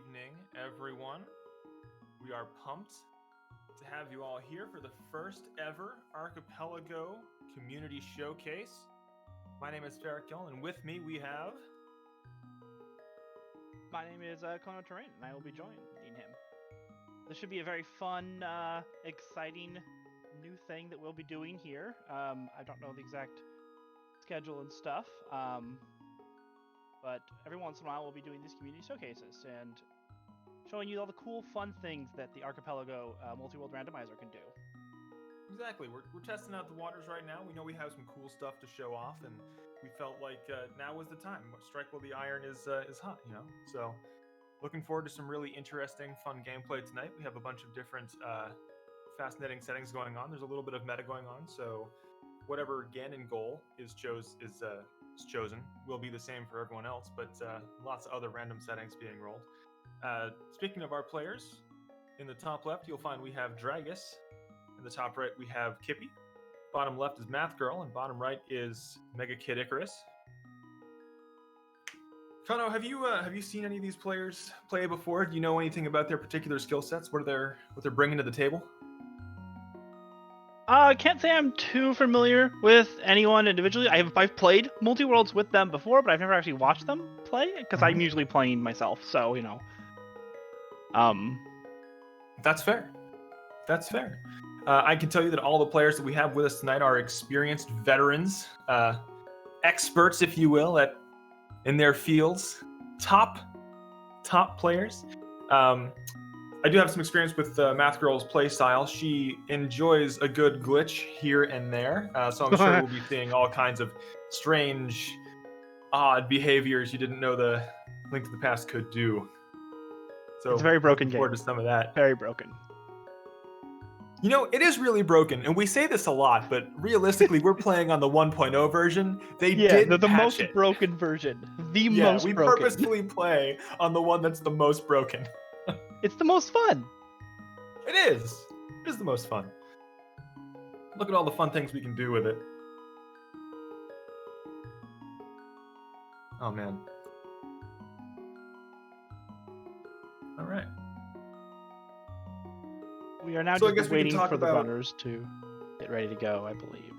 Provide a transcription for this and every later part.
evening, everyone. We are pumped to have you all here for the first ever Archipelago Community Showcase. My name is Farrak Kilhn, and with me we have... My name is Tyran, and I will be joining him. This should be a very fun, exciting new thing that we'll be doing here. I don't know the exact schedule and stuff, but every once in a while we'll be doing these community showcases and showing you all the cool, fun things that the Archipelago multi-world randomizer can do. Exactly. We're testing out the waters right now. We know we have some cool stuff to show off, and we felt like now was the time. Strike while the iron is hot, you know? So looking forward to some really interesting, fun gameplay tonight. We have a bunch of different fascinating settings going on. There's a little bit of meta going on, so whatever Ganon goal is chosen will be the same for everyone else, but lots of other random settings being rolled. Speaking of our players, in the top left you'll find we have Dragus. In the top right we have Kippy. Bottom left is Math Girl, and bottom right is MegaKidIcarus. Kano, have you seen any of these players play before? Do you know anything about their particular skill sets? What they're bringing to the table? I can't say I'm too familiar with anyone individually. I've played multi-worlds with them before, but I've never actually watched them play because I'm usually playing myself. So That's fair. That's fair. I can tell you that all the players that we have with us tonight are experienced veterans, experts, if you will, in their fields. Top players. I do have some experience with Math Girl's play style. She enjoys a good glitch here and there, so I'm sure we'll be seeing all kinds of strange, odd behaviors you didn't know the Link to the Past could do. So it's a very broken looking forward game. to some of that. Very broken. You know, it is really broken, and we say this a lot, but realistically, we're playing on the 1.0 version. They did the patch most it. broken version. The Yeah, most we broken. purposefully play on the one that's the most broken. It's the most fun. It is. It is the most fun. Look at all the fun things we can do with it. Oh, man. All right. We are now So I just guess we can waiting talk for the about- runners to get ready to go, I believe.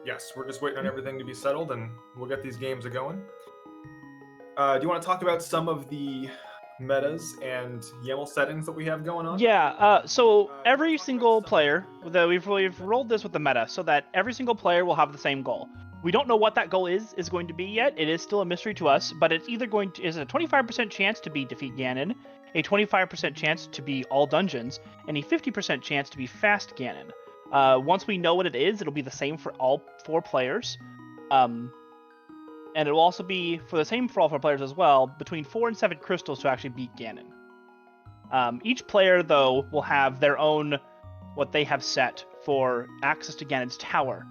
Yes, we're just waiting on everything to be settled, and we'll get these games a-going. Do you want to talk about some of the metas and YAML settings that we have going on? Yeah, so every single player, we've rolled this with the meta, so that every single player will have the same goal. We don't know what that goal is going to be yet. It is still a mystery to us, but it's either is a 25% chance to be defeat Ganon, a 25% chance to be all dungeons, and a 50% chance to be fast Ganon. Once we know what it is, it'll be the same for all 4 players. And it will also be for the same for all 4 players as well, between 4 and 7 crystals to actually beat Ganon. Each player, though, will have their own, what they have set for access to Ganon's tower.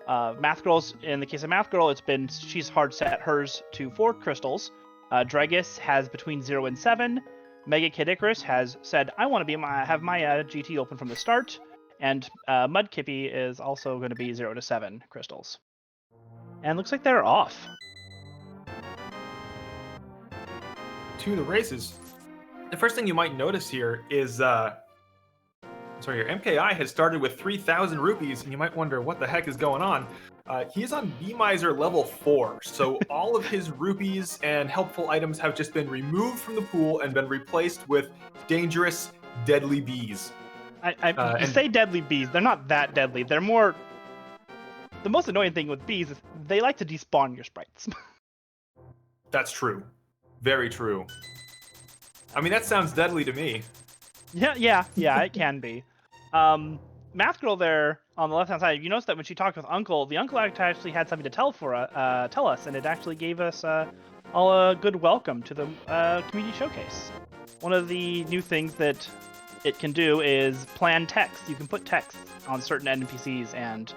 Math Girl's, in the case of Math Girl, she's hard set hers to 4 crystals. Dragus has between 0 and 7. MegaKidIcarus has said, I want to have my GT open from the start. And Mudkippy is also going to be 0 to 7 crystals. And looks like they're off. To the races. The first thing you might notice here is, your MKI has started with 3,000 rupees, and you might wonder what the heck is going on. He's on B-Miser level 4, so all of his rupees and helpful items have just been removed from the pool and been replaced with dangerous, deadly bees. You say deadly bees, they're not that deadly. They're more... The most annoying thing with bees is they like to despawn your sprites. That's true. Very true. I mean, that sounds deadly to me. Yeah, it can be. Math Girl there on the left-hand side, you notice that when she talked with Uncle, the Uncle actually had something to tell us, and it actually gave us all a good welcome to the community showcase. One of the new things that it can do is plan text. You can put text on certain NPCs and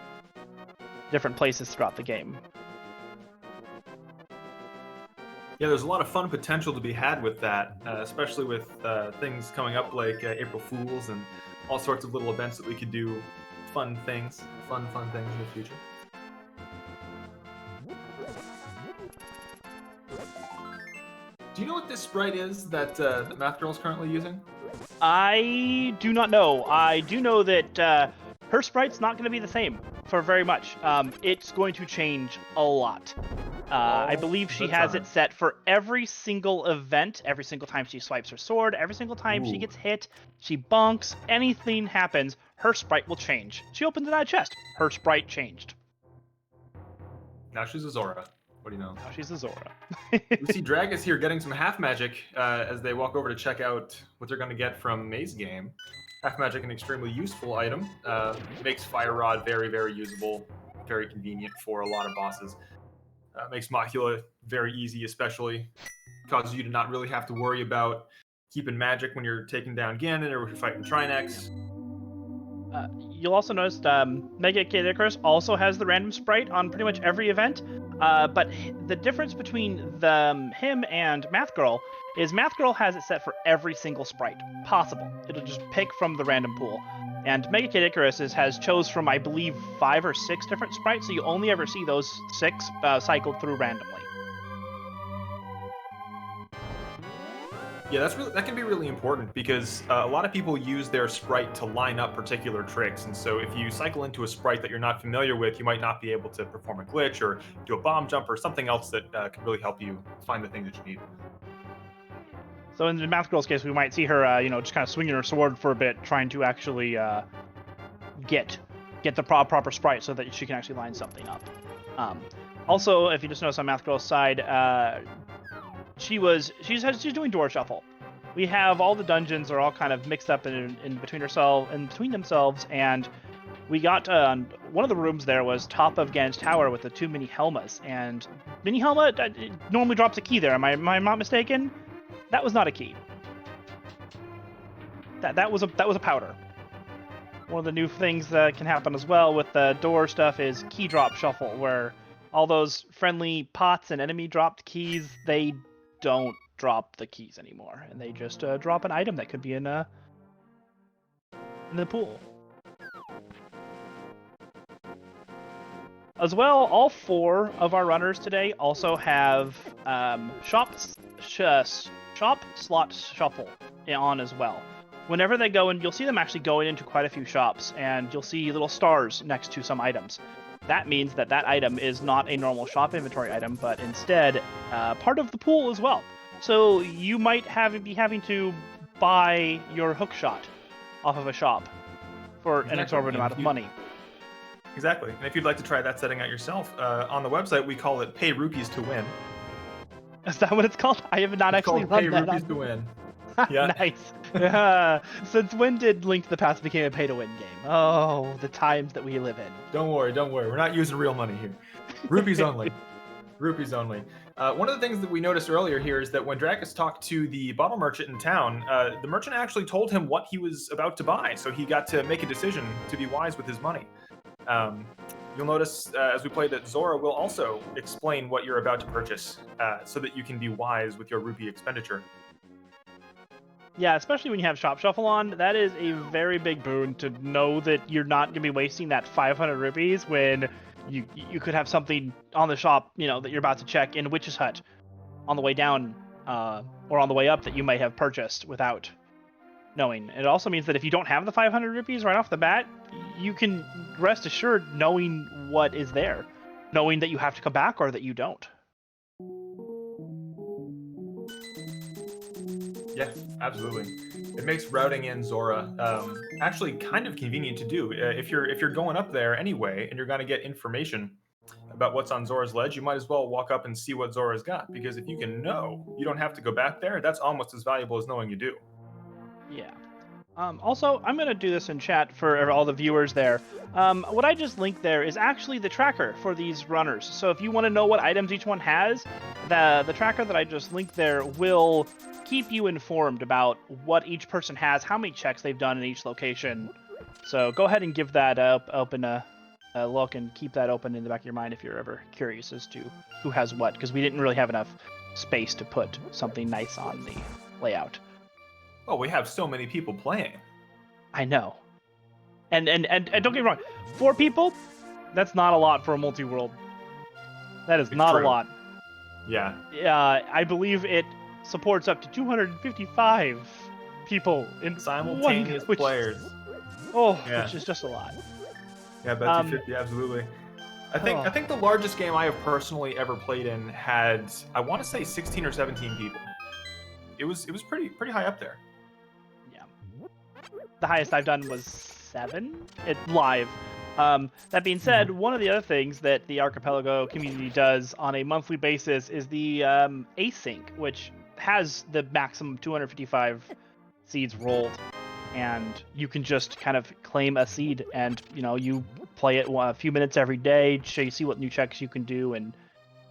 different places throughout the game. Yeah, there's a lot of fun potential to be had with that, especially with things coming up like April Fools and all sorts of little events that we could do fun things in the future. Do you know what this sprite is that Math Girl's currently using? I do not know. I do know that her sprite's not going to be the same for very much. It's going to change a lot. I believe she has it set for every single event, every single time she swipes her sword, every single time she gets hit, she bonks, anything happens, her sprite will change. She opens that chest, her sprite changed. Now she's a Zora. What do you know? Now she's a Zora. We see Dragus here getting some half magic as they walk over to check out what they're going to get from May's game. Half magic, an extremely useful item. Makes Fire Rod very, very usable, very convenient for a lot of bosses. Makes Macula very easy, especially. Causes you to not really have to worry about keeping magic when you're taking down Ganon or if you're fighting Trinex. You'll also notice MegaKidIcarus also has the random sprite on pretty much every event, but the difference between him and Math Girl is Math Girl has it set for every single sprite possible. It'll just pick from the random pool. And MegaKidIcarus has chose from, I believe, 5 or 6 different sprites, so you only ever see those 6 cycled through randomly. Yeah, that can be really important because a lot of people use their sprite to line up particular tricks, and so if you cycle into a sprite that you're not familiar with, you might not be able to perform a glitch or do a bomb jump or something else that can really help you find the thing that you need. So in the Math Girl's case, we might see her, just kind of swinging her sword for a bit, trying to actually get the proper sprite so that she can actually line something up. Also, if you just notice on Math Girl's side, she's doing door shuffle. We have all the dungeons are all kind of mixed up in between themselves, and we got one of the rooms there was top of Gan's tower with the 2 mini Helmas, and mini Helma normally drops a key there. Am I not mistaken? That was not a key. That was a powder. One of the new things that can happen as well with the door stuff is key drop shuffle, where all those friendly pots and enemy dropped keys, they don't drop the keys anymore, and they just drop an item that could be in the pool. As well, all 4 of our runners today also have shop slot shuffle on as well. Whenever they go in, you'll see them actually going into quite a few shops, and you'll see little stars next to some items. That means that item is not a normal shop inventory item, but instead part of the pool as well. So you might be having to buy your hook shot off of a shop for an exorbitant amount of money. Exactly. And if you'd like to try that setting out yourself, on the website we call it Pay Rupees to Win. Is that what it's called? I have not actually run Pay that. Rupees to Win. Yeah. Nice. Since when did Link to the Past became a pay-to-win game? Oh, the times that we live in. Don't worry. We're not using real money here. Rupees only. Rupees only. One of the things that we noticed earlier here is that when Dragus talked to the bottle merchant in town, the merchant actually told him what he was about to buy, so he got to make a decision to be wise with his money. You'll notice as we play that Zora will also explain what you're about to purchase so that you can be wise with your rupee expenditure. Yeah, especially when you have Shop Shuffle on, that is a very big boon to know that you're not going to be wasting that 500 rupees when you could have something on the shop, that you're about to check in Witch's Hut on the way down or on the way up that you might have purchased without knowing. It also means that if you don't have the 500 rupees right off the bat, you can rest assured knowing what is there, knowing that you have to come back or that you don't. Yeah, absolutely. It makes routing in Zora actually kind of convenient to do. If you're going up there anyway and you're going to get information about what's on Zora's ledge, you might as well walk up and see what Zora's got, because if you can know you don't have to go back there, that's almost as valuable as knowing you do. Yeah. Also, I'm going to do this in chat for all the viewers there. What I just linked there is actually the tracker for these runners. So if you want to know what items each one has, the tracker that I just linked there will keep you informed about what each person has, how many checks they've done in each location. So go ahead and give that open a look and keep that open in the back of your mind if you're ever curious as to who has what, because we didn't really have enough space to put something nice on the layout. Oh, we have so many people playing. I know. And don't get me wrong, 4 people, that's not a lot for a multi-world. That is not a lot. Yeah. I believe it supports up to 255 people in Simultaneous one, players. Which is just a lot. Yeah, Betsy 50, absolutely. I think the largest game I have personally ever played in had, I want to say 16 or 17 people. It was pretty high up there. Yeah. The highest I've done was 7 live. That being said, one of the other things that the Archipelago community does on a monthly basis is the async, which has the maximum 255 seeds rolled, and you can just kind of claim a seed, and you play it a few minutes every day, so you see what new checks you can do, and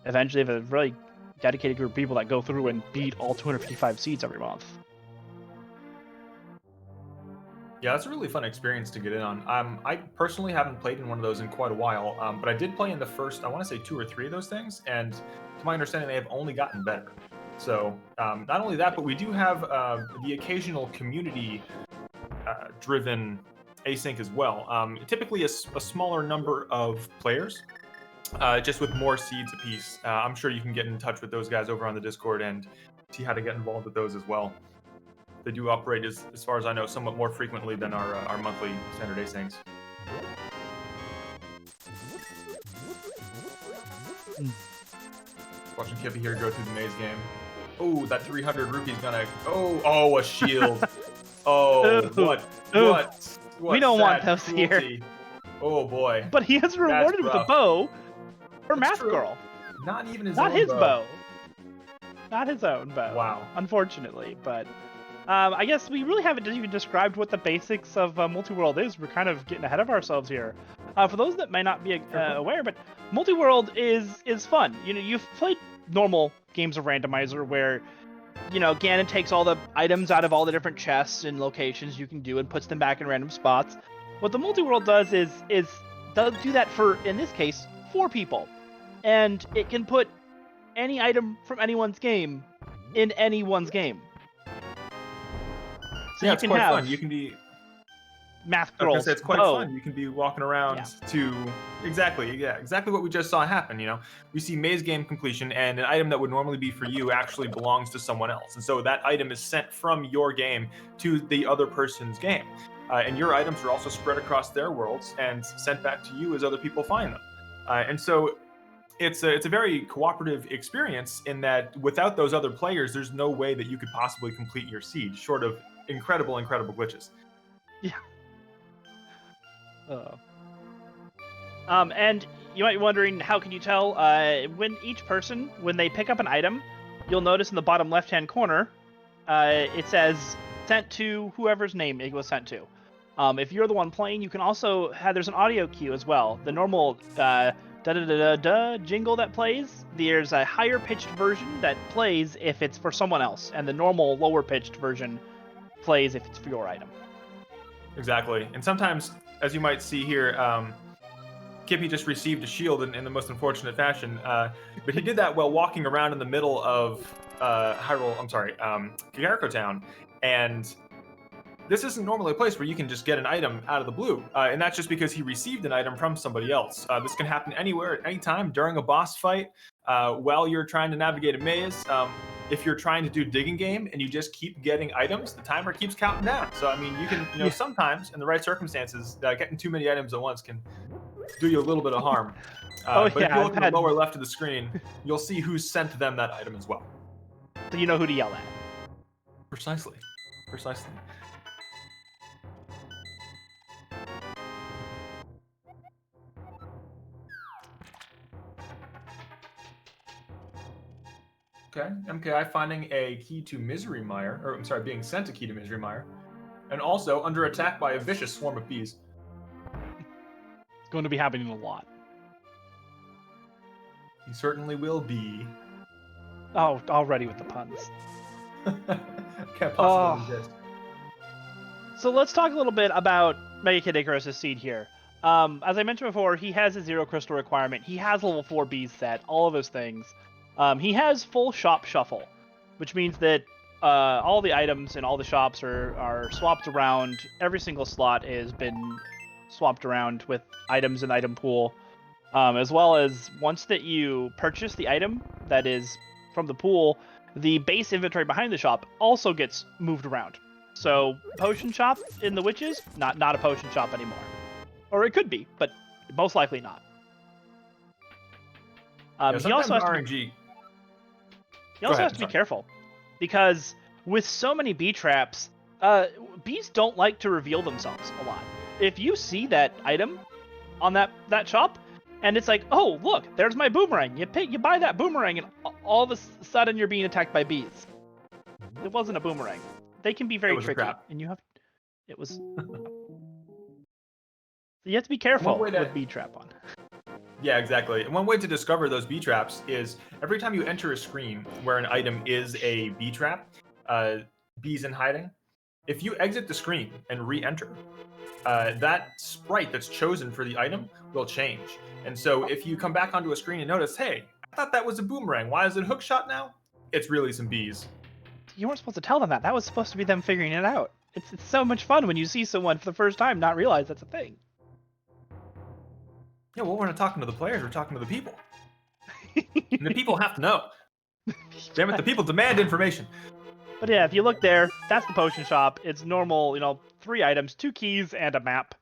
eventually have a really dedicated group of people that go through and beat all 255 seeds every month. Yeah, that's a really fun experience to get in on. I personally haven't played in one of those in quite a while, but I did play in the first, I want to say 2 or 3 of those things, and to my understanding, they have only gotten better. So not only that, but we do have the occasional community-driven async as well. Typically a smaller number of players, just with more seeds apiece. I'm sure you can get in touch with those guys over on the Discord and see how to get involved with those as well. They do operate, as far as I know, somewhat more frequently than our monthly standard asyncs. Watching Kippy here go through the maze game. Oh, that 300 rupee's gonna... Oh, a shield. What? We don't want those cruelty. here. Oh, boy. But he has rewarded with a bow for Math Girl. Not even his Not own his bow. bow. Not his own bow. Wow. Unfortunately, but... I guess we really haven't even described what the basics of multi-world is. We're kind of getting ahead of ourselves here. For those that might not be aware, but multi-world is fun. You've played normal games of randomizer where, Ganon takes all the items out of all the different chests and locations you can do and puts them back in random spots. What the multi-world does is does do that for, in this case, 4 people, and it can put any item from anyone's game in anyone's game. So yeah, you it's can quite have fun. You can be Math I was Girls. gonna say it's quite fun. You can be walking around to exactly what we just saw happen. We see maze game completion, and an item that would normally be for you actually belongs to someone else, and so that item is sent from your game to the other person's game, and your items are also spread across their worlds and sent back to you as other people find them, and so. It's a very cooperative experience in that without those other players, there's no way that you could possibly complete your seed, short of incredible glitches. Yeah. And you might be wondering, how can you tell? When they pick up an item, you'll notice in the bottom left-hand corner, it says sent to whoever's name it was sent to. If you're the one playing, you can also there's an audio cue as well. The normal da-da-da-da-da jingle that plays, there's a higher pitched version that plays if it's for someone else, and the normal lower pitched version plays if it's for your item. Exactly. And sometimes, as you might see here, Kippy just received a shield in the most unfortunate fashion, but he did that while walking around in the middle of Kigariko Town, and this isn't normally a place where you can just get an item out of the blue, and that's just because he received an item from somebody else. This can happen anywhere at any time during a boss fight, while you're trying to navigate a maze. If you're trying to do digging game and you just keep getting items, the timer keeps counting down. So I mean, you can, sometimes in the right circumstances, getting too many items at once can do you a little bit of harm. But if you look in the lower left of the screen, you'll see who sent them that item as well. So you know who to yell at. Precisely. Okay, MKI finding a key to Misery Mire, being sent a key to Misery Mire, and also under attack by a vicious swarm of bees. It's going to be happening a lot. He certainly will be. Oh, already with the puns. Can't possibly resist. So let's talk a little bit about MegaKidIcarus' seed here. As I mentioned before, he has a 0 crystal requirement. He has level 4 bees set, all of those things. He has full shop shuffle, which means that all the items in all the shops are swapped around. Every single slot has been swapped around with items in the item pool, as well as once that you purchase the item that is from the pool, the base inventory behind the shop also gets moved around. So potion shop in the witches, not a potion shop anymore. Or it could be, but most likely not. He also has RNG. to be careful, because with so many bee traps, bees don't like to reveal themselves a lot. If you see that item on that shop, and it's like, oh look, there's my boomerang. You buy that boomerang, and all of a sudden you're being attacked by bees. It wasn't a boomerang. They can be very tricky, and it was. You have to be careful with bee trap on. Yeah, exactly. And one way to discover those bee traps is every time you enter a screen where an item is a bee trap, bees in hiding, if you exit the screen and re-enter, that sprite that's chosen for the item will change. And so if you come back onto a screen and notice, hey, I thought that was a boomerang. Why is it hook shot now? It's really some bees. You weren't supposed to tell them that. That was supposed to be them figuring it out. It's so much fun when you see someone for the first time not realize that's a thing. Yeah, well, we're not talking to the players, we're talking to the people. And the people have to know. Damn it, the people demand information. But yeah, if you look there, that's the potion shop. It's normal, 3 items, 2 keys, and a map.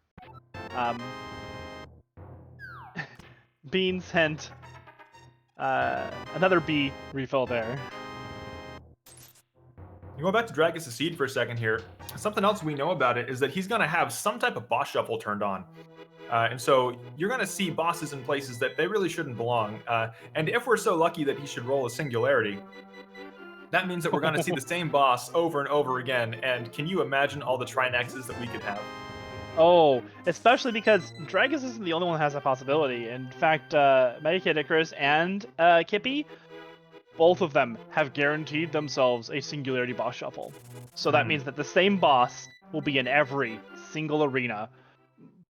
Beans, hint. Another bee refill there. Going back to Dragus' seed for a second here, something else we know about it is that he's going to have some type of boss shuffle turned on. And so you're going to see bosses in places that they really shouldn't belong. And if we're so lucky that he should roll a singularity, that means that we're going to see the same boss over and over again. And can you imagine all the Trinexes that we could have? Oh, especially because Dragus isn't the only one that has that possibility. In fact, MegaKidIcarus and Kippy, both of them have guaranteed themselves a singularity boss shuffle. So that means that the same boss will be in every single arena.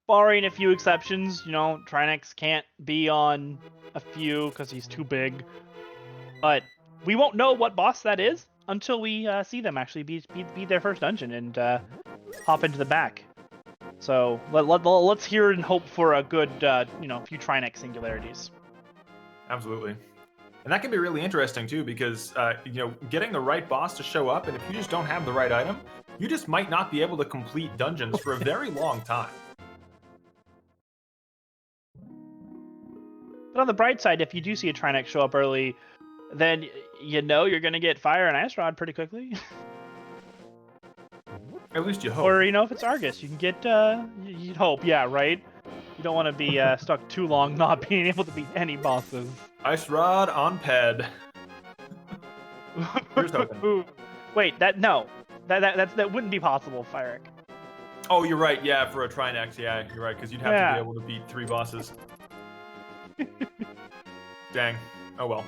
Barring a few exceptions, Trinex can't be on a few because he's too big. But we won't know what boss that is until we see them actually beat their first dungeon and hop into the back. So let's hear and hope for a good, few Trinex singularities. Absolutely. And that can be really interesting too, because getting the right boss to show up, and if you just don't have the right item, you just might not be able to complete dungeons for a very long time. But on the bright side, if you do see a Trinex show up early, then you're going to get Fire and Ice Rod pretty quickly. At least you hope. Or, if it's Argus, you can get, you'd hope, yeah, right? You don't want to be stuck too long not being able to beat any bosses. Ice Rod on Ped. Here's hoping. Wait, that wouldn't be possible, Farrak. Oh, you're right, yeah, for a Trinex, yeah, you're right, because you'd have to be able to beat 3 bosses. Dang. Oh well.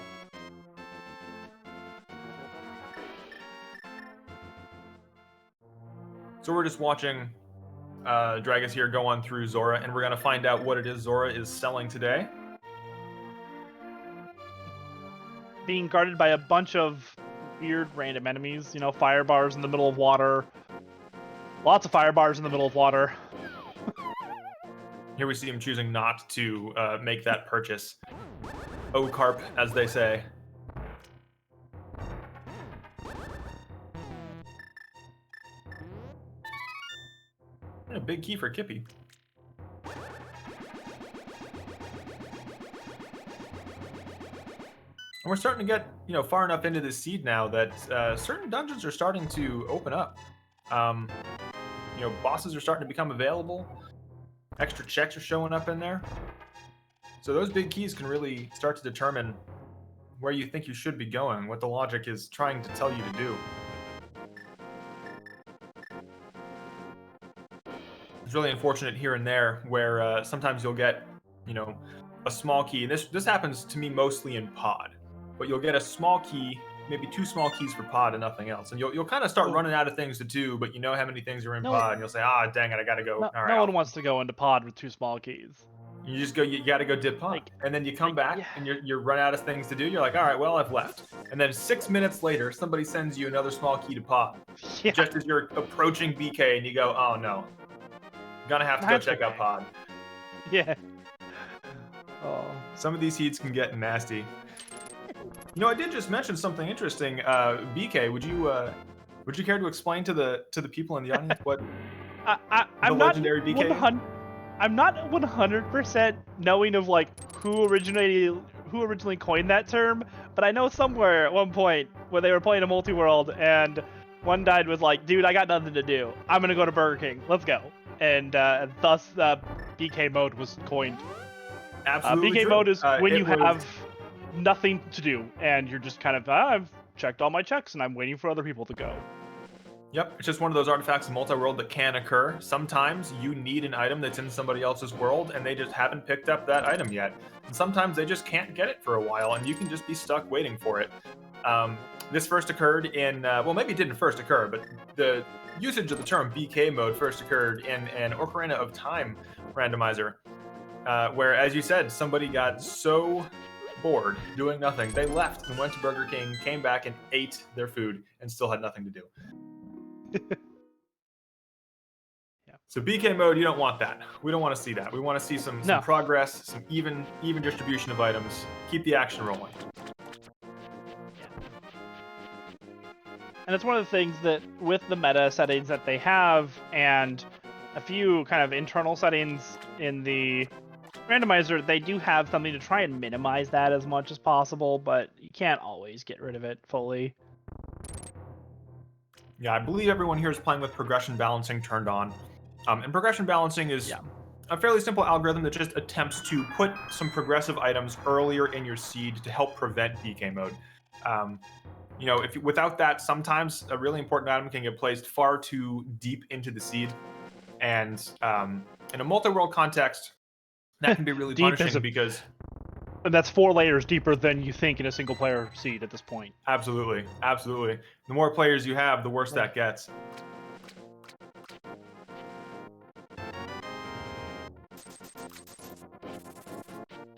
So we're just watching Dragus here go on through Zora, and we're going to find out what it is Zora is selling today. Being guarded by a bunch of weird random enemies, fire bars in the middle of water. Lots of fire bars in the middle of water. Here we see him choosing not to make that purchase. Oh, carp, as they say. And a big key for Kippy. And we're starting to get, far enough into this seed now that certain dungeons are starting to open up. Bosses are starting to become available. Extra checks are showing up in there. So those big keys can really start to determine where you think you should be going, what the logic is trying to tell you to do. It's really unfortunate here and there where sometimes you'll get, a small key. And this happens to me mostly in pod. But you'll get a small key, maybe 2 small keys for pod and nothing else. And you'll kind of start running out of things to do, but you know how many things are in pod, and you'll say, dang it, I gotta go. No one wants to go into pod with 2 small keys. You just go, you gotta go dip pod. And then you come back and you run out of things to do. You're like, all right, well, I've left. And then 6 minutes later, somebody sends you another small key to pod. Yeah. Just as you're approaching BK and you go, oh no. Gonna have to go check out pod. Yeah. Oh. Some of these seeds can get nasty. You know, I did just mention something interesting. BK, would you care to explain to the people in the audience what I'm legendary BK is? I'm not 100% knowing of like who originally coined that term, but I know somewhere at one point where they were playing a multi-world and one died was like, dude, I got nothing to do. I'm gonna go to Burger King. Let's go. And thus BK mode was coined. Absolutely BK true. mode is when you was... have nothing to do and you're just kind of, I've checked all my checks and I'm waiting for other people to go. Yep, it's just one of those artifacts in multi-world that can occur. Sometimes you need an item that's in somebody else's world and they just haven't picked up that item yet. And sometimes they just can't get it for a while and you can just be stuck waiting for it. This first occurred in, well, maybe it didn't first occur, but the usage of the term BK mode first occurred in an Ocarina of Time randomizer, where, as you said, somebody got so bored doing nothing, they left and went to Burger King, came back and ate their food and still had nothing to do. Yeah. So BK mode, you don't want that. We don't want to see that. We want to see some progress, some even distribution of items. Keep the action rolling. And it's one of the things that with the meta settings that they have and a few kind of internal settings in the randomizer, they do have something to try and minimize that as much as possible, but you can't always get rid of it fully. Yeah, I believe everyone here is playing with progression balancing turned on. And progression balancing is a fairly simple algorithm that just attempts to put some progressive items earlier in your seed to help prevent BK mode. You know, without that, sometimes a really important item can get placed far too deep into the seed. And in a multi-world context, that can be really punishing because... And that's 4 layers deeper than you think in a single-player seed at this point. Absolutely, absolutely. The more players you have, the worse that gets.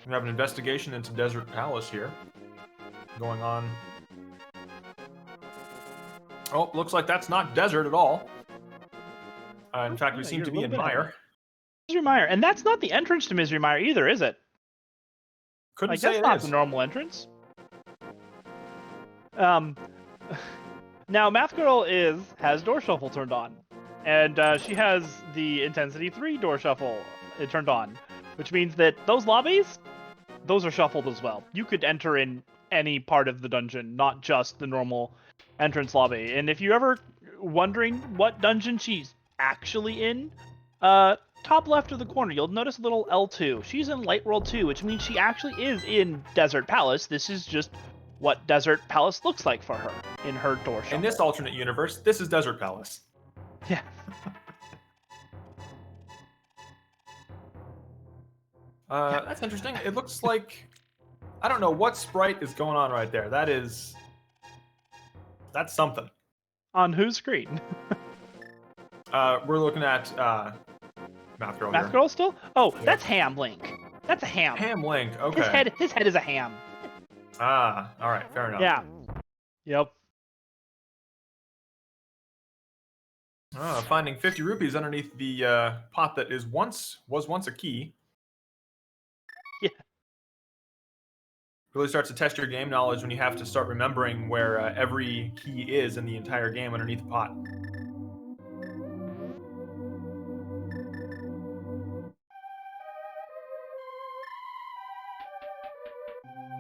We have an investigation into Desert Palace here going on. Oh, looks like that's not desert at all. In fact, we seem to be in Mire. Misery Mire, and that's not the entrance to Misery Mire either, is it? Couldn't say that's not the normal entrance. Now Math Girl has Door Shuffle turned on, and she has the Intensity 3 Door Shuffle turned on, which means that those lobbies, those are shuffled as well. You could enter in any part of the dungeon, not just the normal entrance lobby. And if you're ever wondering what dungeon she's actually in, top left of the corner, you'll notice a little L2. She's in Light World 2, which means she actually is in Desert Palace. This is just what Desert Palace looks like for her in her door shuffle. In this alternate universe, this is Desert Palace. Yeah. That's interesting. It looks like... I don't know what sprite is going on right there. That's something. On whose screen? We're looking at Math Girl. Math Girl still? Oh, yeah. That's Ham Link. That's a ham. Ham Link. Okay. His head is a ham. Ah, all right, fair enough. Yeah. Yep. Finding 50 rupees underneath the pot that was once a key. Yeah. Really starts to test your game knowledge when you have to start remembering where every key is in the entire game underneath the pot.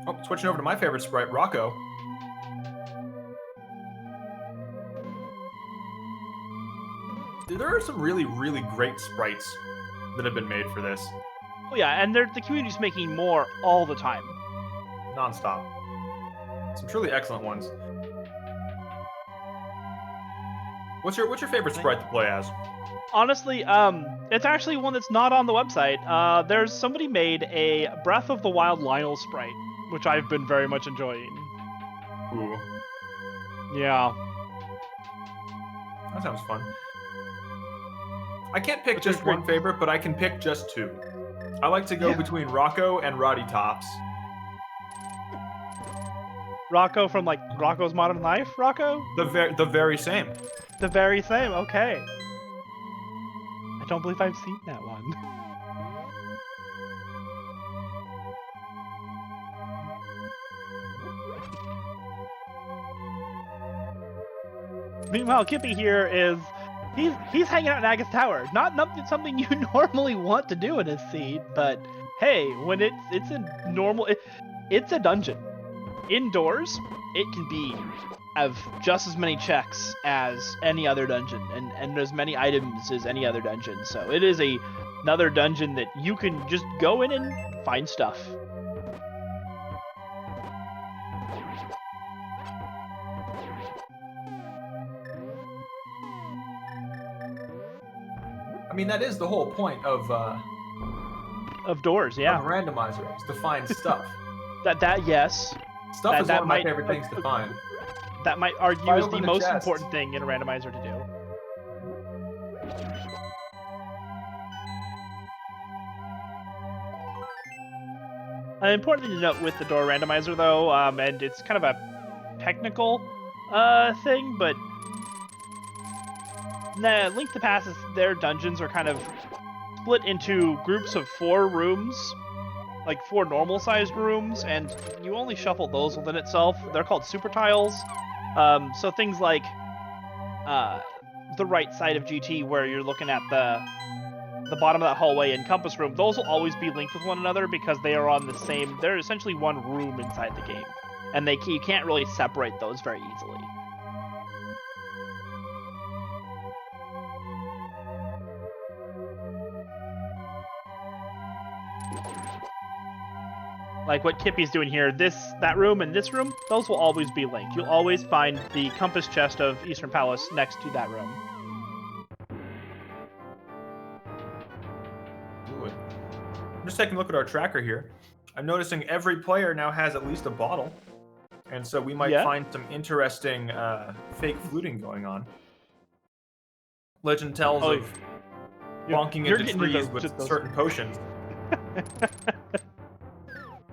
Oh, switching over to my favorite sprite, Rocco. Dude, there are some really, really great sprites that have been made for this. Oh yeah, and the community's making more all the time. Non-stop. Some truly excellent ones. What's your favorite sprite to play as? Honestly, it's actually one that's not on the website. There's somebody made a Breath of the Wild Lionel sprite, which I've been very much enjoying. Ooh. Yeah. That sounds fun. I can't pick just one favorite, but I can pick just 2. I like to go between Rocco and Roddy Tops. Rocco from, like, Rocco's Modern Life? Rocco? The very same. The very same, okay. I don't believe I've seen that one. Meanwhile, Kippy here is he's hanging out in Aga's tower. Not something you normally want to do in a seed, but hey, when it's a normal, it's a dungeon. Indoors, it can be have just as many checks as any other dungeon, and as many items as any other dungeon. So it is another dungeon that you can just go in and find stuff. I mean, that is the whole point of doors, yeah. Of randomizer, is to find stuff. That yes. Stuff is one of my favorite things to find. That might argue is the most important thing in a randomizer to do. An important thing to note with the door randomizer, though, and it's kind of a technical thing, but Link to Pass's their dungeons are kind of split into groups of 4 rooms, like 4 normal-sized rooms, and you only shuffle those within itself. They're called super tiles. So things like the right side of GT, where you're looking at the bottom of that hallway and compass room, those will always be linked with one another because they are on the same. They're essentially one room inside the game, and you can't really separate those very easily. Like what Kippy's doing here, that room and this room, those will always be linked. You'll always find the compass chest of Eastern Palace next to that room. I'm just taking a look at our tracker here. I'm noticing every player now has at least a bottle. And so we might find some interesting fake fluting going on. Legend tells of bonking into trees with certain potions.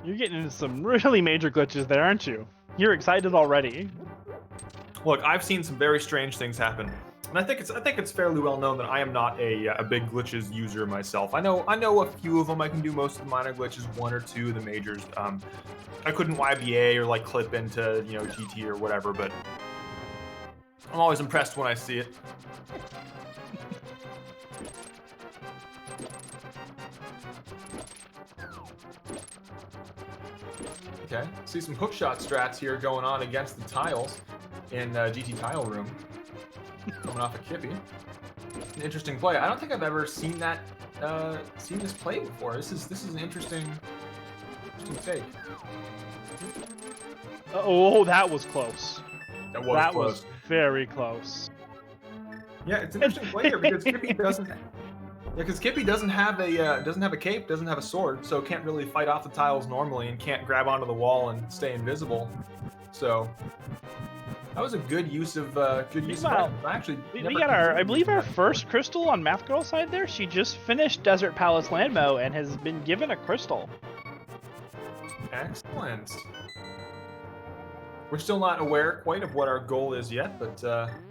You're getting into some really major glitches there, aren't you? You're excited already. Look, I've seen some very strange things happen, and I think it's fairly well known that I am not a big glitches user myself. I know a few of them. I can do most of the minor glitches, 1 or 2 of the majors. I couldn't YBA or like clip into GT or whatever, but I'm always impressed when I see it. Okay, see some hookshot strats here going on against the tiles in GT Tile Room. Coming off of Kippy. An interesting play. I don't think I've ever seen that seen this play before. This is an interesting take. Oh, that was close. That was very close. Yeah, it's an interesting play here because Kippy doesn't. Yeah, because Kippy doesn't have a cape, doesn't have a sword, so can't really fight off the tiles normally, and can't grab onto the wall and stay invisible. So that was a good use of Actually, we got I believe our first crystal on Math Girl's side there. She just finished Desert Palace Landmo and has been given a crystal. Excellent. We're still not aware quite of what our goal is yet, but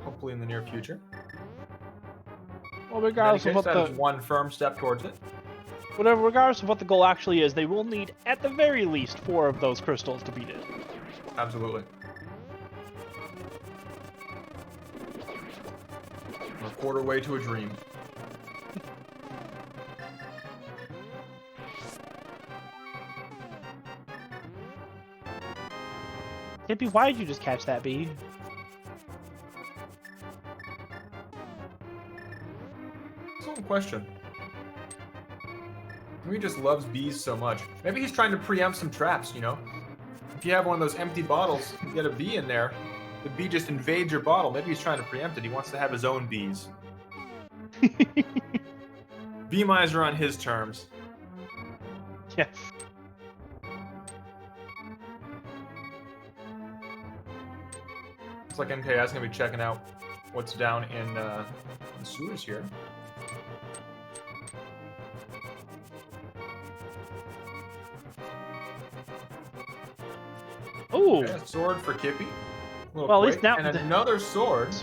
hopefully in the near future. Well, regardless of what that is one firm step towards it. Regardless of what the goal actually is, they will need at the very least 4 of those crystals to beat it. Absolutely. We're a quarter way to a dream. Kippy, why did you just catch that bee? Question. Maybe he just loves bees so much. Maybe he's trying to preempt some traps, If you have one of those empty bottles, you get a bee in there, the bee just invades your bottle. Maybe he's trying to preempt it. He wants to have his own bees. Bee miser on his terms. Yes. Looks like MKS is going to be checking out what's down in the sewers here. Ooh. Okay, a sword for Kippy. Well, at least now. And another sword.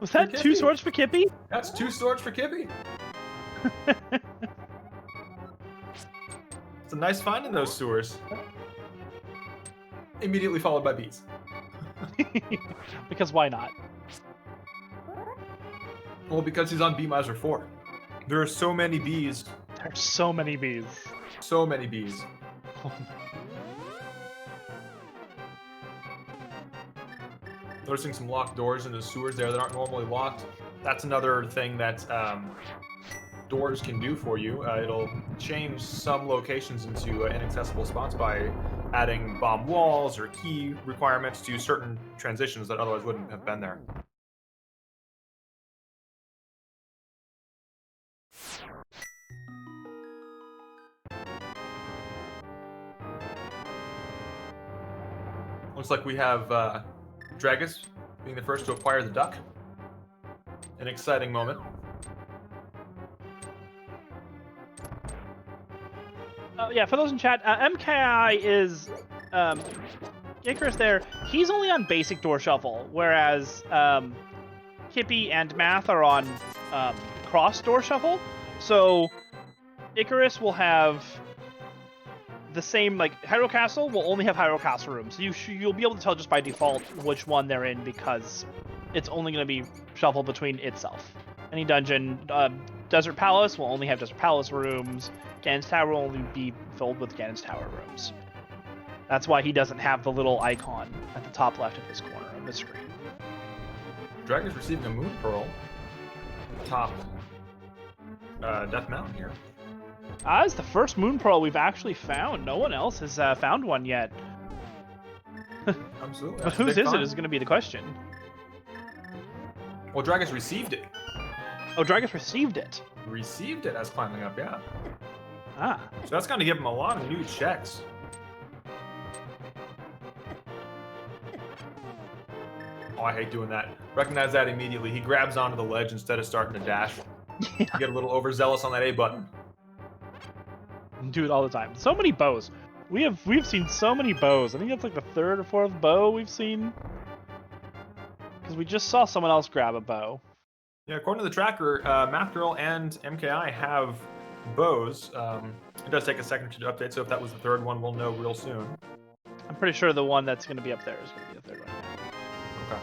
Was that 2 swords for Kippy? That's 2 swords for Kippy. It's a nice find in those sewers. Immediately followed by bees. Because why not? Well, because he's on B Miser 4. There are so many bees. There's so many bees. So many bees. Noticing some locked doors in the sewers there that aren't normally locked. That's another thing that doors can do for you. It'll change some locations into inaccessible spots by adding bomb walls or key requirements to certain transitions that otherwise wouldn't have been there. Looks like we have Dragus being the first to acquire the duck. An exciting moment. Yeah, for those in chat, MKI is Icarus there. He's only on basic door shuffle, whereas Kippy and Math are on cross door shuffle. So Icarus will have the same, like Hyrule Castle will only have Hyrule Castle rooms. So you'll be able to tell just by default which one they're in because it's only going to be shuffled between itself. Any dungeon, Desert Palace will only have Desert Palace rooms. Ganon's Tower will only be filled with Ganon's Tower rooms. That's why he doesn't have the little icon at the top left of his corner of the screen. Dragon's receiving a Moon Pearl top Death Mountain here. It's the first Moon Pearl we've actually found. No one else has found one yet. Absolutely. But whose is it is going to be the question. Well, Dragus received it. Oh, Dragus received it. Received it as climbing up, yeah. Ah. So that's going to give him a lot of new checks. Oh, I hate doing that. Recognize that immediately. He grabs onto the ledge instead of starting to dash. Yeah. You get a little overzealous on that A button. Do it all the time. So many bows. We've seen so many bows. I think that's like the third or fourth bow we've seen. Because we just saw someone else grab a bow. Yeah, according to the tracker, Math Girl and MKI have bows. It does take a second to update, so if that was the third one, we'll know real soon. I'm pretty sure the one that's going to be up there is going to be the third one. Okay.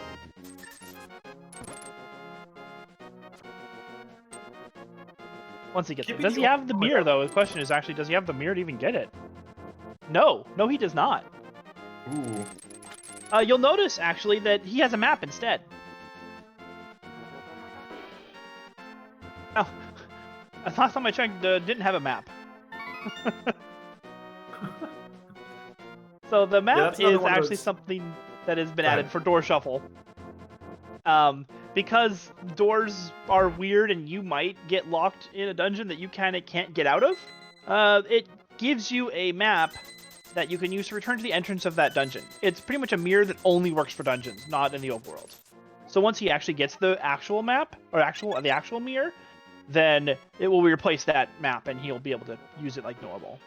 Once he gets it. Does he have the mirror, though? The question is actually, does he have the mirror to even get it? No. No, he does not. Ooh. You'll notice, actually, that he has a map instead. Oh. Last time I checked, didn't have a map. So the map is actually something that has been added for door shuffle. Because doors are weird and you might get locked in a dungeon that you kind of can't get out of, it gives you a map that you can use to return to the entrance of that dungeon. It's pretty much a mirror that only works for dungeons, not in the overworld. So once he actually gets the actual map, or the actual mirror, then it will replace that map and he'll be able to use it like normal.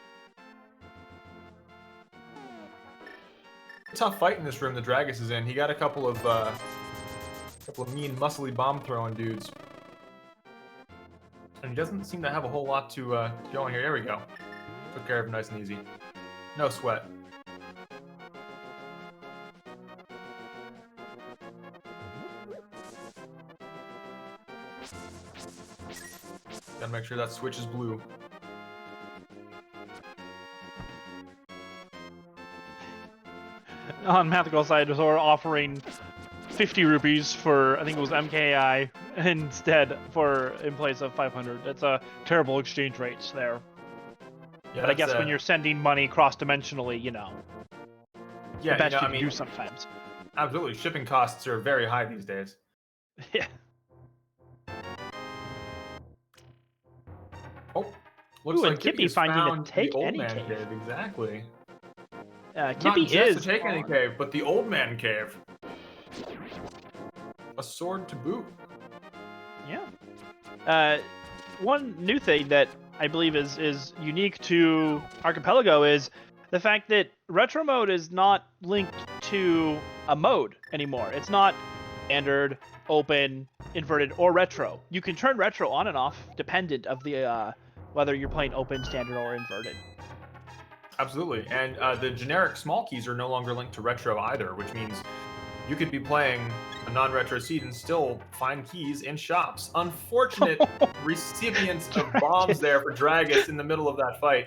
Tough fight in this room the Dragus is in. He got a couple of mean, muscly bomb throwing dudes. And he doesn't seem to have a whole lot to go in here. There we go. Took care of him nice and easy. No sweat. Gotta make sure that switch is blue. On Math Girl's side, we're offering 50 rupees for, I think it was MKI, instead in place of 500. That's a terrible exchange rates there. Yeah, but I guess when you're sending money cross-dimensionally, you know, yeah, the best you can do sometimes. Absolutely. Shipping costs are very high these days. Yeah. Oh, looks like Kippy finding to take any cave. cave. Exactly. Kippy Not just to take any cave, but the old man cave. A sword to boot. Yeah. One new thing that I believe is unique to Archipelago is the fact that retro mode is not linked to a mode anymore. It's not standard, open, inverted, or retro. You can turn retro on and off dependent of the whether you're playing open, standard, or inverted. Absolutely, and the generic small keys are no longer linked to retro either, which means you could be playing a non-retro seed and still find keys in shops. Unfortunate recipients of bombs there for Dragus in the middle of that fight.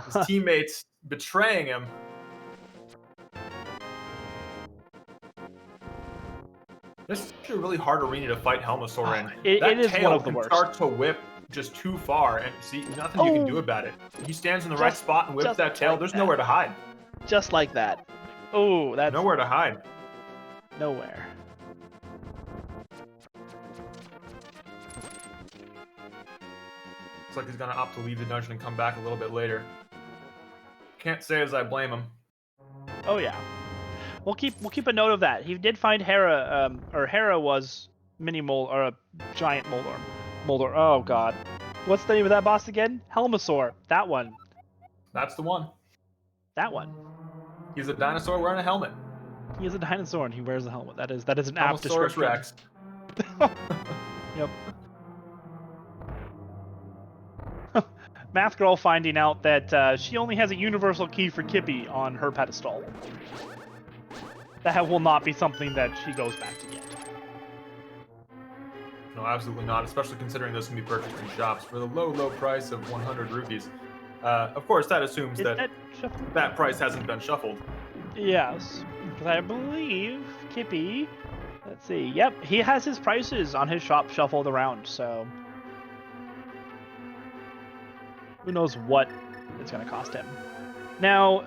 His teammates betraying him. This is actually a really hard arena to fight Helmosaur in. It is tail one of the can worst. Start to whip just too far, and see, nothing you can do about it. He stands in the right spot and whips that tail. There's nowhere to hide. Just like that. Oh, that's nowhere to hide. Nowhere. Looks like he's gonna opt to leave the dungeon and come back a little bit later. Can't say as I blame him. Oh yeah. We'll keep a note of that. He did find Hera, or Hera was mini mole or a giant Moldor. Moldor. Oh god. What's the name of that boss again? Helmosaur. That one. That's the one. That one. He's a dinosaur wearing a helmet. He is a dinosaur and he wears a helmet. That is an apt Helmosaurus description. Rex. Yep. Math Girl finding out that she only has a universal key for Kippy on her pedestal. That will not be something that she goes back to get. No, absolutely not, especially considering those can be purchased in shops for the low price of 100 rupees. Of course, that assumes that price hasn't been shuffled. Yes, because I believe Kippy, let's see, yep, he has his prices on his shop shuffled around, so who knows what it's going to cost him. Now,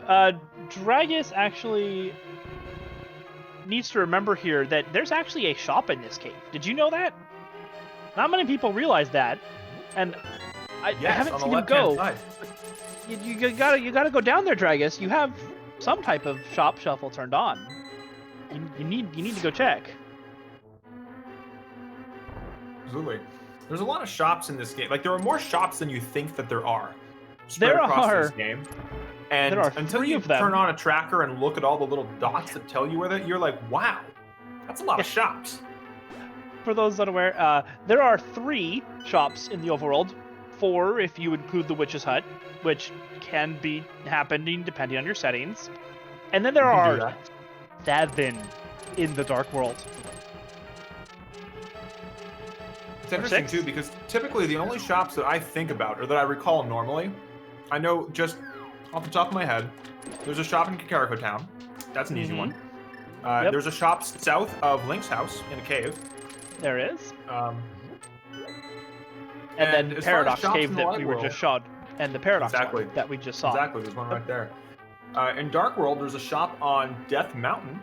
Dragus actually needs to remember here that there's actually a shop in this cave. Did you know that? Not many people realize that, and I haven't seen him go. You gotta go down there, Dragus. You have some type of shop shuffle turned on. You need to go check. Absolutely. There's a lot of shops in this game. Like, there are more shops than you think that there are spread across this game. And until you turn on a tracker and look at all the little dots that tell you where you're like, wow, that's a lot of shops. For those unaware, there are 3 shops in the overworld. 4 if you include the Witch's Hut, which can be happening depending on your settings. And then there are 7 in the Dark World. It's interesting, too, because typically the only shops that I think about, or that I recall normally, I know just off the top of my head, there's a shop in Kakariko Town. That's an easy one. There's a shop south of Link's house in a cave. There is. And then Paradox Cave that we were just shot, and the Paradox one that we just saw. Exactly, there's one right there. In Dark World, there's a shop on Death Mountain.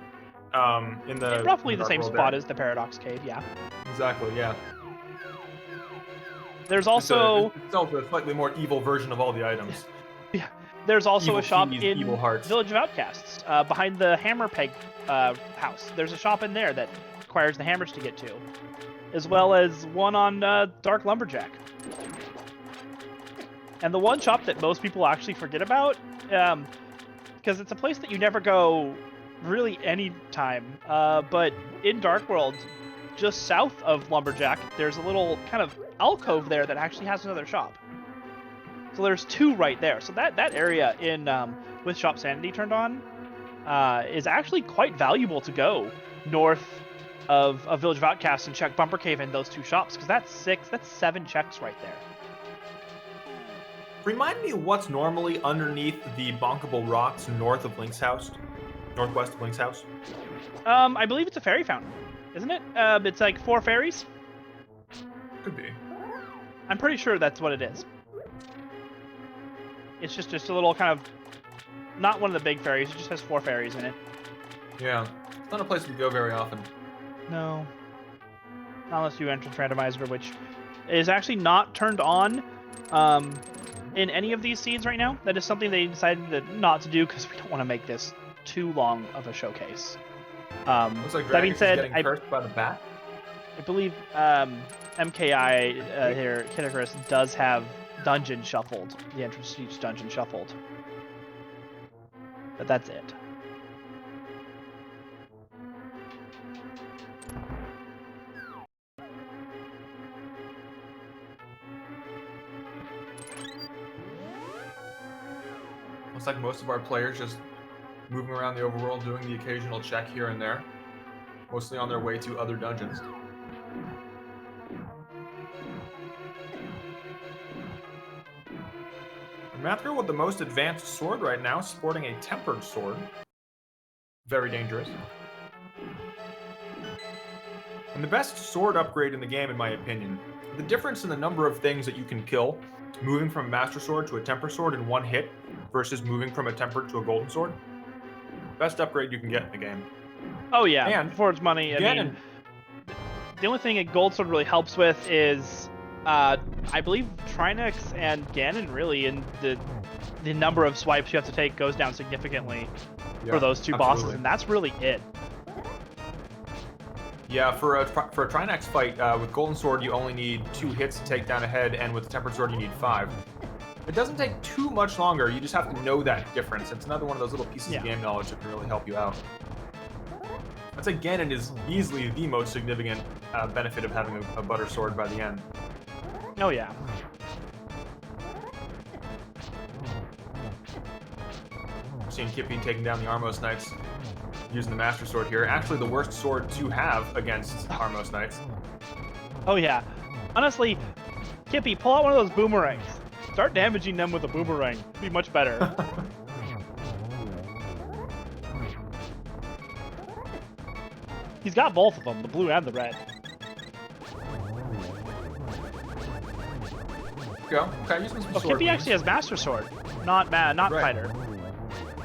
In roughly the same spot as the Paradox Cave, yeah. Exactly, yeah. There's also it's also a slightly more evil version of all the items. Yeah. There's also a shop in Village of Outcasts, behind the Hammer Peg house. There's a shop in there that requires the hammers to get to, as well as one on Dark Lumberjack. And the one shop that most people actually forget about, because it's a place that you never go really any time, but in Dark World, just south of Lumberjack, there's a little kind of alcove there that actually has another shop. So there's 2 right there. So that area in with Shop Sanity turned on is actually quite valuable to go north of Village of Outcasts and check Bumper Cave in those 2 shops, because that's 7 checks right there. Remind me what's normally underneath the bonkable rocks north of Link's house, northwest of Link's house. I believe it's a fairy fountain, isn't it? It's like 4 fairies. Could be. I'm pretty sure that's what it is. It's just a little kind of, not one of the big fairies. It just has 4 fairies in it. Yeah, it's not a place we go very often. No, not unless you entrance randomizer, which is actually not turned on in any of these seeds right now. That is something they decided not to do because we don't want to make this too long of a showcase. Looks like that being said, is getting cursed by the bat. I believe MKI here, KidIcarus, does have dungeon shuffled, the entrance to each dungeon shuffled. But that's it. Looks like most of our players just moving around the overworld, doing the occasional check here and there. mostly on their way to other dungeons. Mathra with the most advanced sword right now, sporting a tempered sword. Very dangerous. And the best sword upgrade in the game, in my opinion. The difference in the number of things that you can kill, moving from a Master Sword to a Tempered Sword in one hit, versus moving from a Tempered to a Golden Sword. Best upgrade you can get in the game. Oh yeah, and for its money. I mean, the only thing a Gold Sword really helps with is, I believe Trinex and Ganon really, and the number of swipes you have to take goes down significantly for those two bosses, and that's really it. Yeah, for a Trinex fight, with Golden Sword, you only need 2 hits to take down a head, and with Tempered Sword, you need 5. It doesn't take too much longer, you just have to know that difference. It's another one of those little pieces of game knowledge that can really help you out. I'd say Ganon is easily the most significant benefit of having a Butter Sword by the end. Oh yeah. Seeing Kippy taking down the Armos Knights using the Master Sword here. Actually, the worst sword to have against Armos Knights. Oh yeah. Honestly, Kippy, pull out one of those boomerangs. Start damaging them with a boomerang. It'd be much better. He's got both of them, the blue and the red. Go. Okay, use some sword. Kippy actually has Master Sword, not Fighter.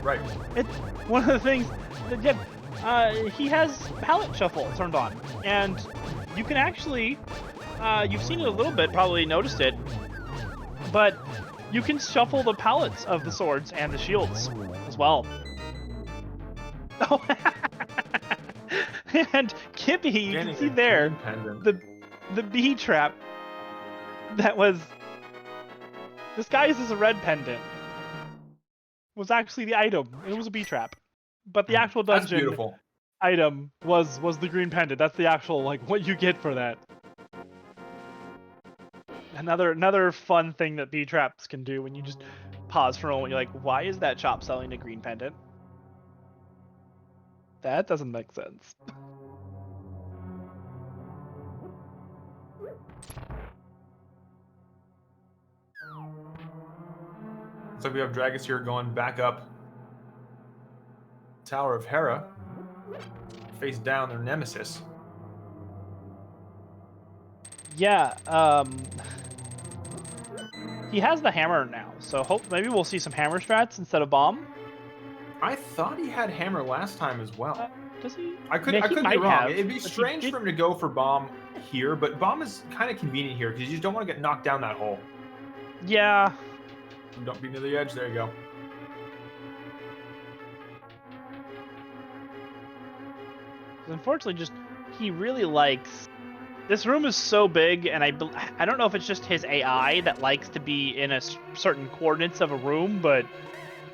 Right. It's one of the things that he has Palette Shuffle turned on, and you can actually, you've seen it a little bit, probably noticed it, but you can shuffle the palettes of the swords and the shields as well. Oh. And Kippy, you can see there, the bee trap that was disguised as a red pendant was actually the item. It was a bee trap, but the actual dungeon item was the green pendant. That's the actual, like, what you get for that. Another fun thing that bee traps can do when you just pause for a moment. You're like, why is that shop selling a green pendant? That doesn't make sense. So we have Dragus here going back up Tower of Hera, face down their nemesis. Yeah, he has the hammer now, so maybe we'll see some hammer strats instead of bomb. I thought he had hammer last time as well. Does he? I could be wrong. It'd be strange for him to go for bomb here, but bomb is kind of convenient here because you just don't want to get knocked down that hole. Yeah. Don't be near the edge. There you go. Unfortunately, he really likes. This room is so big, and I don't know if it's just his AI that likes to be in a certain coordinates of a room, but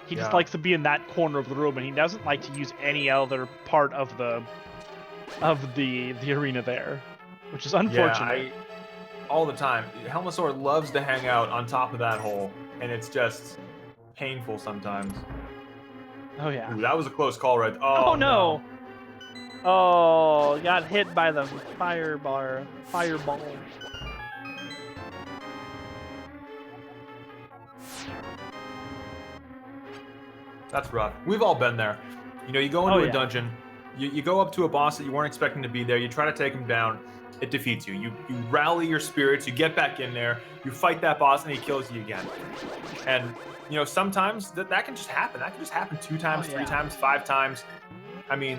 he just likes to be in that corner of the room, and he doesn't like to use any other part of the arena there, which is unfortunate. Yeah, all the time. Helmasaur loves to hang out on top of that hole, and it's just painful sometimes. Oh yeah. Ooh, that was a close call, right? Oh no. Oh, got hit by the fireball. That's rough. We've all been there. You know, you go into a dungeon, you go up to a boss that you weren't expecting to be there, you try to take him down, it defeats you. You rally your spirits, you get back in there, you fight that boss, and he kills you again. And, you know, sometimes that can just happen. That can just happen 2 times, 3 times, 5 times. I mean,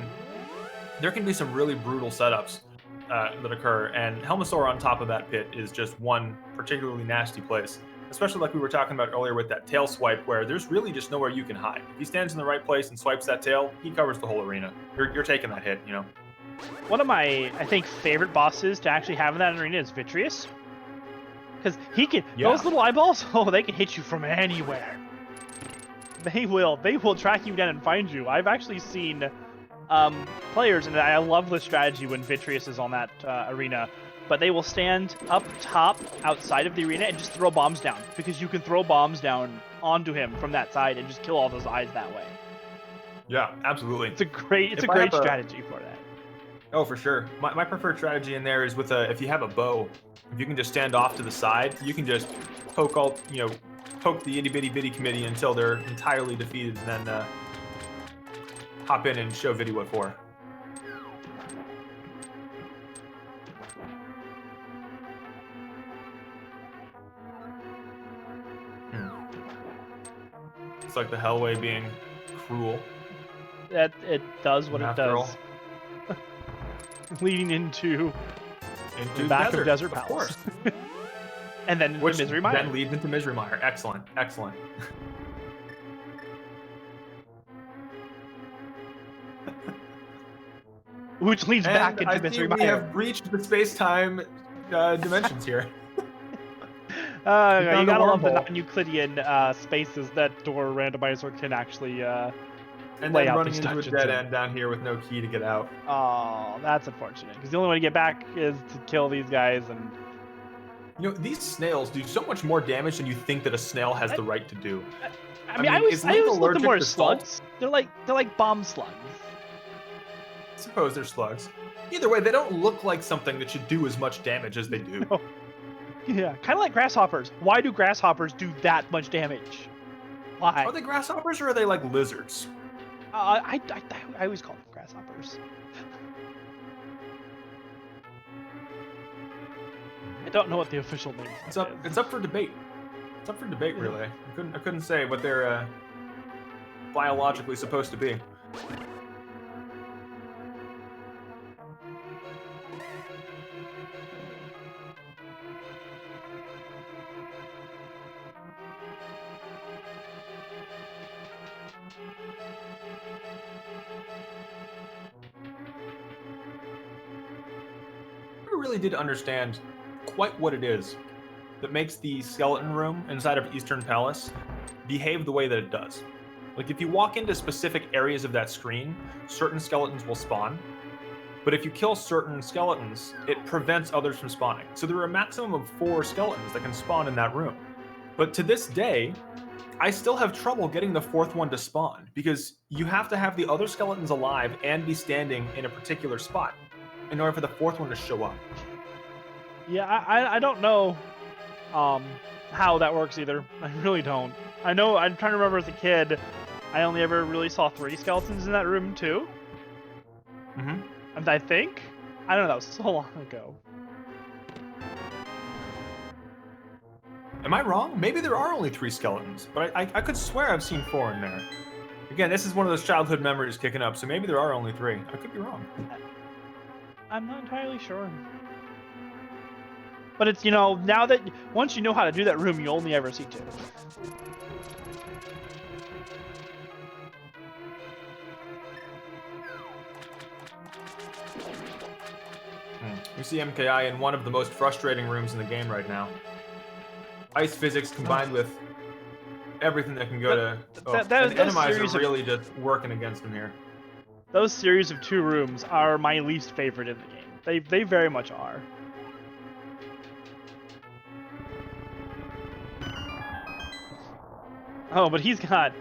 there can be some really brutal setups that occur, and Helmasaur on top of that pit is just one particularly nasty place. Especially like we were talking about earlier with that tail swipe, where there's really just nowhere you can hide. If he stands in the right place and swipes that tail, he covers the whole arena. You're taking that hit, you know. One of my, I think, favorite bosses to actually have in that arena is Vitreous. Because he can, those little eyeballs, they can hit you from anywhere. They will track you down and find you. I've actually seen players, and I love this strategy when Vitreous is on that arena, but they will stand up top outside of the arena and just throw bombs down, because you can throw bombs down onto him from that side and just kill all those eyes that way. Yeah, absolutely. It's a great strategy for that. Oh, for sure. My preferred strategy in there is with if you have a bow, if you can just stand off to the side, you can just poke poke the itty bitty bitty committee until they're entirely defeated, and then hop in and show Viddy what for. It's like the Hellway being cruel. That it does what it does. Leading into the back of Desert Palace. Of course. And then Which Misery Mire. Then leads into Misery Mire. Excellent. Excellent. Which leads back into Misery Mire. We have breached the space-time dimensions here. You gotta love the non-Euclidean spaces that door randomizer can actually and then running into a dead end down here with no key to get out. Oh, that's unfortunate. Because the only way to get back is to kill these guys. And you know, these snails do so much more damage than you think that a snail has the right to do. I mean, I always look at more as slugs. They're like bomb slugs. I suppose they're slugs. Either way, they don't look like something that should do as much damage as they do. No. Yeah, kind of like grasshoppers. Why do grasshoppers do that much damage? Why? Are they grasshoppers or are they like lizards? I always call them grasshoppers. I don't know what the official name is. It's up for debate. It's up for debate, really. I couldn't say what they're biologically supposed to be. Really did understand quite what it is that makes the skeleton room inside of Eastern Palace behave the way that it does. Like, if you walk into specific areas of that screen, certain skeletons will spawn, but if you kill certain skeletons, it prevents others from spawning. So there are a maximum of 4 skeletons that can spawn in that room. But to this day, I still have trouble getting the 4th one to spawn, because you have to have the other skeletons alive and be standing in a particular spot in order for the 4th one to show up. Yeah, I don't know how that works either. I really don't. I know, I'm trying to remember as a kid, I only ever really saw 3 skeletons in that room too. Mm-hmm. And I think, I don't know, that was so long ago. Am I wrong? Maybe there are only 3 skeletons, but I could swear I've seen 4 in there. Again, this is one of those childhood memories kicking up, so maybe there are only 3. I could be wrong. I'm not entirely sure. But it's, now that, once you know how to do that room, you only ever see 2. We see MKI in one of the most frustrating rooms in the game right now. Ice physics combined with everything that can go to... the enemies are really just working against him here. Those series of 2 rooms are my least favorite in the game. They very much are. Oh, but he's got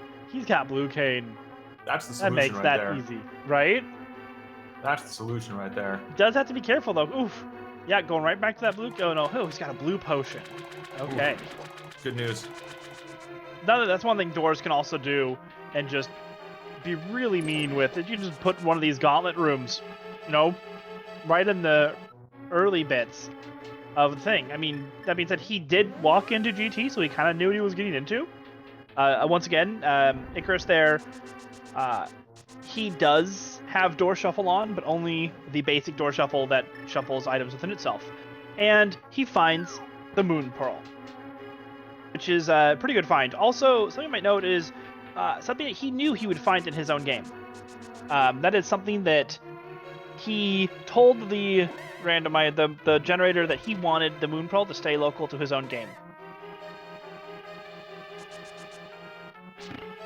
Blue Cane. That's the solution. That makes that easy, right? That's the solution right there. Does have to be careful though. Oof. Yeah, going right back to that blue. Oh no, he's got a blue potion. Okay. Oof. Good news. That's one thing doors can also do, and just be really mean with it. You just put one of these gauntlet rooms, right in the early bits of the thing. I mean, that means that he did walk into GT, so he kind of knew what he was getting into. Once again, Icarus there, he does have door shuffle on, but only the basic door shuffle that shuffles items within itself. And he finds the Moon Pearl, which is a pretty good find. Also, something you might note is something that he knew he would find in his own game. That is something that he told the the generator that he wanted the Moon Pearl to stay local to his own game.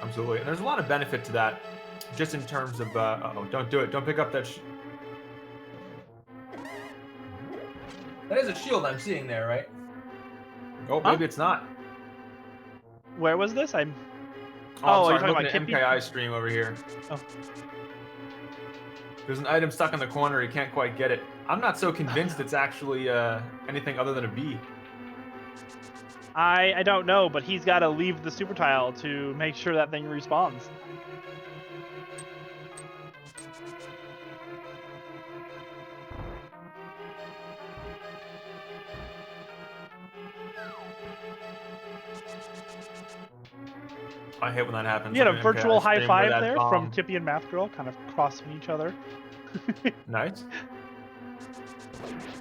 Absolutely, and there's a lot of benefit to that, just in terms of, don't do it, don't pick up that that is a shield I'm seeing there, right? Oh, maybe it's not. Where was this? Sorry, you're I'm talking looking about at MKI stream over here. Oh. There's an item stuck in the corner, he can't quite get it. I'm not so convinced it's actually anything other than a bee. I don't know, but he's got to leave the super tile to make sure that thing respawns. I hate when that happens. You had a Okay, virtual I high streamed five where that there bomb- from Kippy and Math Girl, kind of crossing each other. Nice.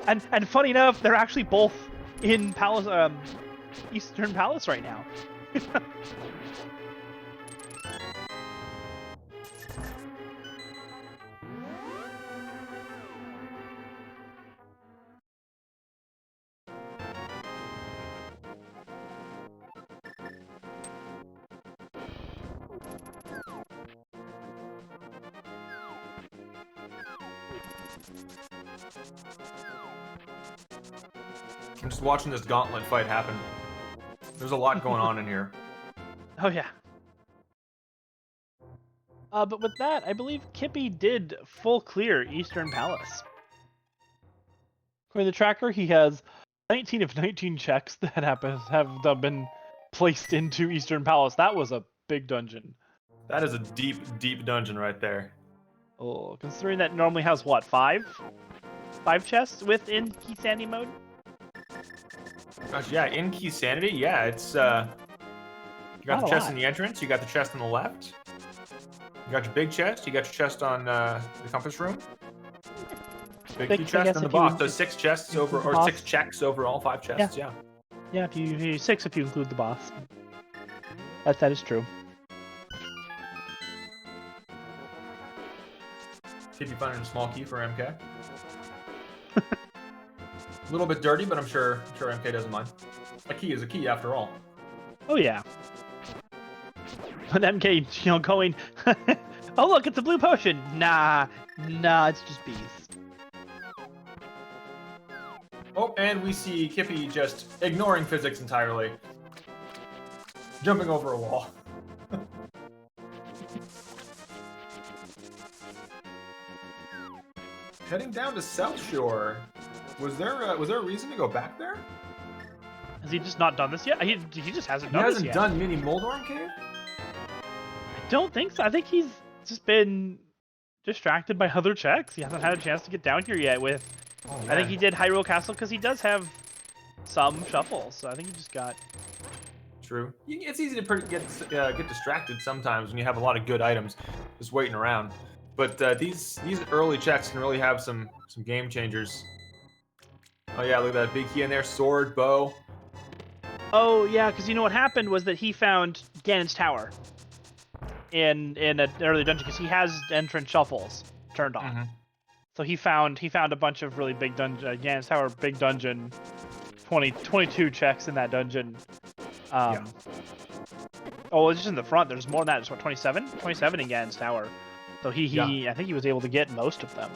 And funny enough, they're actually both in Palace, Eastern Palace right now. I'm just watching this gauntlet fight happen. There's a lot going on in here. Oh yeah. But with that, I believe Kippy did full clear Eastern Palace. According to the tracker, he has 19 of 19 checks that have been placed into Eastern Palace. That was a big dungeon. That is a deep, deep dungeon right there. Oh, considering that normally has what, five chests within Key Sandy mode? Gosh, yeah, in Key Sanity, yeah, it's you got the chest in the entrance, you got the chest on the left, you got your big chest, you got your chest on the compass room, big key chest, and the boss. So 6 chests over, or 6 checks over all 5 chests. Yeah. Yeah, if you 6 if you include the boss. That is true. Should be finding a small key for MK. A little bit dirty, but I'm sure MK doesn't mind. A key is a key after all. Oh yeah. But MK, going, oh look, it's a blue potion. Nah, it's just bees. Oh, and we see Kippy just ignoring physics entirely. Jumping over a wall. Heading down to South Shore. Was there a reason to go back there? Has he just not done this yet? He just hasn't done this yet. He hasn't done Mini Moldorm Cave? I don't think so. I think he's just been distracted by other checks. He hasn't had a chance to get down here yet with... Oh, I think he did Hyrule Castle because he does have some shuffles. So I think he just got... True. It's easy to get distracted sometimes when you have a lot of good items just waiting around. But these early checks can really have some game changers. Oh yeah, look at that big key in there. Sword, bow. Oh yeah, because you know what happened was that he found Ganon's Tower in an early dungeon because he has entrance shuffles turned on. Mm-hmm. So he found a bunch of really big dungeon, Ganon's Tower, big dungeon, 22 checks in that dungeon. Yeah. Oh, it's just in the front. There's more than that. There's what, 27? 27 in Ganon's Tower. So I think he was able to get most of them.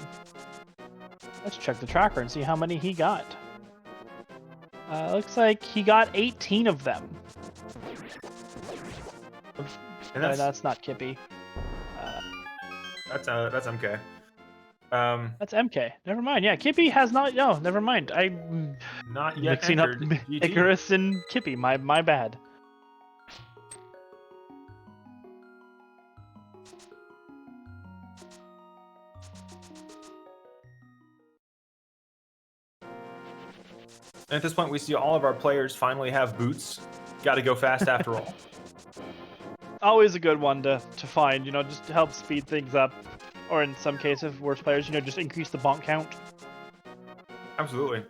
Let's check the tracker and see how many he got. Looks like he got 18 of them. That's not Kippy. That's MK. That's MK. Never mind. Yeah, Kippy has not. No, never mind. I'm not yet mixing up Icarus and Kippy. My bad. And at this point, we see all of our players finally have boots. Got to go fast after all. Always a good one to find, just to help speed things up. Or in some cases, worse players, just increase the bonk count. Absolutely.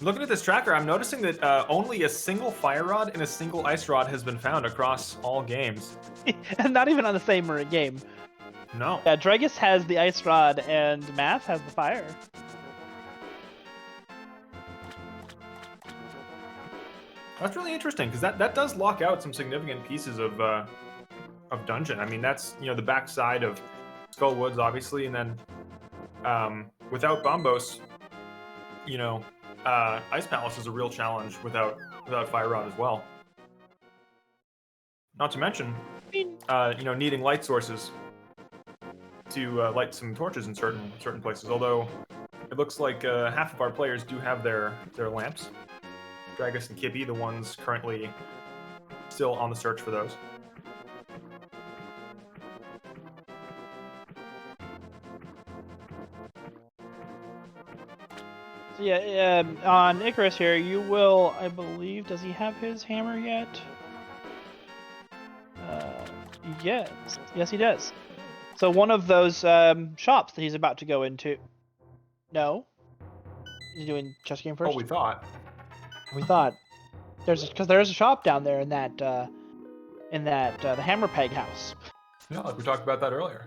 Looking at this tracker, I'm noticing that only a single fire rod and a single ice rod has been found across all games. And not even on the same game. No. Yeah, Dragus has the ice rod and Math has the fire. That's really interesting because that does lock out some significant pieces of dungeon. I mean, that's the backside of Skull Woods, obviously, and then without Bombos, Ice Palace is a real challenge without Fire Rod as well. Not to mention, needing light sources to light some torches in certain places. Although it looks like half of our players do have their lamps. Dragus and Kippy, the ones currently still on the search for those. So yeah, on Icarus here, you will, I believe, does he have his hammer yet? Yes, he does. So one of those shops that he's about to go into. No, he's doing chess game first. Oh, we thought. Because there's a shop down there in that the hammer peg house. Yeah, like we talked about that earlier.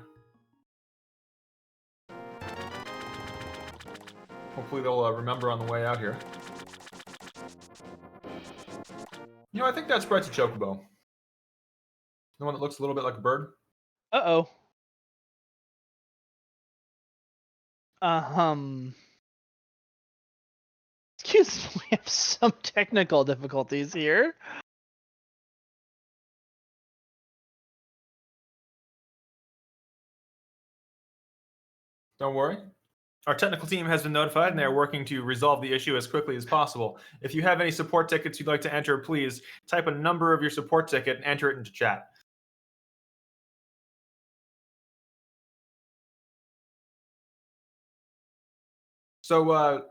Hopefully they'll remember on the way out here. You know, I think that's Brett's chocobo. The one that looks a little bit like a bird. Uh-oh. Excuse me, we have some technical difficulties here. Don't worry. Our technical team has been notified and they're working to resolve the issue as quickly as possible. If you have any support tickets you'd like to enter, please type a number of your support ticket and enter it into chat. So,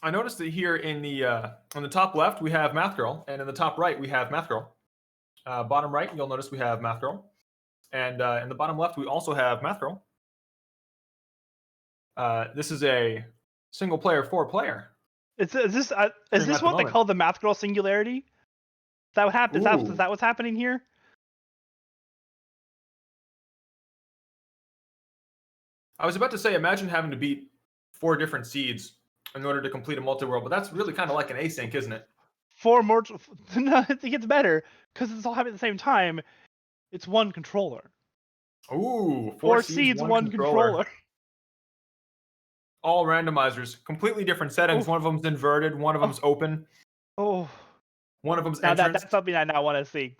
I noticed that here in the on the top left we have Math Girl, and in the top right we have Math Girl. Bottom right, you'll notice we have Math Girl, and in the bottom left we also have Math Girl. This is a single player 4-player. Is this what they call the Math Girl singularity? Is that what happened? Is that what's happening here? I was about to say, imagine having to beat 4 different seeds in order to complete a multi-world, but that's really kind of like an async, isn't it? 4 more. No, it gets better because it's all happening at the same time. It's one controller. Ooh, 4 seeds, one controller. All randomizers, completely different settings. One of them's inverted, one of them's open. Oh. One of them's now entrance. That's something I now want to see.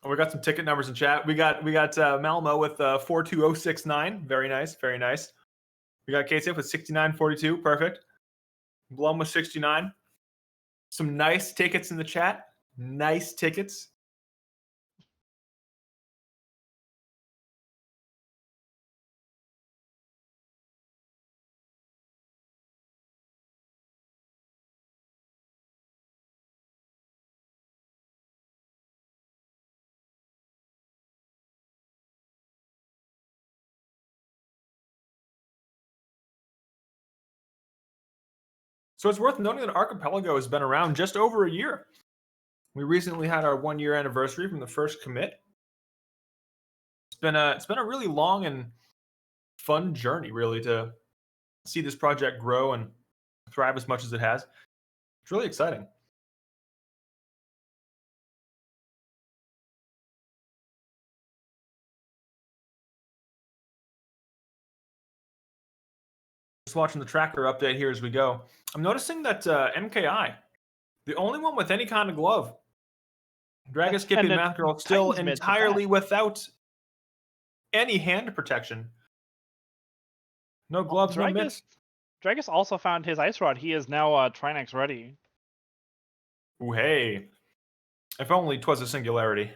Oh, we got some ticket numbers in chat. We got Malmo with 42069. Very nice, very nice. We got KTF with 6942. Perfect. Blum with 69. Some nice tickets in the chat. Nice tickets. So it's worth noting that Archipelago has been around just over a year. We recently had our 1-year anniversary from the first commit. It's been a really long and fun journey, really, to see this project grow and thrive as much as it has. It's really exciting. Just watching the tracker update here as we go. I'm noticing that MKI, the only one with any kind of glove, Dragus, Kippy, and Math Girl still entirely without any hand protection. No gloves, no mitts. Dragus also found his ice rod. He is now Trinex ready. Ooh, hey. If only 'twas a singularity.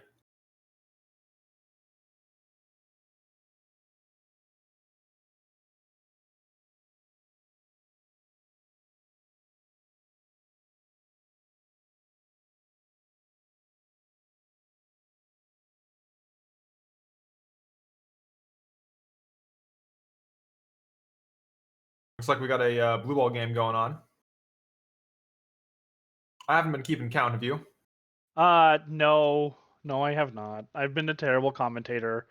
Looks like we got a blue ball game going on. I haven't been keeping count, have you? No, I have not. I've been a terrible commentator.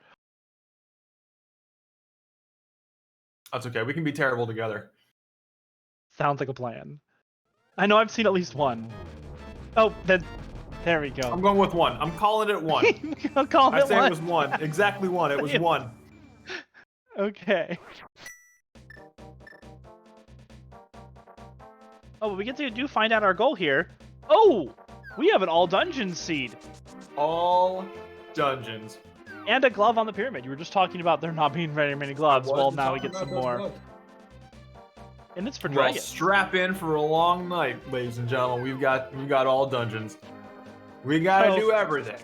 That's okay. We can be terrible together. Sounds like a plan. I know I've seen at least one. Oh, then there we go. I'm going with 1. I'm calling it 1. I say it was 1. Exactly 1. It was 1. Okay. Oh, but we get to find out our goal here. Oh, we have an all dungeons seed. All dungeons. And a glove on the pyramid. You were just talking about there not being very many gloves. Well, now we get some more. And it's for Dragus. Well, strap in for a long night, ladies and gentlemen. We've got all dungeons. We gotta do everything.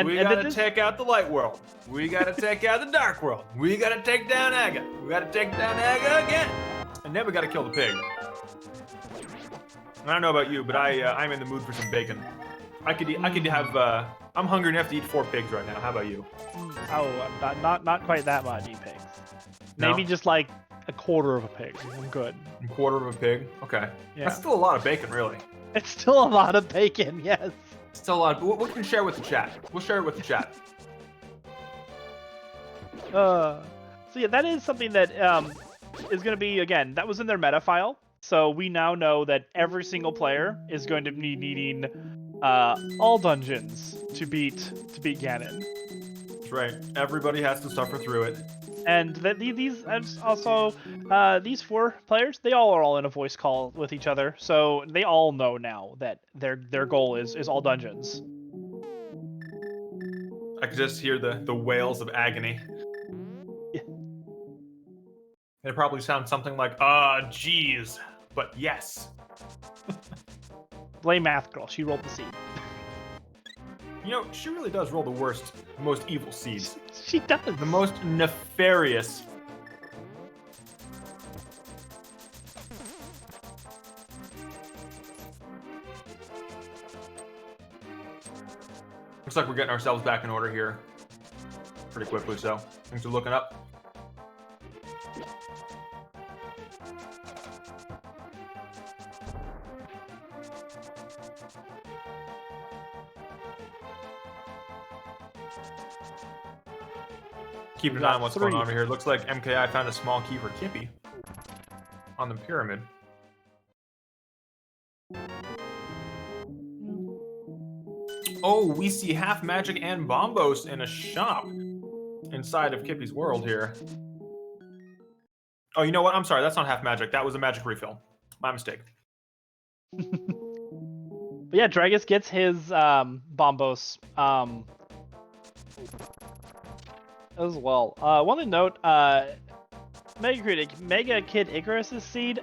We gotta take out the light world. We gotta take out the dark world. We gotta take down Aga. We gotta take down Aga again. And then we gotta kill the pig. I don't know about you, but I'm in the mood for some bacon. I could have. I'm hungry enough to eat 4 pigs right now. How about you? Oh, not quite that much. Eat pigs. No? Maybe just like a quarter of a pig. I'm good. A quarter of a pig? Okay. Yeah. That's still a lot of bacon, really. It's still a lot of bacon. Yes. Still a lot. But we can share with the chat. We'll share it with the chat. So yeah, that is something that is going to be, again, that was in their meta file. So we now know that every single player is going to be needing all dungeons to beat Ganon. That's right. Everybody has to suffer through it. And that these also these 4 players, they all are in a voice call with each other, so they all know now that their goal is all dungeons. I could just hear the wails of agony. Yeah. It probably sounds something like, geez, but yes. Blame Math Girl, she rolled the seed. You know, she really does roll the worst, most evil seeds. She does. The most nefarious. Looks like we're getting ourselves back in order here. Pretty quickly, so. Things are looking up. Keeping an eye on what's going on over here. Looks like MKI found a small key for Kippy on the pyramid. Oh, we see half magic and bombos in a shop inside of Kippy's world here. Oh, you know what? I'm sorry. That's not half magic. That was a magic refill. My mistake. But yeah, Dragus gets his bombos as well. One to note, MegaKidIcarus' seed,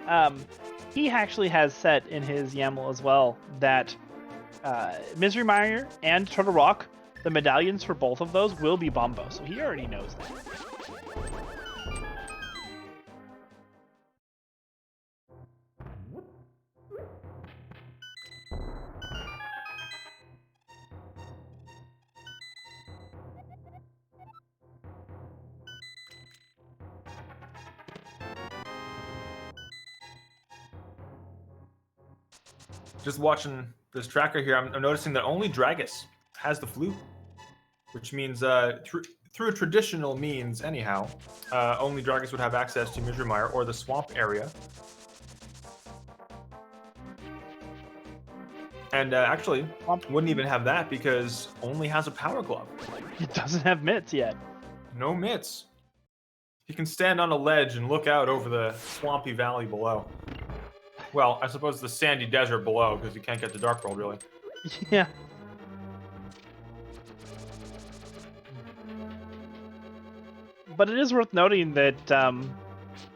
he actually has set in his YAML as well that Misery Mire and Turtle Rock, the medallions for both of those will be Bombo, so he already knows that. Just watching this tracker here, I'm noticing that only Dragus has the flute, which means through traditional means, anyhow, only Dragus would have access to Misery Mire or the swamp area. And actually, wouldn't even have that because only has a power glove. He doesn't have mitts yet. No mitts. He can stand on a ledge and look out over the swampy valley below. Well, I suppose the sandy desert below, because you can't get to Dark World, really. Yeah. But it is worth noting that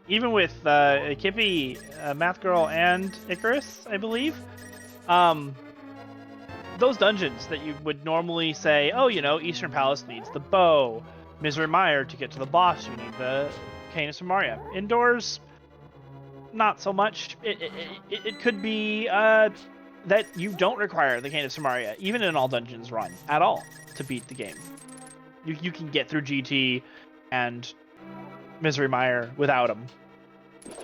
even with Kippy, Math Girl, and Icarus, I believe, those dungeons that you would normally say, oh, you know, Eastern Palace needs the bow, Misery Mire to get to the boss, you need the Cane of Samaria. Indoors, not so much. It could be that you don't require the Cane of Samaria, even in all dungeons run, at all, to beat the game. You can get through GT and Misery Mire without them.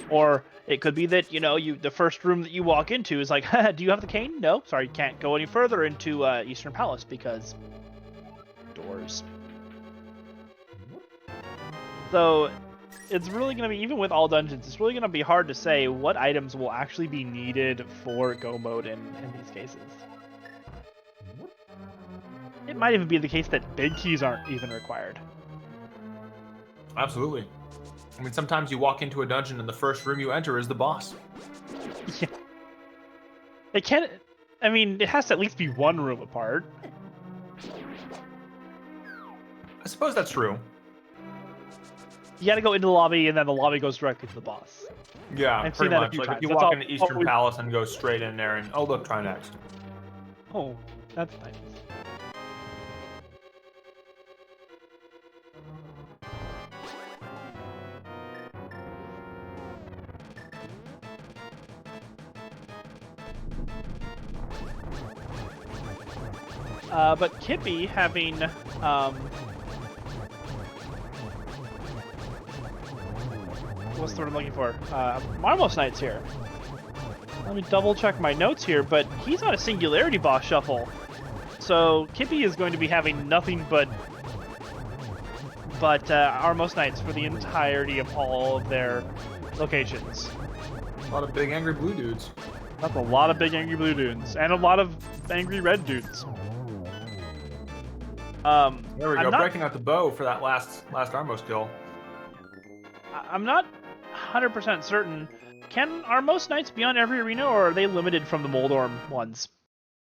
Or it could be that, you know, the first room that you walk into is like, do you have the cane? No, sorry, you can't go any further into Eastern Palace because doors. So it's really going to be, even with all dungeons, it's really going to be hard to say what items will actually be needed for Go mode in these cases. It might even be the case that big keys aren't even required. Absolutely. I mean, sometimes you walk into a dungeon and the first room you enter is the boss. Yeah. It can't. I mean, it has to at least be one room apart. I suppose that's true. You got to go into the lobby, and then the lobby goes directly to the boss. Yeah, I've seen pretty that a much. few Like times. if you That's walk all- into Eastern always- Palace and go straight in there, and oh look, try next. Oh, that's nice. But Kippy having what's the word I'm looking for? Marmos Knight's here. Let me double check my notes here, but he's on a Singularity boss shuffle. So Kippy is going to be having nothing but Armos Knights for the entirety of all of their locations. A lot of big angry blue dudes. That's a lot of big angry blue dudes and a lot of angry red dudes. There we go, breaking out the bow for that last Armos kill. I'm not 100% certain. Can Armos Knights be on every arena, or are they limited from the Moldorm ones?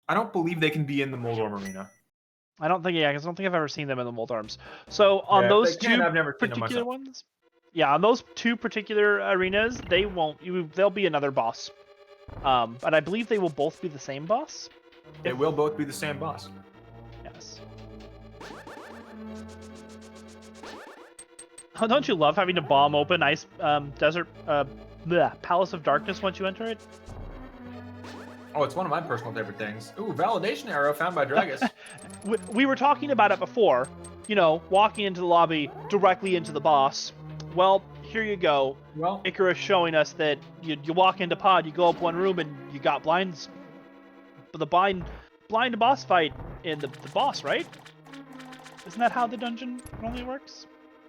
I don't believe they can be in the Moldorm arena. I don't think, yeah, because I don't think I've ever seen them in the Moldorms. So on those two I've never seen them particular myself. ones, yeah, on those two particular arenas, they won't. They'll be another boss. But I believe they will both be the same boss. They will both be the same boss. Yes. Oh, don't you love having to bomb open Ice Desert Palace of Darkness once you enter it? Oh, it's one of my personal favorite things. Ooh, validation arrow found by Dragus. We were talking about it before. You know, walking into the lobby directly into the boss. Well, here you go. Well, Icarus showing us that you walk into pod, you go up one room, and you got blinds. The blind boss fight in the boss, right? Isn't that how the dungeon normally works?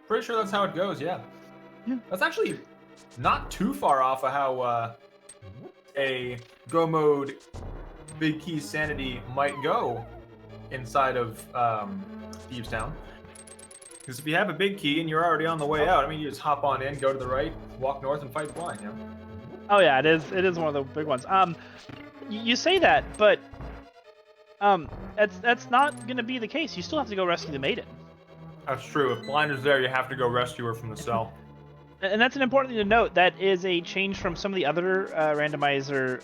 pretty sure that's how it goes, yeah. Yeah. That's actually not too far off of how a go mode big key sanity might go inside of Thieves Town. Because if you have a big key and you're already on the way out, I mean, you just hop on in, go to the right, walk north, and fight blind, you know? Oh yeah, it is one of the big ones. You say that, but that's not gonna be the case. You still have to go rescue the maiden. That's true. If blind is there, you have to go rescue her from the cell. And that's an important thing to note. That is a change from some of the other randomizer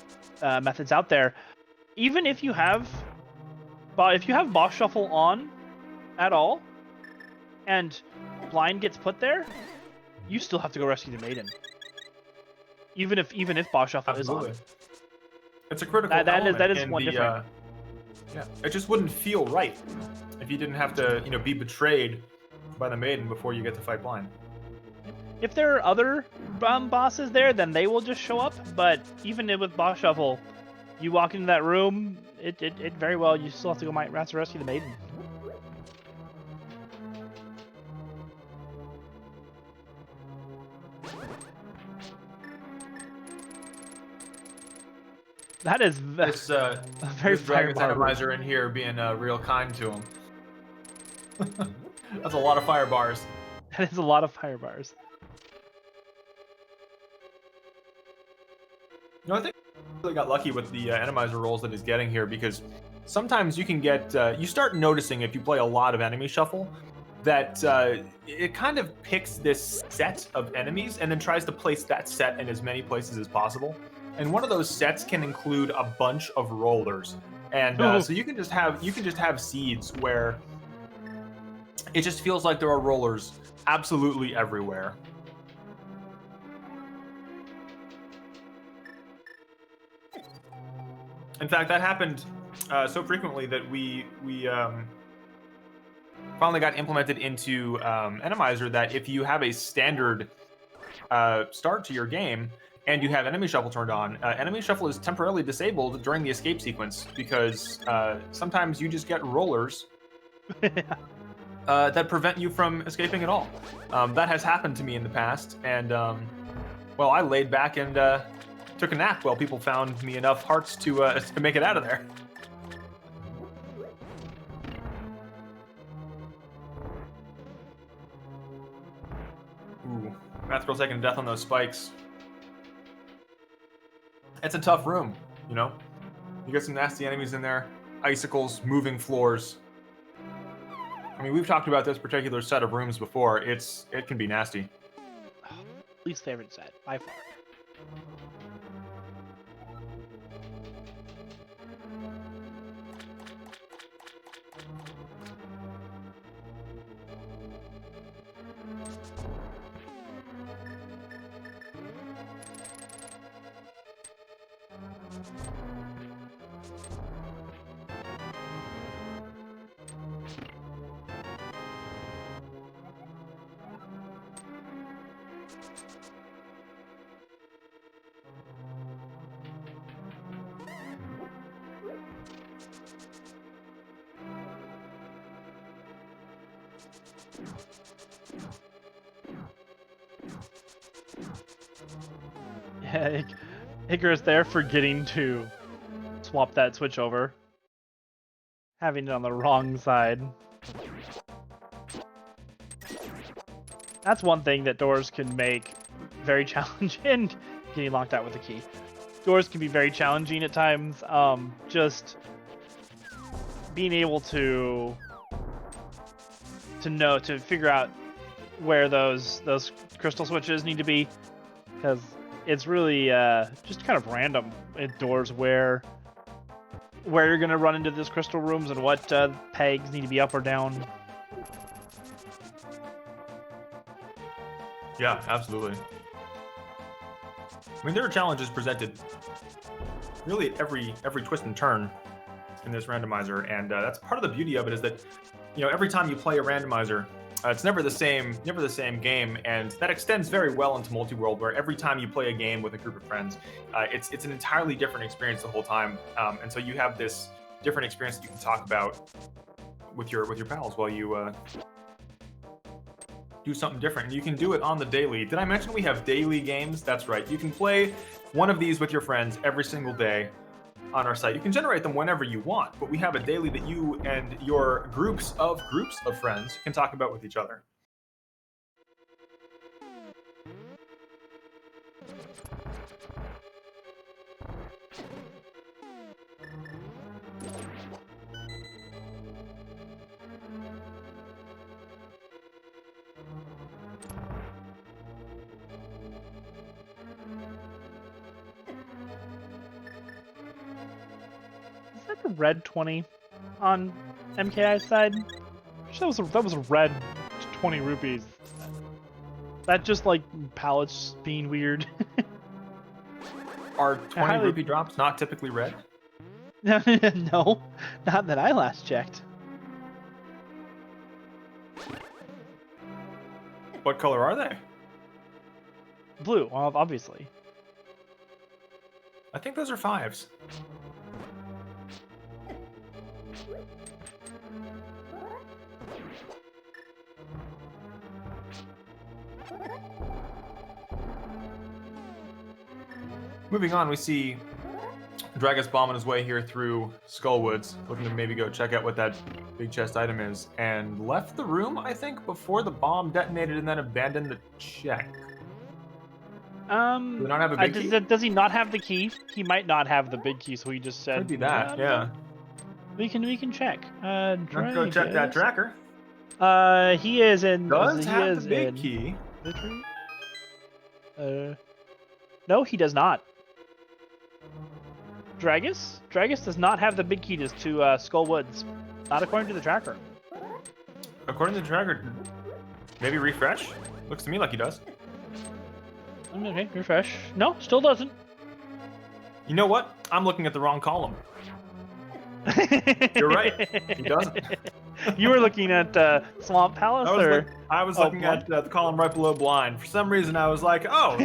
methods out there. Even if you have boss shuffle on at all, and blind gets put there, you still have to go rescue the maiden. Even if boss shuffle Absolutely. is on. It's a critical element that is in one the, different. yeah, it just wouldn't feel right if you didn't have to, be betrayed by the maiden before you get to fight blind. If there are other bosses there, then they will just show up. But even with boss shuffle, you walk into that room, it very well, you still have to go rescue the maiden. That is This very Dragus fire Atomizer in here being real kind to him. That's a lot of fire bars. That is a lot of fire bars. I think he really got lucky with the Atomizer rolls that he's getting here, because sometimes you can get, you start noticing if you play a lot of enemy shuffle, that it kind of picks this set of enemies and then tries to place that set in as many places as possible. And one of those sets can include a bunch of rollers. And so you can just have seeds where it just feels like there are rollers absolutely everywhere. In fact, that happened so frequently that we finally got implemented into Atomizer that if you have a standard start to your game and you have enemy shuffle turned on, enemy shuffle is temporarily disabled during the escape sequence, because sometimes you just get rollers that prevent you from escaping at all. That has happened to me in the past, and well, I laid back and took a nap while people found me enough hearts to make it out of there. Ooh, Math Girl taking death on those spikes. It's a tough room, You get some nasty enemies in there. Icicles, moving floors. I mean, we've talked about this particular set of rooms before. It can be nasty. Least favorite set, by far. Yeah, Icarus there forgetting to swap that switch over. Having it on the wrong side. That's one thing that doors can make very challenging. And getting locked out with a key. Doors can be very challenging at times. Just being able to figure out where those crystal switches need to be, because it's really just kind of random at doors where you're gonna run into these crystal rooms and what pegs need to be up or down. Yeah, absolutely. I mean, there are challenges presented really at every twist and turn in this randomizer, and that's part of the beauty of it, is that, you know, every time you play a randomizer, it's never the same game, and that extends very well into multi-world, where every time you play a game with a group of friends, it's an entirely different experience the whole time, and so you have this different experience that you can talk about with your pals while you do something different. And you can do it on the daily. Did I mention we have daily games? That's right. You can play one of these with your friends every single day on our site. You can generate them whenever you want, but we have a daily that you and your groups of friends can talk about with each other. Is that the red 20 on MKI's side? That was a red 20 rupees. That just like pallets being weird. Are 20 rupee drops not typically red? No, not that I last checked. What color are they? Blue, well, obviously. I think those are 5s. Moving on, we see Dragus bombing his way here through Skullwoods, looking to maybe go check out what that big chest item is, and left the room, I think, before the bomb detonated and then abandoned the check. Do we not have a big key? Does he not have the key? He might not have the big key, so he just said... Could be that, yeah. We can check. Let's go check that tracker. He is in... Does have the big key. No, he does not. Dragus? Dragus does not have the big key to Skullwoods. Not according to the tracker. According to the tracker, maybe refresh? Looks to me like he does. Okay, refresh. No, still doesn't. You know what? I'm looking at the wrong column. You're right. He doesn't. You were looking at Swamp Palace, I was looking at the column right below blind. For some reason, I was like, oh,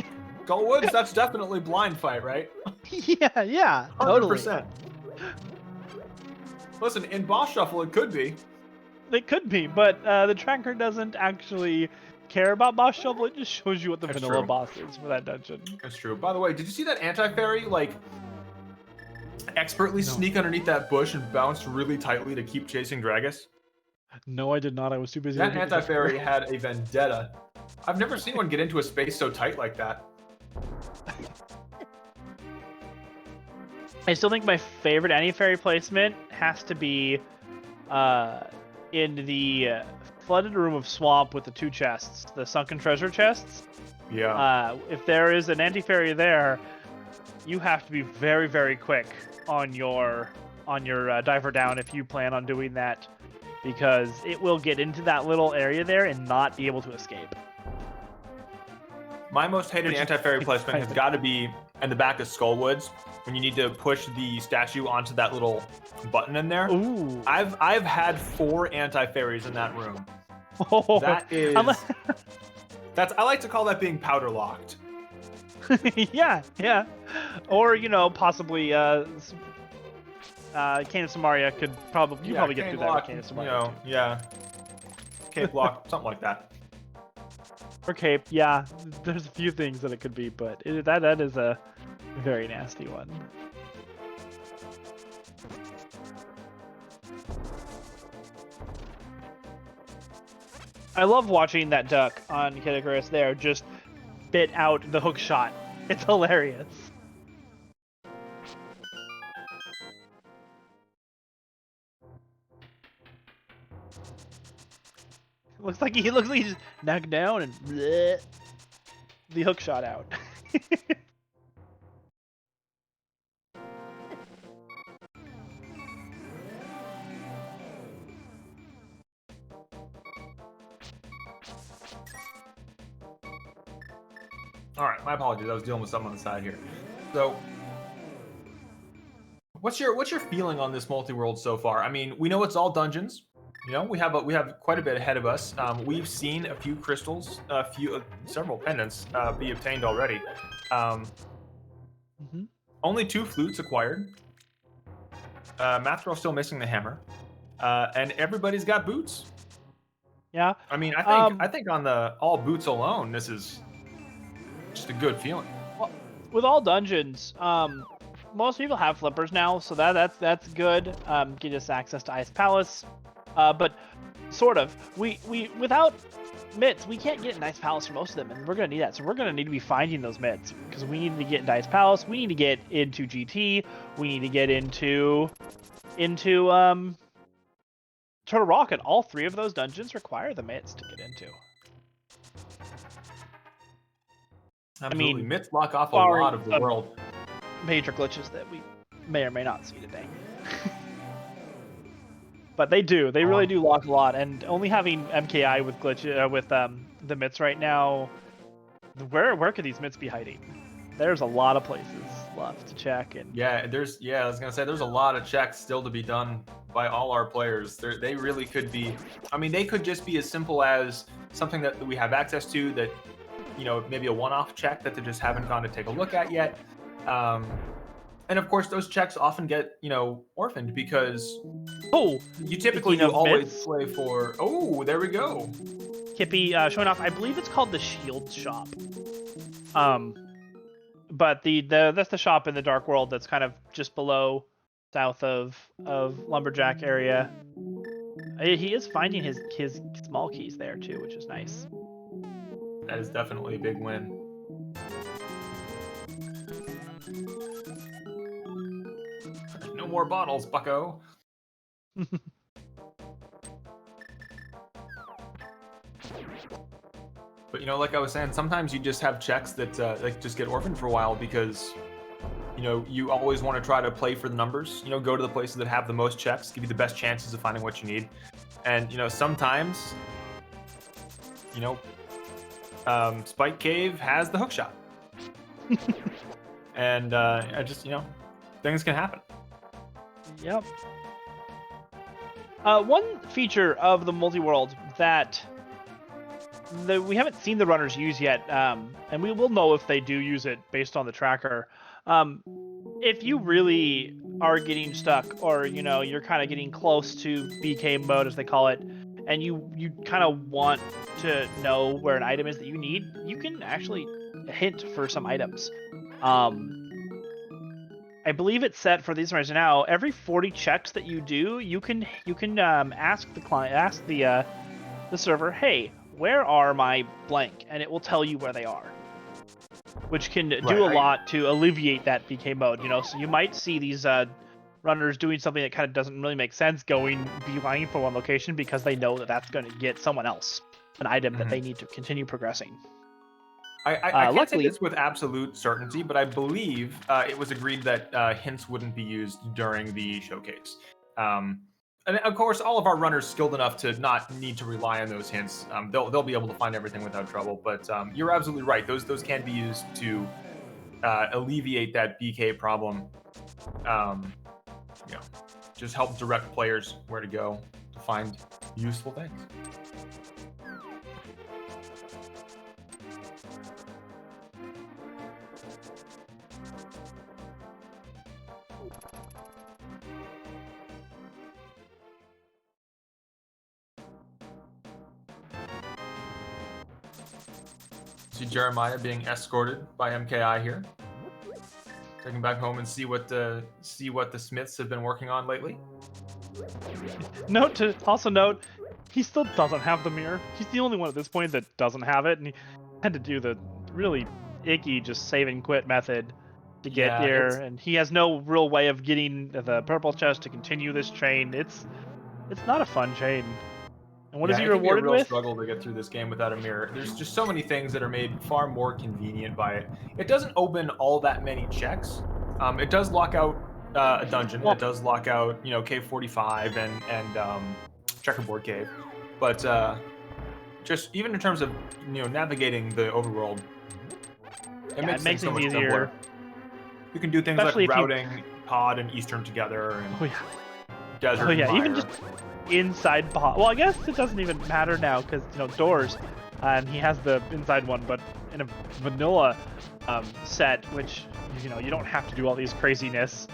Skullwoods, that's definitely blind fight, right? Yeah, 100%. totally. Listen, in boss shuffle, it could be. It could be, but the tracker doesn't actually care about boss shuffle. It just shows you what the vanilla boss is for that dungeon. That's true. By the way, did you see that anti-fairy, like, expertly sneak underneath that bush and bounce really tightly to keep chasing Dragus? No, I did not. I was too busy. That anti-fairy had a vendetta. I've never seen one get into a space so tight like that. I still think my favorite anti-fairy placement has to be in the flooded room of swamp with the 2 chests, the sunken treasure chests. Yeah. If there is an anti-fairy there, you have to be very, very quick on your diver down if you plan on doing that, because it will get into that little area there and not be able to escape. My most hated anti-fairy placement has got to be in the back of Skullwoods when you need to push the statue onto that little button in there. Ooh. I've had 4 anti-fairies in that room. Oh, That is that's I like to call that being powder locked. yeah. Or possibly Cane of Samaria could probably probably get through that with Cane of Samaria. Yeah. Cape lock, something like that. Or Cape, yeah. There's a few things that it could be, but that is a very nasty one. I love watching that duck on MegaKidIcarus there just spit out the hook shot. It's hilarious. Looks like he just knocked down and bleh, the hook shot out. All right, my apologies. I was dealing with something on the side here. So, what's your feeling on this multi-world so far? I mean, we know it's all dungeons. We have quite a bit ahead of us. We've seen a few crystals, several pendants be obtained already. Only 2 flutes acquired. Mathrill's still missing the hammer, and everybody's got boots. Yeah. I mean, I think on the all boots alone, this is just a good feeling. Well, with all dungeons, most people have flippers now, so that's good. Get us access to Ice Palace, but sort of we without mitts we can't get into Ice Palace for most of them, and we're gonna need that. So we're gonna need to be finding those mitts because we need to get into Ice Palace. We need to get into GT. We need to get into Turtle Rock, and all 3 of those dungeons require the mitts to get into. Absolutely. I mean, mitts block off a lot of the world. Major glitches that we may or may not see today. But they do. They really do lock a lot, and only having MKI with the mitts right now, where could these mitts be hiding? There's a lot of places left to check, and I was gonna say there's a lot of checks still to be done by all our players. They really could be. I mean, they could just be as simple as something that we have access to that, maybe a one-off check that they just haven't gone to take a look at yet. And of course, those checks often get, orphaned because you typically always play for. Oh, there we go. Kippy showing off. I believe it's called the Shield Shop. But that's the shop in the Dark World that's kind of just below, south of Lumberjack area. He is finding his small keys there too, which is nice. That is definitely a big win. No more bottles, bucko. But like I was saying, sometimes you just have checks that just get orphaned for a while because you always want to try to play for the numbers. Go to the places that have the most checks, give you the best chances of finding what you need. And sometimes Spike Cave has the hook shot. And I just things can happen. Yep. One feature of the multi-world that we haven't seen the runners use yet, and we will know if they do use it based on the tracker. If you really are getting stuck, or you're kind of getting close to BK mode, as they call it, and you kind of want to know where an item is that you need, you can actually hint for some items. I believe it's set for these right now. Every 40 checks that you do, you can ask the server, hey, where are my blank? And it will tell you where they are. which can Right, do a lot to alleviate that BK mode. You know, so you might see these runners doing something that kind of doesn't really make sense, going beeline for one location because they know that that's going to get someone else an item that they need to continue progressing. I can't luckily, say this with absolute certainty, but I believe it was agreed that hints wouldn't be used during the showcase. And of course, all of our runners skilled enough to not need to rely on those hints, they'll be able to find everything without trouble. But you're absolutely right; those can be used to alleviate that BK problem. You know, just help direct players where to go to find useful things. See Jeremiah being escorted by MKI here. Take him back home and see what the Smiths have been working on lately. Also note, he still doesn't have the mirror. He's the only one at this point that doesn't have it, and he had to do the really icky just save and quit method to get here, and he has no real way of getting the purple chest to continue this chain. It's not a fun chain. And what is he rewarded with? It's a real struggle to get through this game without a mirror. There's just so many things that are made far more convenient by it. It doesn't open all that many checks. It does lock out a dungeon. It does lock out, Cave 45 and Checkerboard Cave. But just even in terms of navigating the overworld, it makes things so much easier. Simpler. You can do things especially like routing Pod and Eastern together, and Desert. And even just inside Pod. Well, I guess it doesn't even matter now because doors, and he has the inside one, but in a vanilla set, which you don't have to do all these craziness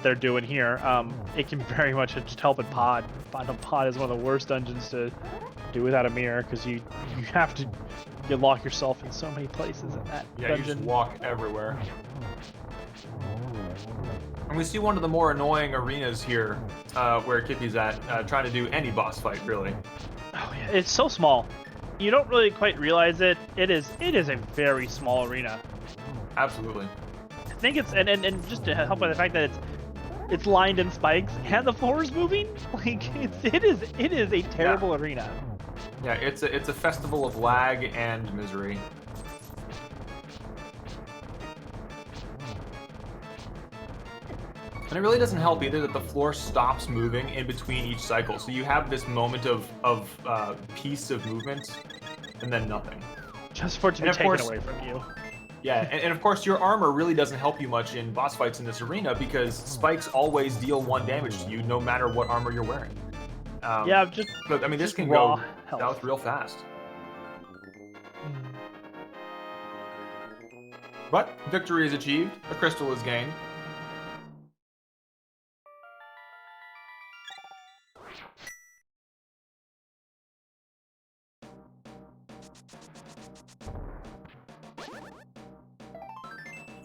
they're doing here. It can very much just help in Pod. Pod is one of the worst dungeons to do without a mirror because you have to lock yourself in so many places in that dungeon. You just walk everywhere. And we see one of the more annoying arenas here, where Kippy's at, trying to do any boss fight, really. Oh yeah, it's so small. You don't really quite realize it. It is a very small arena. Absolutely. I think it's and just to help by the fact that it's lined in spikes and the floor is moving. Like it is a terrible arena. Yeah, it's a festival of lag and misery. And it really doesn't help either that the floor stops moving in between each cycle. So you have this moment of peace of movement, and then nothing. Just for it to be taken away from you. Yeah, and of course your armor really doesn't help you much in boss fights in this arena because spikes always deal 1 damage to you no matter what armor you're wearing. But I mean, this can go south real fast. But victory is achieved. A crystal is gained.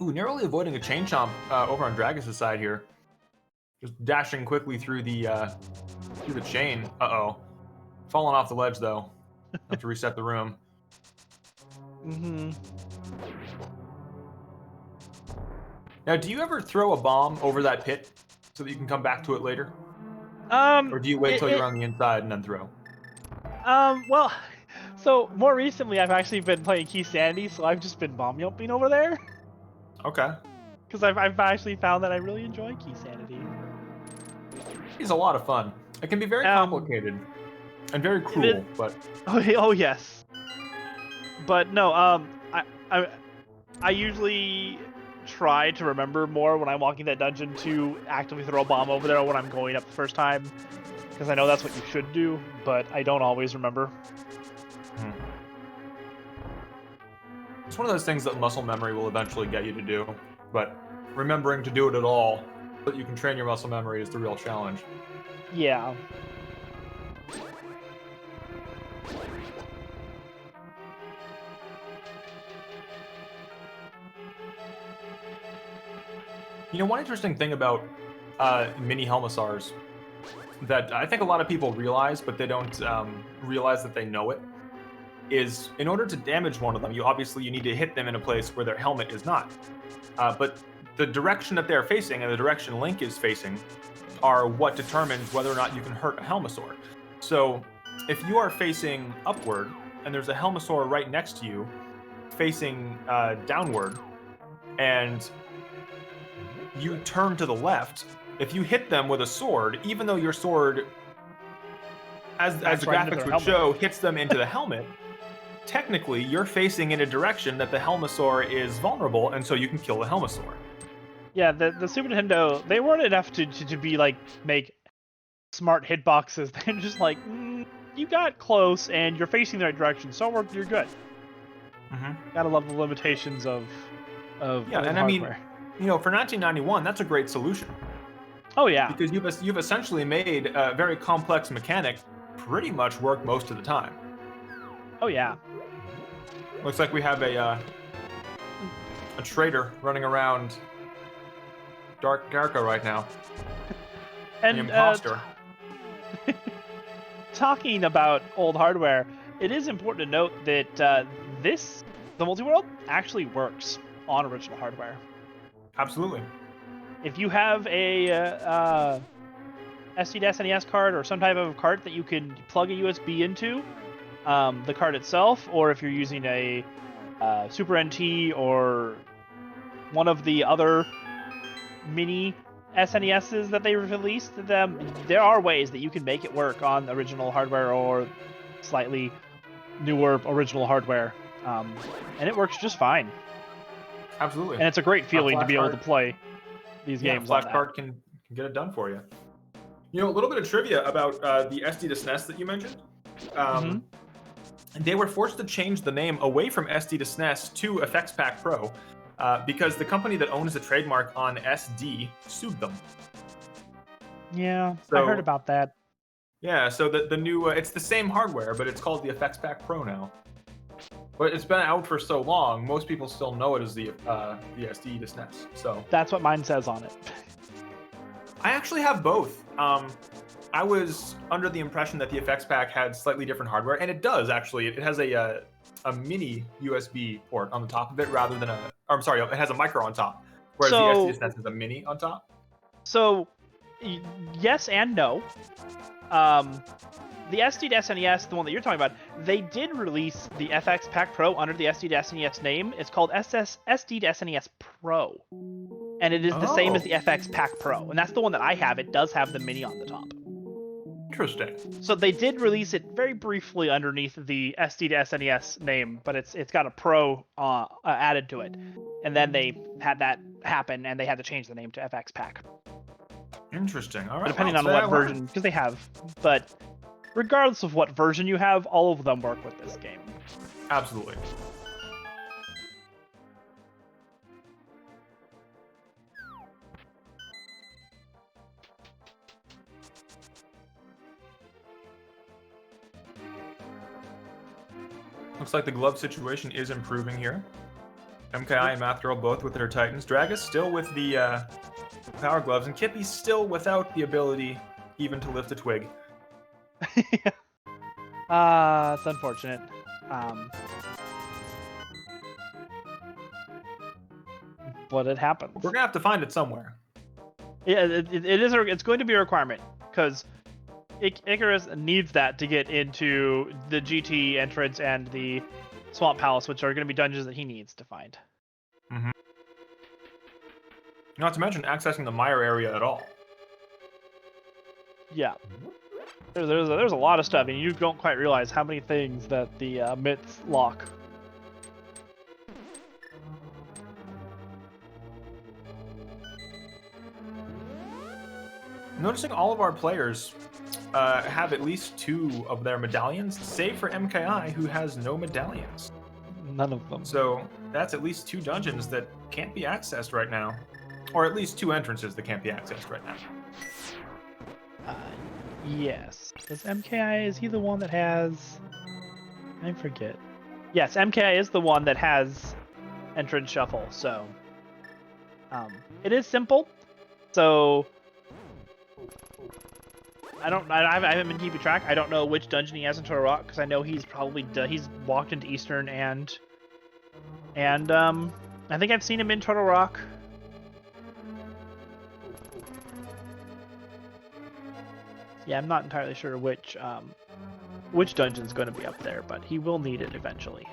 Ooh, narrowly avoiding a chain chomp over on Dragus' side here. Just dashing quickly through the chain. Uh-oh. Falling off the ledge, though. Have to reset the room. Mm-hmm. Now, do you ever throw a bomb over that pit so that you can come back to it later? Or do you wait till you're on the inside and then throw? Well, so more recently I've actually been playing Key Sandy, so I've just been bomb jumping over there. Okay. Because I've actually found that I really enjoy Key Sanity. He's a lot of fun. It can be very complicated and very cruel, but oh yes. But no, I usually try to remember more when I'm walking that dungeon to actively throw a bomb over there when I'm going up the first time, because I know that's what you should do, but I don't always remember. It's one of those things that muscle memory will eventually get you to do, but remembering to do it at all so that you can train your muscle memory is the real challenge. Yeah. One interesting thing about mini Helmasaurs that I think a lot of people realize, but they don't realize that they know it, is in order to damage one of them, you need to hit them in a place where their helmet is not. But the direction that they're facing and the direction Link is facing are what determines whether or not you can hurt a Helmasaur. So if you are facing upward and there's a Helmasaur right next to you facing downward, and you turn to the left, if you hit them with a sword, even though your sword, as the graphics would show, hits them into the helmet, technically you're facing in a direction that the Helmasaur is vulnerable, and so you can kill the Helmasaur. Yeah, the Super Nintendo, they weren't enough to be like, make smart hitboxes. They're just like, you got close and you're facing the right direction, so you're good. Gotta love the limitations of yeah, and hardware. I mean, for 1991, that's a great solution. Oh yeah, because you've essentially made a very complex mechanic pretty much work most of the time. Oh yeah. Looks like we have a traitor running around Darka right now. And an imposter. Talking about old hardware, it is important to note that the multi-world actually works on original hardware. Absolutely. If you have a SD to SNES card or some type of card that you can plug a USB into, the card itself, or if you're using a Super NT or one of the other mini SNESs that they released, there are ways that you can make it work on original hardware or slightly newer original hardware, and it works just fine. Absolutely. And it's a great feeling to be able to play these games. Flash card can get it done for you. A little bit of trivia about the SD to SNES that you mentioned. They were forced to change the name away from SD to SNES to FX Pack Pro because the company that owns the trademark on SD sued them. Yeah, I heard about that. Yeah, so the new it's the same hardware, but it's called the FX Pack Pro now. But it's been out for so long, most people still know it as the SD to SNES. So that's what mine says on it. I actually have both. I was under the impression that the FX Pack had slightly different hardware, and it does actually. It has a mini USB port on the top of it rather than it has a micro on top, whereas the SD to SNES has a mini on top. So, yes and no. The SD to SNES, the one that you're talking about, they did release the FX Pack Pro under the SD to SNES name. It's called SD to SNES Pro. And it is the same as the FX Pack Pro. And that's the one that I have. It does have the mini on the top. Interesting. So they did release it very briefly underneath the SD to SNES name, but it's got a Pro added to it. And then they had that happen, and they had to change the name to FX Pack. Interesting. All right. Depending on what version, because they have. But regardless of what version you have, all of them work with this game. Absolutely. Looks like the glove situation is improving here. MKI and Math Girl both with their Titans. Dragus still with the power gloves, and Kippy's still without the ability even to lift a twig. It's unfortunate. But it happens. We're gonna have to find it somewhere. Yeah, it's going to be a requirement, because Icarus needs that to get into the GT entrance and the Swamp Palace, which are going to be dungeons that he needs to find. Mm-hmm. Not to mention accessing the Mire area at all. Yeah. There's a lot of stuff, and you don't quite realize how many things that the myths lock. Noticing all of our players have at least 2 of their medallions, save for MKI, who has no medallions. None of them. So that's at least 2 dungeons that can't be accessed right now. Or at least 2 entrances that can't be accessed right now. Yes. Is he the one that has... I forget. Yes, MKI is the one that has entrance shuffle, so... it is simple. So... I haven't been keeping track. I don't know which dungeon he has in Turtle Rock because I know he's probably he's walked into Eastern and I think I've seen him in Turtle Rock. Yeah, I'm not entirely sure which dungeon's going to be up there, but he will need it eventually.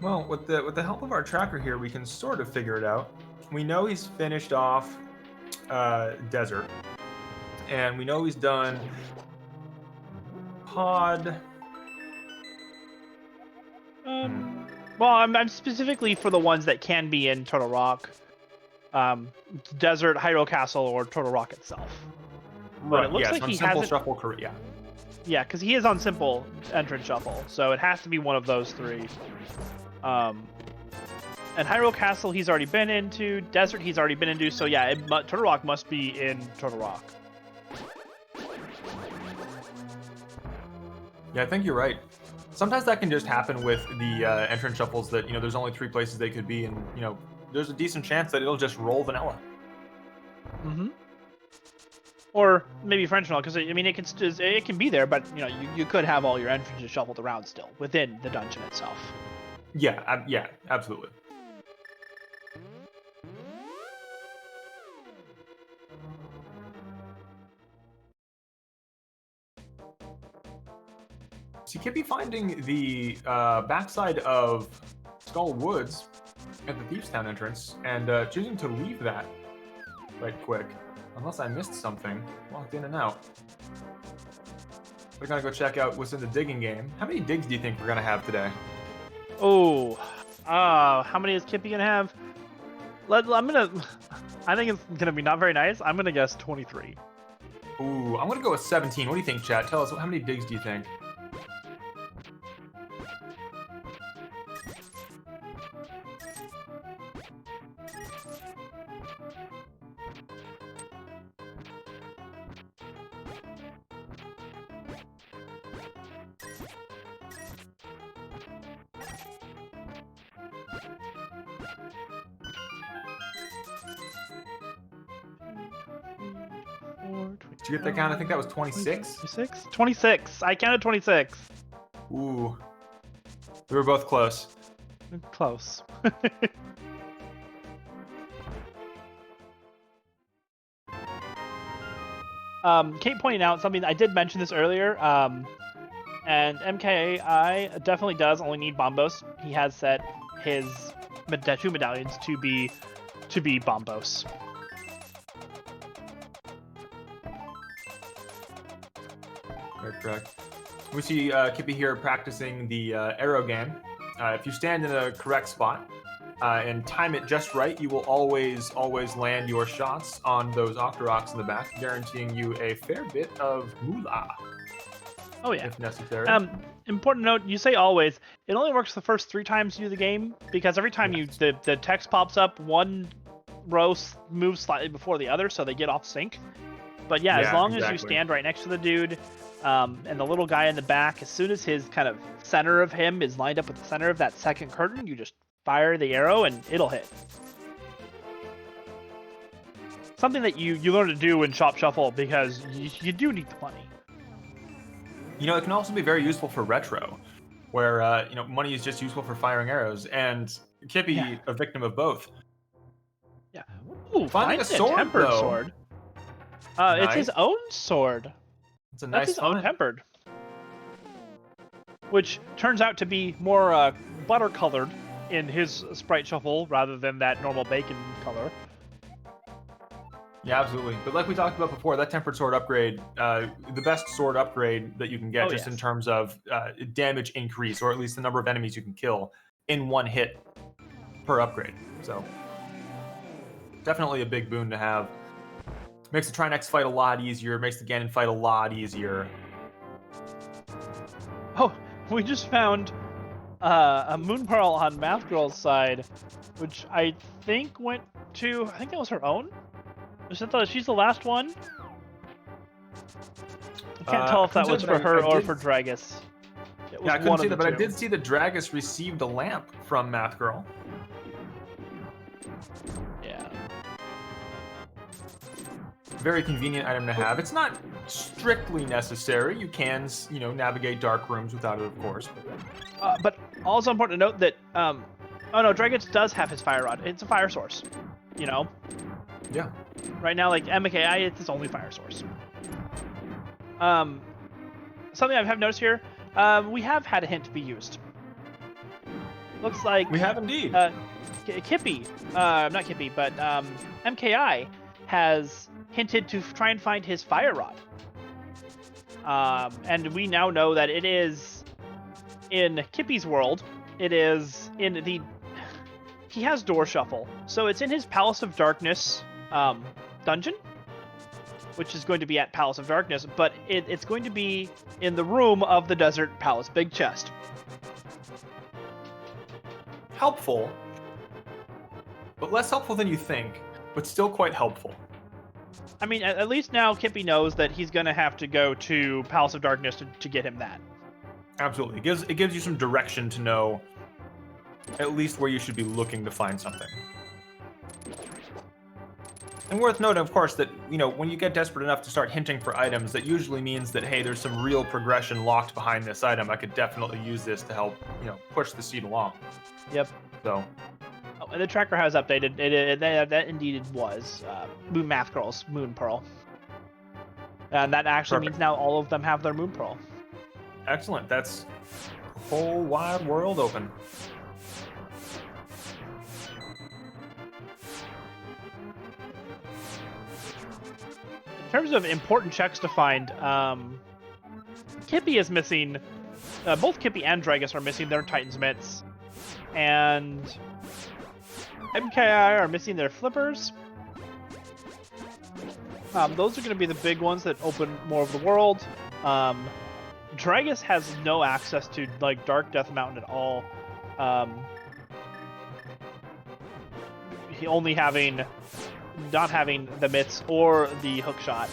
Well, with the help of our tracker here, we can sort of figure it out. We know he's finished off Desert, and we know he's done Pod. Well, I'm specifically for the ones that can be in Turtle Rock, Desert, Hyrule Castle, or Turtle Rock itself. But it looks like he Simple hasn't. Shuffle, yeah. Yeah, because he is on Simple Entrance Shuffle, so it has to be one of those three. And Hyrule Castle he's already been into, Desert he's already been into, so yeah, Turtle Rock must be in Turtle Rock. Yeah, I think you're right. Sometimes that can just happen with the entrance shuffles that, there's only 3 places they could be, and, there's a decent chance that it'll just roll vanilla. Mm-hmm. Or maybe French vanilla, because I mean it can be there, but you could have all your entrances shuffled around still within the dungeon itself. Yeah, yeah, absolutely. So you could be finding the backside of Skull Woods at the Thieves Town entrance and choosing to leave that right quick. Unless I missed something. Walked in and out. We're gonna go check out what's in the digging game. How many digs do you think we're gonna have today? Oh, how many is Kippy gonna have? I think it's gonna be not very nice. I'm gonna guess 23. Ooh, I'm gonna go with 17. What do you think, chat? Tell us, how many digs do you think? Did you get that count? I think that was 26. 26? 26. I counted 26. Ooh. We were both close. Close. Kate pointed out something, I did mention this earlier, and MKI definitely does only need Bombos. He has set his 2 medallions to be Bombos. Correct. We see Kippy here practicing the arrow game. If you stand in a correct spot and time it just right, you will always land your shots on those Octoroks in the back, guaranteeing you a fair bit of moolah. Oh yeah, if necessary. Important note: you say always. It only works the first 3 times you do the game because every time the text pops up, one row moves slightly before the other, so they get off sync. But yeah, as long as you stand right next to the dude. And the little guy in the back, as soon as his kind of center of him is lined up with the center of that second curtain, you just fire the arrow and it'll hit. Something that you learn to do in Shop Shuffle because you do need the money. It can also be very useful for retro, where money is just useful for firing arrows, and Kippy a victim of both. Yeah. Ooh, finding a sword, tempered though. Sword. Nice. It's his own sword. It's a nice That's his find. own tempered, which turns out to be more butter colored in his sprite shuffle rather than that normal bacon color. Yeah, absolutely. But like we talked about before, that tempered sword upgrade, the best sword upgrade that you can get in terms of damage increase, or at least the number of enemies you can kill in one hit per upgrade. So definitely a big boon to have. Makes the Trinex fight a lot easier, makes the Ganon fight a lot easier. Oh, we just found a Moon Pearl on Math Girl's side, which I think went to, I think that was her own? She's the last one? I can't tell if that was for her or for Dragus. Yeah, I couldn't see that, but I did see that Dragus received a lamp from Math Girl. Yeah. very convenient item to have. It's not strictly necessary. You can, navigate dark rooms without it, of course. But also important to note that, oh no, Dragus does have his fire rod. It's a fire source, Yeah. Right now, like MKI, it's his only fire source. Something I have noticed here, we have had a hint be used. Looks like We have indeed. Kippy, not Kippy, but MKI has hinted to try and find his fire rod. And we now know that it is in Kippy's world. It is in the... He has Door Shuffle, so it's in his Palace of Darkness dungeon, which is going to be at Palace of Darkness, but it's going to be in the room of the Desert Palace Big Chest. Helpful, but less helpful than you think, but still quite helpful. I mean, at least now Kippy knows that he's going to have to go to Palace of Darkness to get him that. Absolutely. It gives you some direction to know at least where you should be looking to find something. And worth noting, of course, that, when you get desperate enough to start hinting for items, that usually means that, hey, there's some real progression locked behind this item. I could definitely use this to help, push the seed along. Yep. So. Oh, and the tracker has updated. That indeed it was. Moon Math Girl's Moon Pearl. And that actually means now all of them have their Moon Pearl. Excellent. That's the whole wide world open. In terms of important checks to find, Kippy is missing. Both Kippy and Dragus are missing their Titan's Mitts, and MKI are missing their flippers. Those are going to be the big ones that open more of the world. Dragus has no access to Dark Death Mountain at all. He only not having the mitts or the hook shot.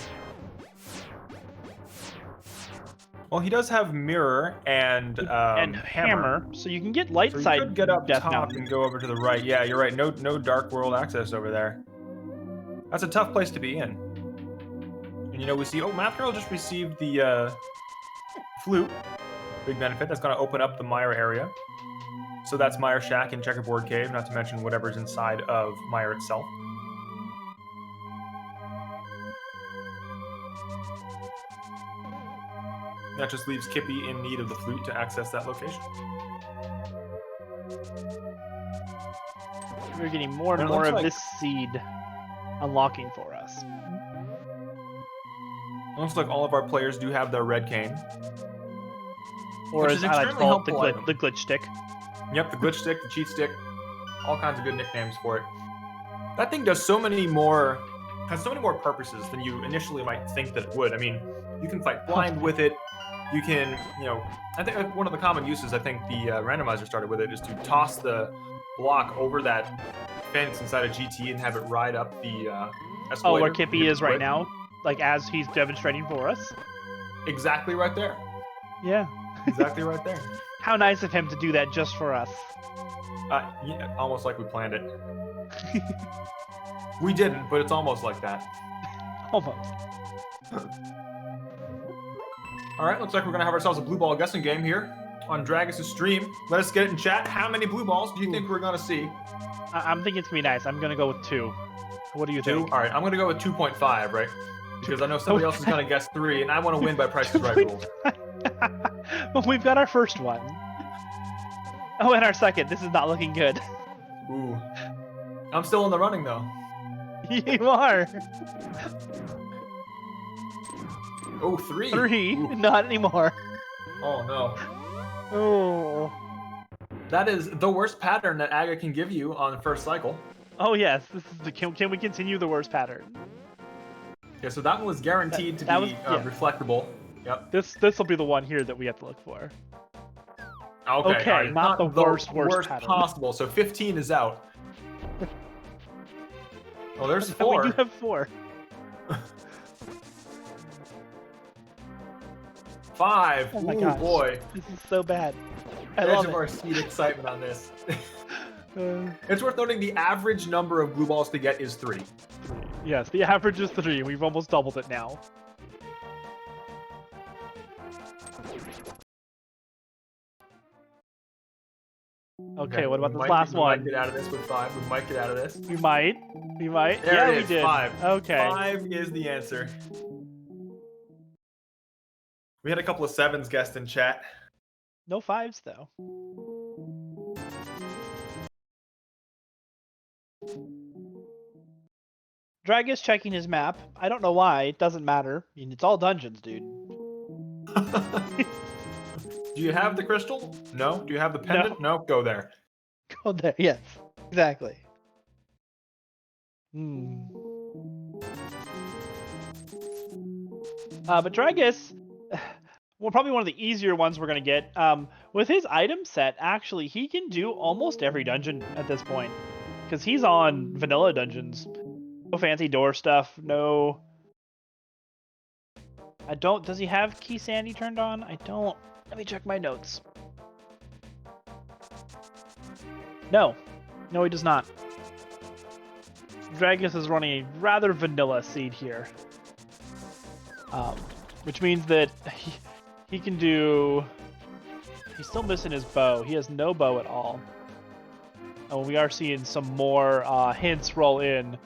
Well, he does have mirror and hammer, so you can get light so side. You could get up Death top Mountain and go over to the right. Yeah, you're right. No dark world access over there. That's a tough place to be in. And we see. Oh, Math Girl just received the flute. Big benefit. That's going to open up the Mire area. So that's Mire Shack and Checkerboard Cave, not to mention whatever's inside of Mire itself. That just leaves Kippy in need of the flute to access that location. We're getting more and more of this seed unlocking for us. It looks like all of our players do have their red cane. Or as I like to call it, the glitch stick. Yep, the glitch stick, the cheat stick. All kinds of good nicknames for it. That thing does so many more... has so many more purposes than you initially might think that it would. I mean, you can fight blind with it. You can, I think one of the common uses, I think the randomizer started with it, is to toss the block over that fence inside a GT and have it ride up the escalator. Oh, where Kippy is right now? As he's demonstrating for us? Exactly right there. Yeah. Exactly right there. How nice of him to do that just for us. Yeah, almost like we planned it. We didn't, but it's almost like that. Almost. All right, looks like we're going to have ourselves a blue ball guessing game here on Dragus' stream. Let us get it in chat. How many blue balls do you think we're going to see? I'm thinking it's going to be nice. I'm going to go with 2. What do you think? All right, I'm going to go with 2.5, right? Because I know somebody else is going to guess 3, and I want to win by Price is Right rules. Well, we've got our first one. Oh, and our second. This is not looking good. Ooh. I'm still in the running, though. You are. Oh, 3. 3. Ooh. Not anymore. Oh, no. Oh. That is the worst pattern that Aga can give you on the first cycle. Oh, yes. This is can we continue the worst pattern? Yeah, so that one was guaranteed to be reflectable. Yep. This will be the one here that we have to look for. Okay, right. Not the worst pattern possible. So 15 is out. Oh, there's 4. We do have 4. 5. Oh my Ooh, gosh. Boy. This is so bad. I Edge love of it. our seat excitement on this. It's worth noting the average number of blue balls to get is 3. Yes, the average is 3. We've almost doubled it now. Okay, what about this last one? We might one? get out of this with 5. We might get out of this. We might. We might. There yeah, it we is, did. 5. Okay. 5 is the answer. We had a couple of 7s guessed in chat. No 5s, though. Dragus checking his map. I don't know why. It doesn't matter. I mean, it's all dungeons, dude. Do you have the crystal? No. Do you have the pendant? No. Go there. Go there. Yes. Exactly. But Dragus, well, probably one of the easier ones we're going to get. With his item set, actually, he can do almost every dungeon at this point. Because he's on vanilla dungeons. No fancy door stuff, no... Does he have Key Sandy turned on? I don't... Let me check my notes. No. No, he does not. Dragus is running a rather vanilla seed here. Which means that he can do... He's still missing his bow. He has no bow at all. Oh, we are seeing some more hints roll in.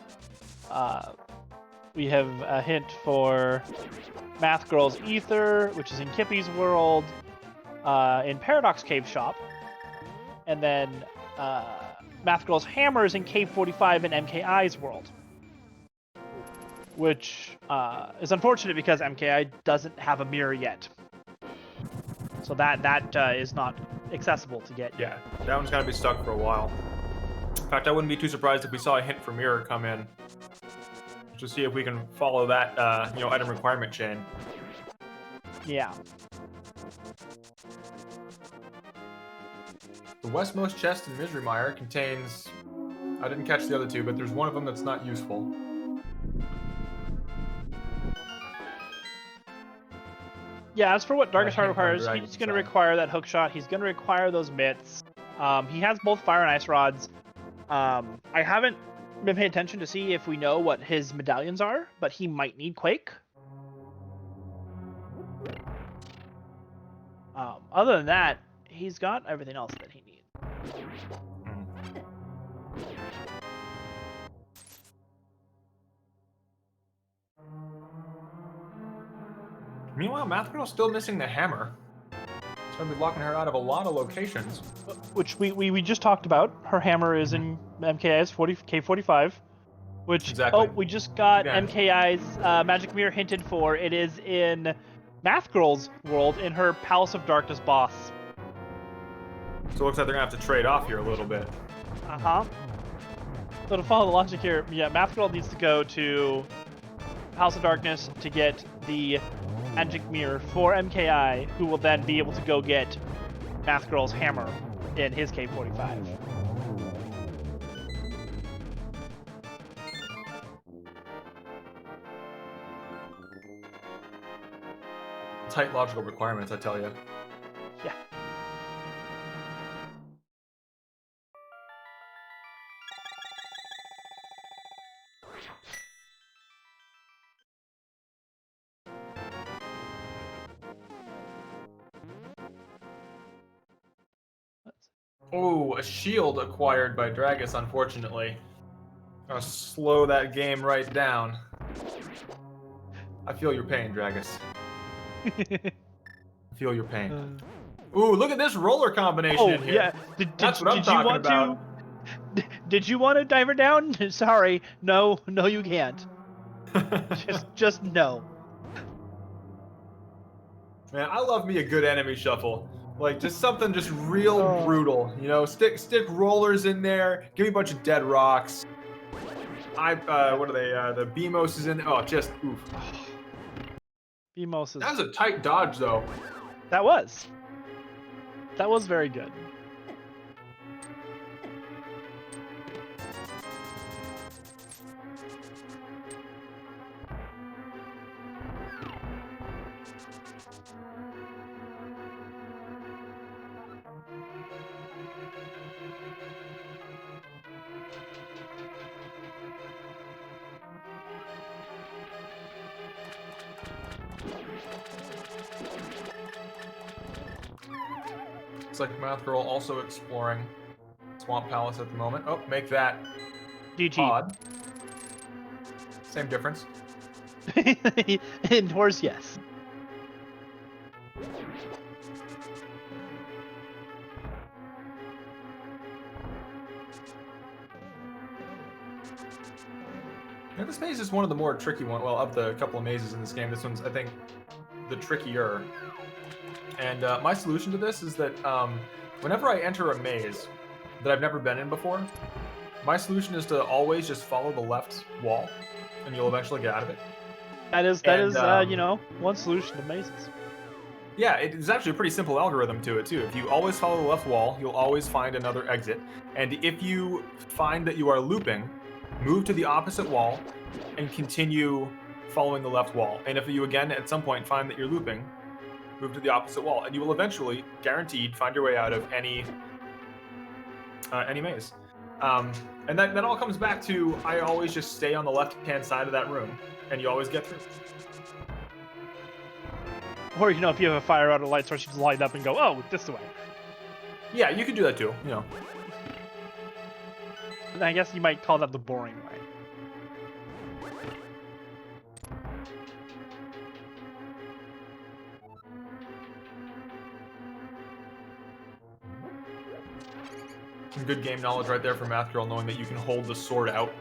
We have a hint for Math Girl's Ether, which is in Kippy's world, in Paradox Cave Shop, and then Math Girl's Hammer is in Cave 45 in MKI's world, which is unfortunate because MKI doesn't have a mirror yet. So that is not accessible to get. Yeah, that one's got to be stuck for a while. In fact, I wouldn't be too surprised if we saw a hint for mirror come in. To see if we can follow that, item requirement chain. Yeah. The westmost chest in Misery Mire contains... I didn't catch the other 2, but there's one of them that's not useful. Yeah, as for what Darkest Heart requires, he's going to require that hookshot. He's going to require those mitts. He has both fire and ice rods. I haven't been paying attention to see if we know what his medallions are, but he might need Quake. Other than that, he's got everything else that he needs. Meanwhile, Math Girl's still missing the hammer. It's going to be locking her out of a lot of locations. Which we just talked about. Her hammer is in MKI's K45. Which, exactly. Oh, we just got MKI's Magic Mirror hinted for. It is in Math Girl's world in her Palace of Darkness boss. So it looks like they're going to have to trade off here a little bit. Uh-huh. So to follow the logic here, yeah, Math Girl needs to go to House of Darkness to get the Magic Mirror for MKI, who will then be able to go get Math Girl's hammer in his K45. Tight logical requirements, I tell you. Yeah. Oh, a shield acquired by Dragus, unfortunately. Gonna slow that game right down. I feel your pain, Dragus. I feel your pain. Ooh, look at this roller combination in here. Yeah. That's what I'm talking about. Did you want to dive her down? Sorry. No, you can't. just no. Man, I love me a good enemy shuffle. Like, just something just real brutal. You know, stick rollers in there. Give me a bunch of dead rocks. What are they? The Beamos is in. Oh, just oof. Beamos is... That was a tight dodge, though. That was very good. Looks like Math Girl also exploring Swamp Palace at the moment. Oh, make that GG. odd. Same difference. Indoors, yes. Yeah, this maze is one of the more tricky ones. Well, of the couple of mazes in this game, this one's, I think, the trickier. And my solution to this is that whenever I enter a maze that I've never been in before, my solution is to always just follow the left wall, and you'll eventually get out of it. That is, you know, one solution to mazes. Yeah, it's actually a pretty simple algorithm to it, too. If you always follow the left wall, you'll always find another exit. And if you find that you are looping, move to the opposite wall and continue following the left wall. And if you, again, at some point find that you're looping, move to the opposite wall. And you will eventually, guaranteed, find your way out of any maze. And that all comes back to, I always just stay on the left-hand side of that room, and you always get through. Or, you know, if you have a fire out of light source, you just light up and go, oh, this way. Yeah, you can do that too, you know. And I guess you might call that the boring way. Some good game knowledge right there from Math Girl, knowing that you can hold the sword out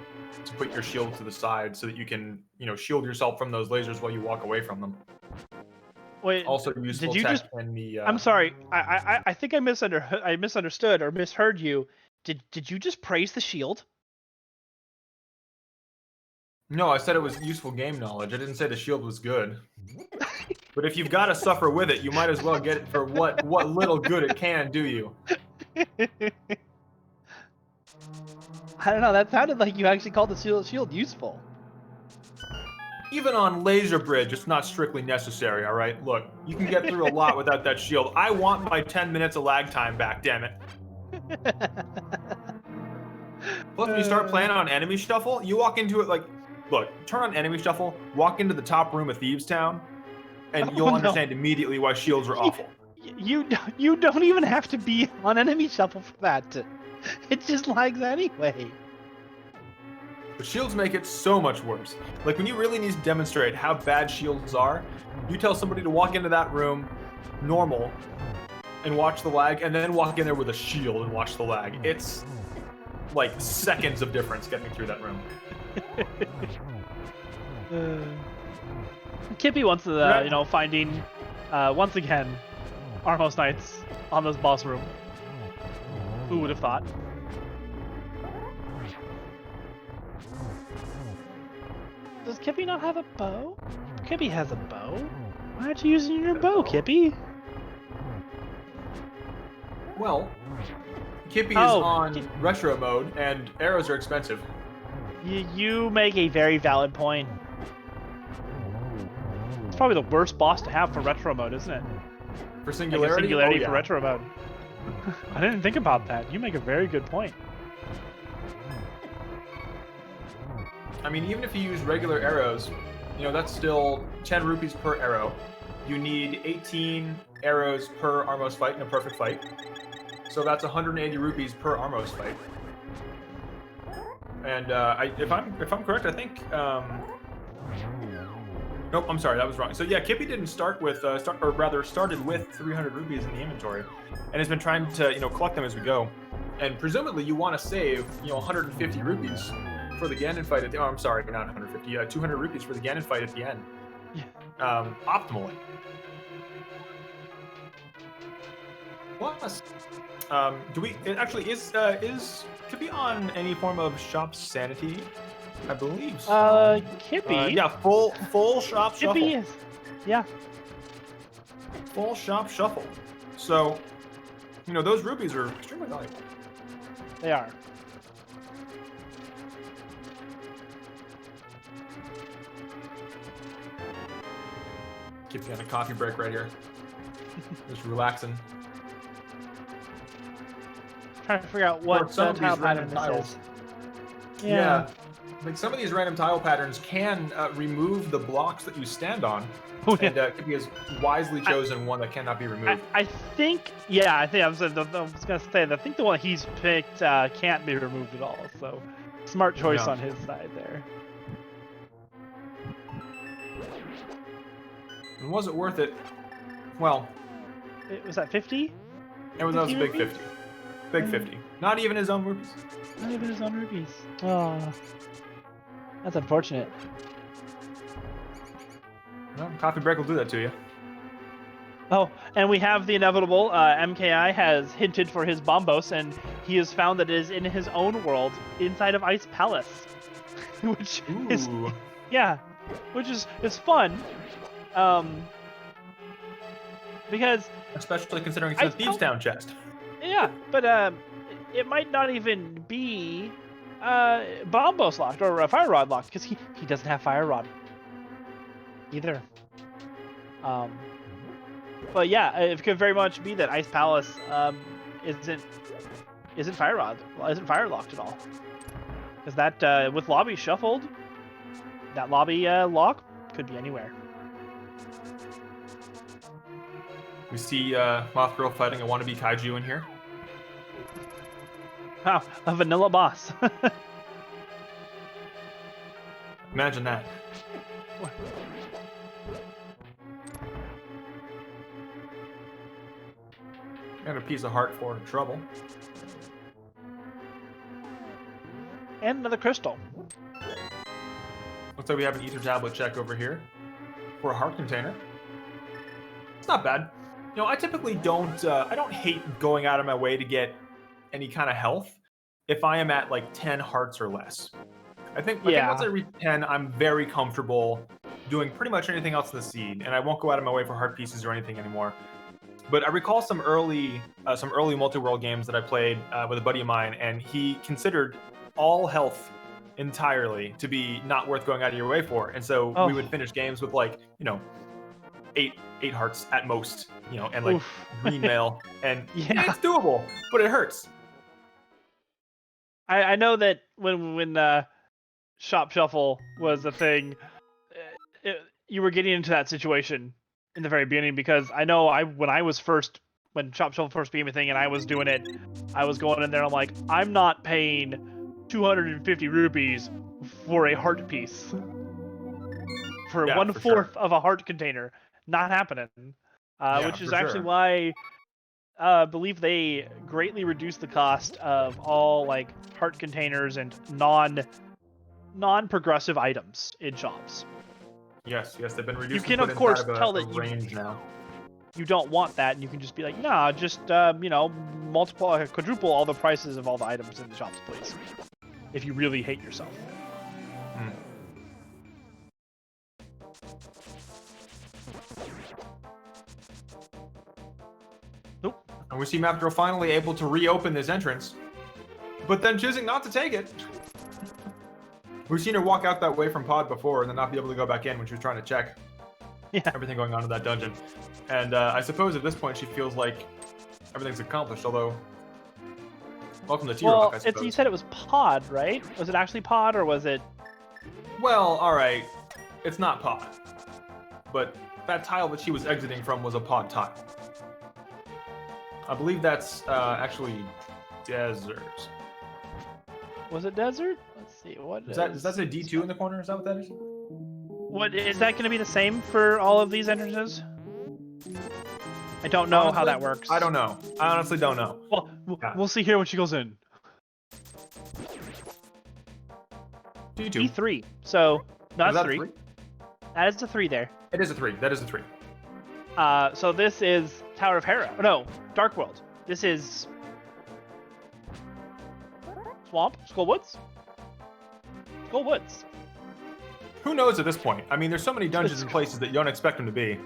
to put your shield to the side so that you can, you know, shield yourself from those lasers while you walk away from them. Wait, also useful did you tech just... in the... I'm sorry, I think I misunderstood or misheard you. Did you just praise the shield? No, I said it was useful game knowledge. I didn't say the shield was good. But if you've got to suffer with it, you might as well get it for what little good it can do you. I don't know, that sounded like you actually called the shield useful. Even on Laser Bridge, it's not strictly necessary, all right? Look, you can get through a lot without that shield. I want my 10 minutes of lag time back, damn it. Plus, when you start playing on Enemy Shuffle, you walk into it like... Look, turn on Enemy Shuffle, walk into the top room of Thieves Town, and you'll understand immediately why shields are awful. You don't even have to be on Enemy Shuffle for that. It just lags anyway. But shields make it so much worse. Like, when you really need to demonstrate how bad shields are, you tell somebody to walk into that room, normal, and watch the lag, and then walk in there with a shield and watch the lag. It's, like, seconds of difference getting through that room. Kippy wants to, you know, finding, once again, Armos Knights on this boss room. Who would have thought? Does Kippy not have a bow? Kippy has a bow. Why aren't you using your bow, Kippy? Well, Kippy is on retro mode, and arrows are expensive. You make a very valid point. It's probably the worst boss to have for retro mode, isn't it? For singularity? Like singularity for retro mode. I didn't think about that. You make a very good point. I mean, even if you use regular arrows, you know, that's still 10 rupees per arrow. You need 18 arrows per Armos fight in a perfect fight. So that's 180 rupees per Armos fight. And if I'm correct, I think nope, I'm sorry, that was wrong. So yeah, Kippy didn't start with started with 300 rupees in the inventory, and has been trying to, you know, collect them as we go. And presumably you want to save, you know, 150 rupees for the Ganon fight at the... Oh, I'm sorry, not 150. 200 rupees for the Ganon fight at the end. Yeah. Optimally. Plus, do we... It actually is Kippy on any form of shop sanity? I believe so. Kippy? Yeah, full shop shuffle. Kippy is... Yeah. Full shop shuffle. So, you know, those rupees are extremely valuable. They are. Kippy on a coffee break right here. Just relaxing. Trying to figure out what tile pattern this is. Yeah. Like some of these random tile patterns can remove the blocks that you stand on, Oh, yeah. and could be as wisely chosen one that cannot be removed. I think, yeah, I was gonna say, I think the one he's picked can't be removed at all. So, smart choice No. on his side there. And was it worth it? Well, Was that 50? that was a 50 big rupees? 50. Big 50. Not even his own rupees. Not even his own rupees. Oh, that's unfortunate. Well, coffee break will do that to you. Oh, and we have the inevitable. MKI has hinted for his Bombos, and he has found that it is in his own world inside of Ice Palace, which is fun. Because especially considering it's a Thieves Town chest. Yeah, but it might not even be Bombos locked or Fire Rod locked because he doesn't have Fire Rod either. But yeah, it could very much be that Ice Palace isn't Fire Rod, isn't Fire locked at all. Because that with lobby shuffled, that lobby lock could be anywhere. We see Moth Girl fighting a wannabe kaiju in here. Wow, a vanilla boss. Imagine that. Got a piece of heart for trouble. And another crystal. Looks like we have an ether tablet check over here for a heart container. It's not bad. You know, I typically don't. I don't hate going out of my way to get any kind of health if I am at like 10 hearts or less. I think once I reach 10, I'm very comfortable doing pretty much anything else in the seed, and I won't go out of my way for heart pieces or anything anymore. But I recall some early multi-world games that I played with a buddy of mine, and he considered all health entirely to be not worth going out of your way for, and so we would finish games with like, you know, eight hearts at most, you know, and like green mail, and it's doable, but it hurts. I know that when Shop Shuffle was a thing, you were getting into that situation in the very beginning, because I know when Shop Shuffle first became a thing and I was doing it, I was going in there and I'm like, I'm not paying 250 rupees for a heart piece. For 1/4 of a heart container. Not happening. Which is actually why I believe they greatly reduced the cost of all like heart containers and non-progressive items in shops. Yes, they've been reduced. You can of course tell that range now. You don't want that, and you can just be like, nah, just multiply, quadruple all the prices of all the items in the shops, please. If you really hate yourself. Nope. And we see Map Girl finally able to reopen this entrance, but then choosing not to take it. We've seen her walk out that way from Pod before and then not be able to go back in when she was trying to check everything going on in that dungeon. And I suppose at this point she feels like everything's accomplished, although... Welcome to T-Rock, I suppose. You said it was Pod, right? Was it actually Pod, or was it... Well, alright. It's not Pod. But that tile that she was exiting from was a Pod tile. I believe that's actually Desert. Was it Desert? Let's see. Does that say D2 in the corner? Is that what that is? What is that going to be the same for all of these entrances? I don't know how that works. I don't know. I honestly don't know. Well, we'll see here when she goes in. D2. D3. So not that 3. That is the 3 there. It is a 3. That is a 3. So this is Tower of Hera. No, Dark World. This is Swamp? Skullwoods? Skullwoods. Who knows at this point? I mean, there's so many dungeons and places that you don't expect them to be.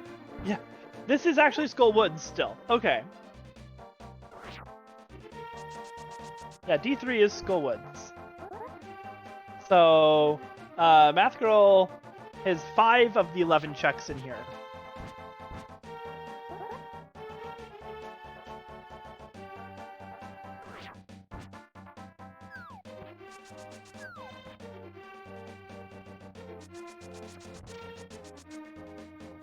Yeah. This is actually Skullwoods still. Okay. Yeah, D3 is Skullwoods. So, Math Girl has 5 of the 11 checks in here.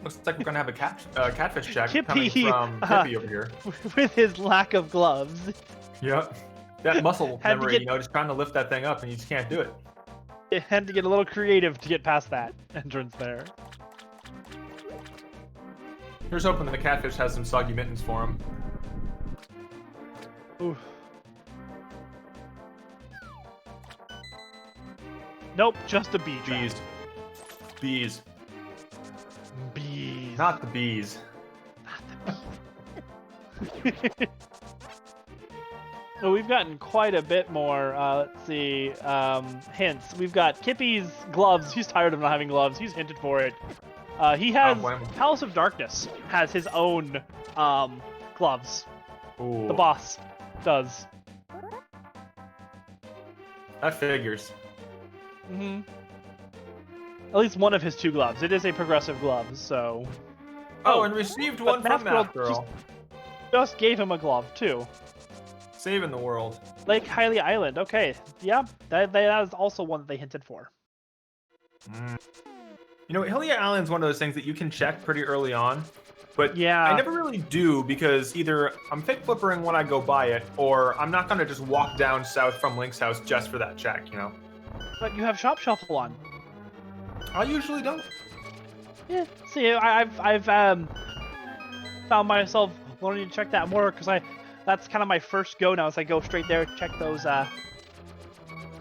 Looks like we're gonna have a catfish check Kippy, coming from Kippy over here. With his lack of gloves. Yep. That muscle Had to memory, get- you know, just trying to lift that thing up and you just can't do it. It had to get a little creative to get past that entrance there. Here's hoping the catfish has some soggy mittens for him. Ooh. Nope, just a bee trap. Bees. Bees. Bees. Not the bees. So we've gotten quite a bit more, let's see, hints. We've got Kippy's gloves. He's tired of not having gloves. He's hinted for it. He has, Palace of Darkness has his own gloves. Ooh. The boss does. That figures. Mm-hmm. At least one of his 2 gloves. It is a progressive glove, so... Oh, and received one from Math Girl. Just gave him a glove, too. Saving the world. Lake Hylia Island. Okay. Yeah, that is also one that they hinted for. You know, Hylia Island's one of those things that you can check pretty early on, but yeah, I never really do because either I'm fake flippering when I go buy it, or I'm not gonna just walk down south from Link's house just for that check, you know? But you have Shop Shuffle on. I usually don't. Yeah. See, I've found myself wanting to check that more because that's kind of my first go now. Is I go straight there, check those,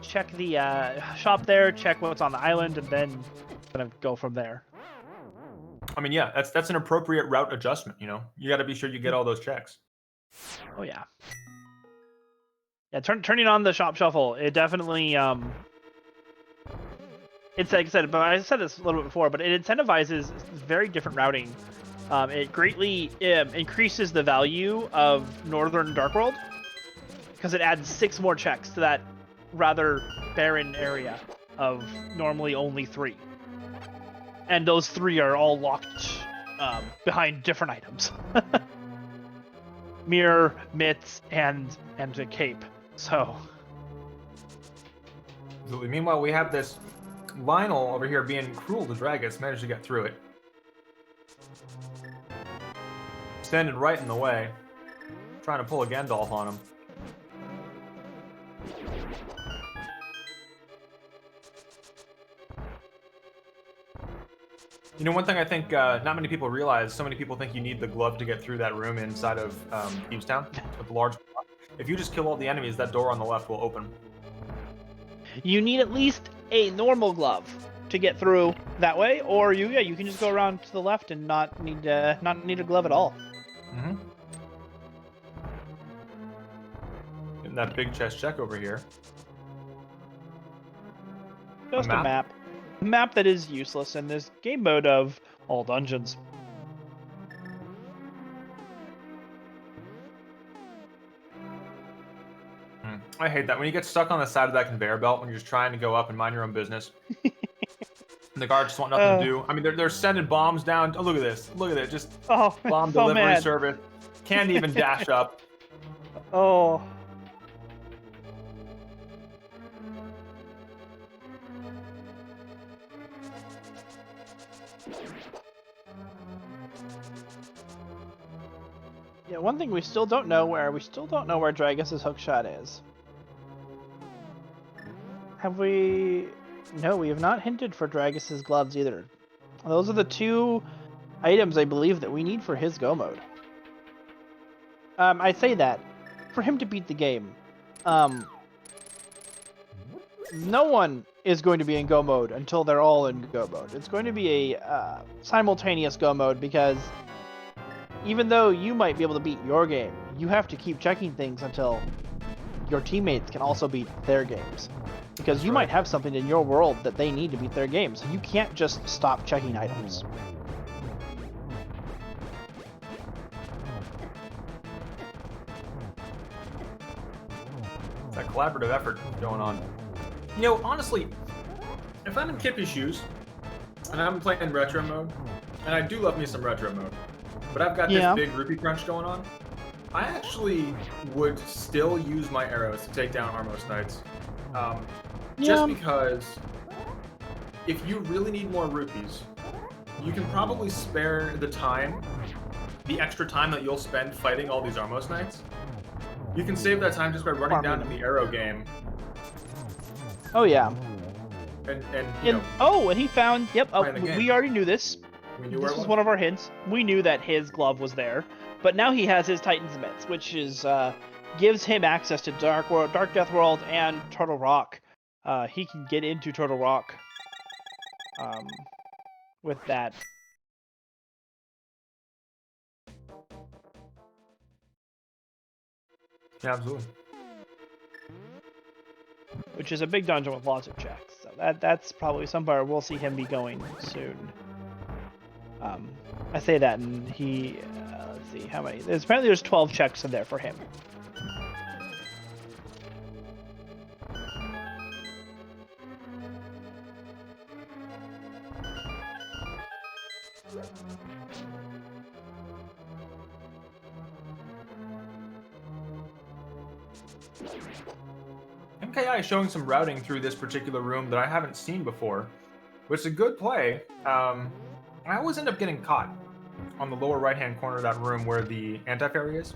check the shop there, check what's on the island, and then kind of go from there. I mean, yeah, that's an appropriate route adjustment. You know, you got to be sure you get all those checks. Oh yeah. Yeah, turning on the Shop Shuffle, it definitely it's like I said, but I said this a little bit before, but it incentivizes very different routing. It greatly increases the value of Northern Dark World because it adds 6 more checks to that rather barren area of normally only 3. And those 3 are all locked behind different items. Mirror, mitts, and a cape. So. Meanwhile, we have this Lionel over here being cruel to Dragus, managed to get through it. Standing right in the way, trying to pull a Gandalf on him. You know, one thing I think not many people realize, so many people think you need the glove to get through that room inside of Thieves Town with the large block. If you just kill all the enemies, that door on the left will open. You need at least a normal glove to get through that way, or you can just go around to the left and not need a glove at all. Mm-hmm. Getting that big chest check over here. Just a map. A map that is useless in this game mode of all dungeons. I hate that. When you get stuck on the side of that conveyor belt when you're just trying to go up and mind your own business. And the guards just want nothing to do. I mean, they're sending bombs down. Oh, look at this. Look at it. Just bomb delivery service. Can't even dash up. Oh. Yeah, one thing we still don't know where Dragus's hookshot is. Have we? No, we have not hinted for Dragus's gloves either. Those are the 2 items I believe that we need for his go mode. I say that for him to beat the game. No one is going to be in go mode until they're all in go mode. It's going to be a simultaneous go mode because even though you might be able to beat your game, you have to keep checking things until your teammates can also beat their games. Because you might have something in your world that they need to beat their game, so you can't just stop checking items. It's that collaborative effort going on. You know, honestly, if I'm in Kippy's shoes, and I'm playing retro mode, and I do love me some retro mode, but I've got this big rupee crunch going on, I actually would still use my arrows to take down Armos Knights. Just because if you really need more rupees, you can probably spare the extra time that you'll spend fighting all these Armos Knights. You can save that time just by running down to the arrow game. Oh yeah. And and he found. Yep. We already knew this. This was one of our hints. We knew that his glove was there, but now he has his Titan's Mitts, which is gives him access to Dark Death World, and Turtle Rock. He can get into Turtle Rock with that. Yeah, absolutely. Which is a big dungeon with lots of checks. So that's probably somewhere we'll see him be going soon. I say that, and he let's see how many. Apparently, there's 12 checks in there for him. MKI is showing some routing through this particular room that I haven't seen before, which is a good play. I always end up getting caught on the lower right-hand corner of that room where the anti-fairy is.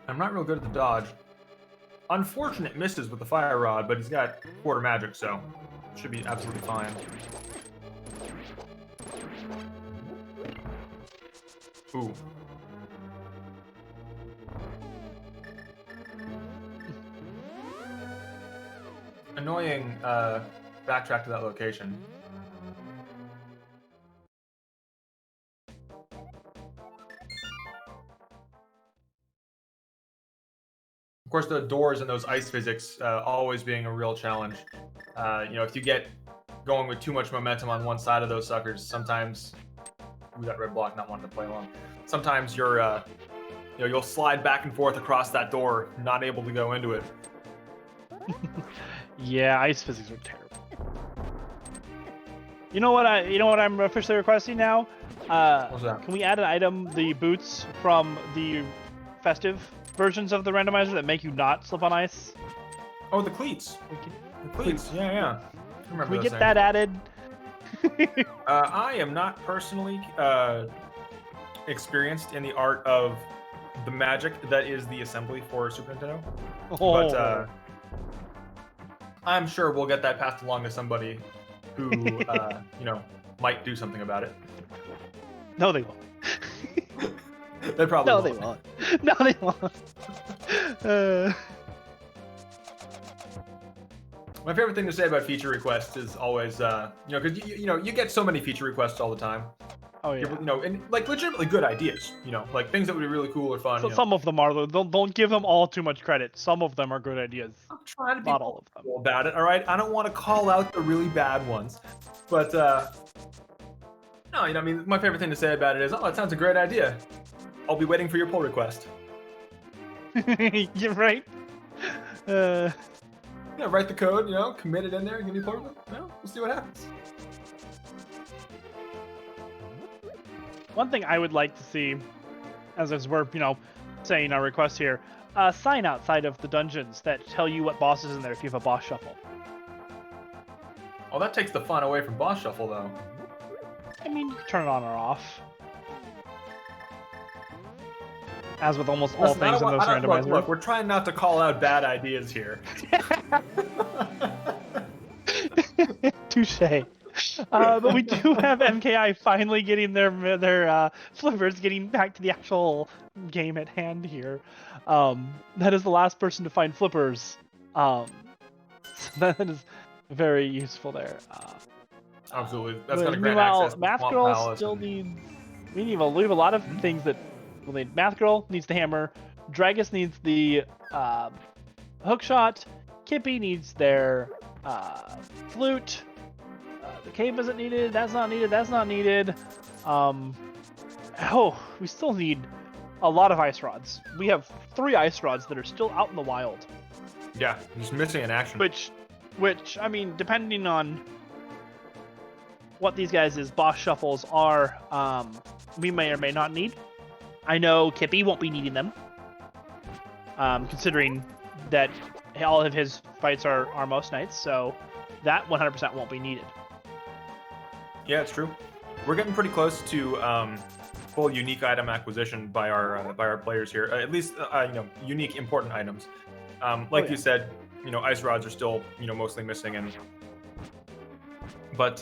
I'm not real good at the dodge. Unfortunate misses with the fire rod, but he's got quarter magic, so should be absolutely fine. Ooh. Annoying backtrack to that location. Of course, the doors and those ice physics always being a real challenge. If you get going with too much momentum on one side of those suckers, sometimes that red block not wanting to play along. Sometimes you'll slide back and forth across that door, not able to go into it. Yeah, ice physics are terrible. You know what I'm officially requesting now? What's that? Can we add an item, the boots from the festive versions of the randomizer that make you not slip on ice? Oh, the cleats. The cleats. Yeah. Can we get that added? I am not personally experienced in the art of the magic that is the assembly for Super Nintendo. Oh. But I'm sure we'll get that passed along to somebody who, might do something about it. No, they won't. They probably no, won't. They won't. No, they won't. My favorite thing to say about feature requests is always, because you get so many feature requests all the time. Oh yeah. And like legitimately good ideas. Like things that would be really cool or fun. So some of them are. Don't give them all too much credit. Some of them are good ideas. I'm trying to be not all of them cool about it. All right, I don't want to call out the really bad ones, but no, my favorite thing to say about it is, oh, that sounds a great idea. I'll be waiting for your pull request. You're right. Write the code, commit it in there, and give me a pull request. We'll see what happens. One thing I would like to see, as we're, saying our request here, a sign outside of the dungeons that tell you what boss is in there if you have a boss shuffle. Oh, that takes the fun away from boss shuffle, though. I mean, you can turn it on or off. As with almost all things in those randomizers. Look, we're trying not to call out bad ideas here. Touche. But we do have MKI finally getting their flippers, getting back to the actual game at hand here. That is the last person to find flippers. So that is very useful there. Absolutely, that's going to grant access to Math Girl still needs. We have a lot of things that we'll need. Math Girl needs the hammer. Dragus needs the hook shot. Kippy needs their flute. The cave isn't needed. That's not needed. That's not needed. We still need a lot of ice rods. We have 3 ice rods that are still out in the wild. Yeah, just missing in action. Which I mean, depending on what these guys' boss shuffles are, we may or may not need. I know Kippy won't be needing them, considering that all of his fights are Armos Knights, so that 100% won't be needed. Yeah, it's true. We're getting pretty close to full unique item acquisition by our players here. At least unique important items. You said, ice rods are still mostly missing, but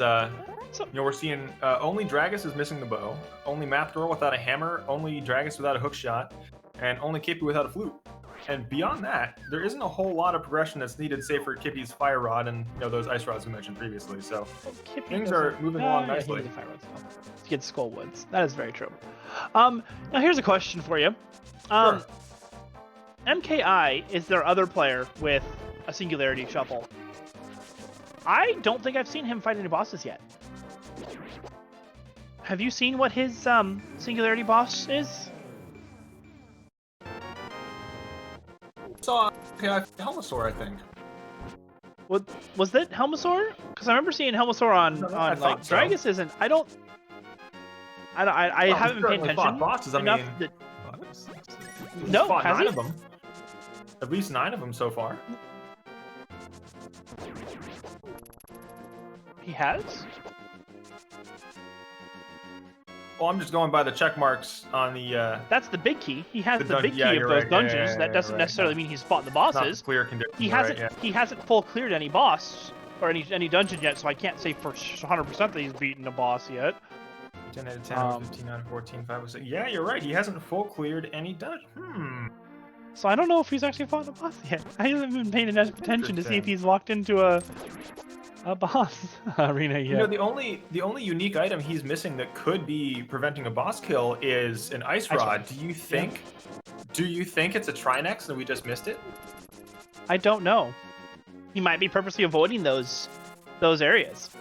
we're seeing only Dragus is missing the bow, only Math Girl without a hammer, only Dragus without a hook shot, and only Kippy without a flute. And beyond that, there isn't a whole lot of progression that's needed, save for Kippy's fire rod and those ice rods we mentioned previously. So things are moving along nicely. Yeah, fire rods, to get Skull Woods. That is very true. Now here's a question for you. Sure. MKI is their other player with a Singularity Shuffle. I don't think I've seen him fight any bosses yet. Have you seen what his Singularity boss is? Saw Helmasaur, I think. Was that Helmasaur? Because I remember seeing Helmasaur on like so. Dragus isn't. I haven't been paying attention bosses. enough. No, fought has 9 he? of them. At least 9 of them so far. He has? Well, I'm just going by the check marks on the. That's the big key. He has the big key of those dungeons. That doesn't necessarily mean he's fought the bosses. Not clear condition. He hasn't. He hasn't full cleared any boss or any dungeon yet, so I can't say for 100% that he's beaten a boss yet. 10 out of 10, 15 out of 14, 5 out of 6. Yeah, you're right. He hasn't full cleared any dungeon. So I don't know if he's actually fought a boss yet. I haven't been paying enough attention to see if he's walked into a boss arena yet. The only unique item he's missing that could be preventing a boss kill is an ice rod. Do you think it's a Trinex and we just missed it? I don't know. He might be purposely avoiding those areas.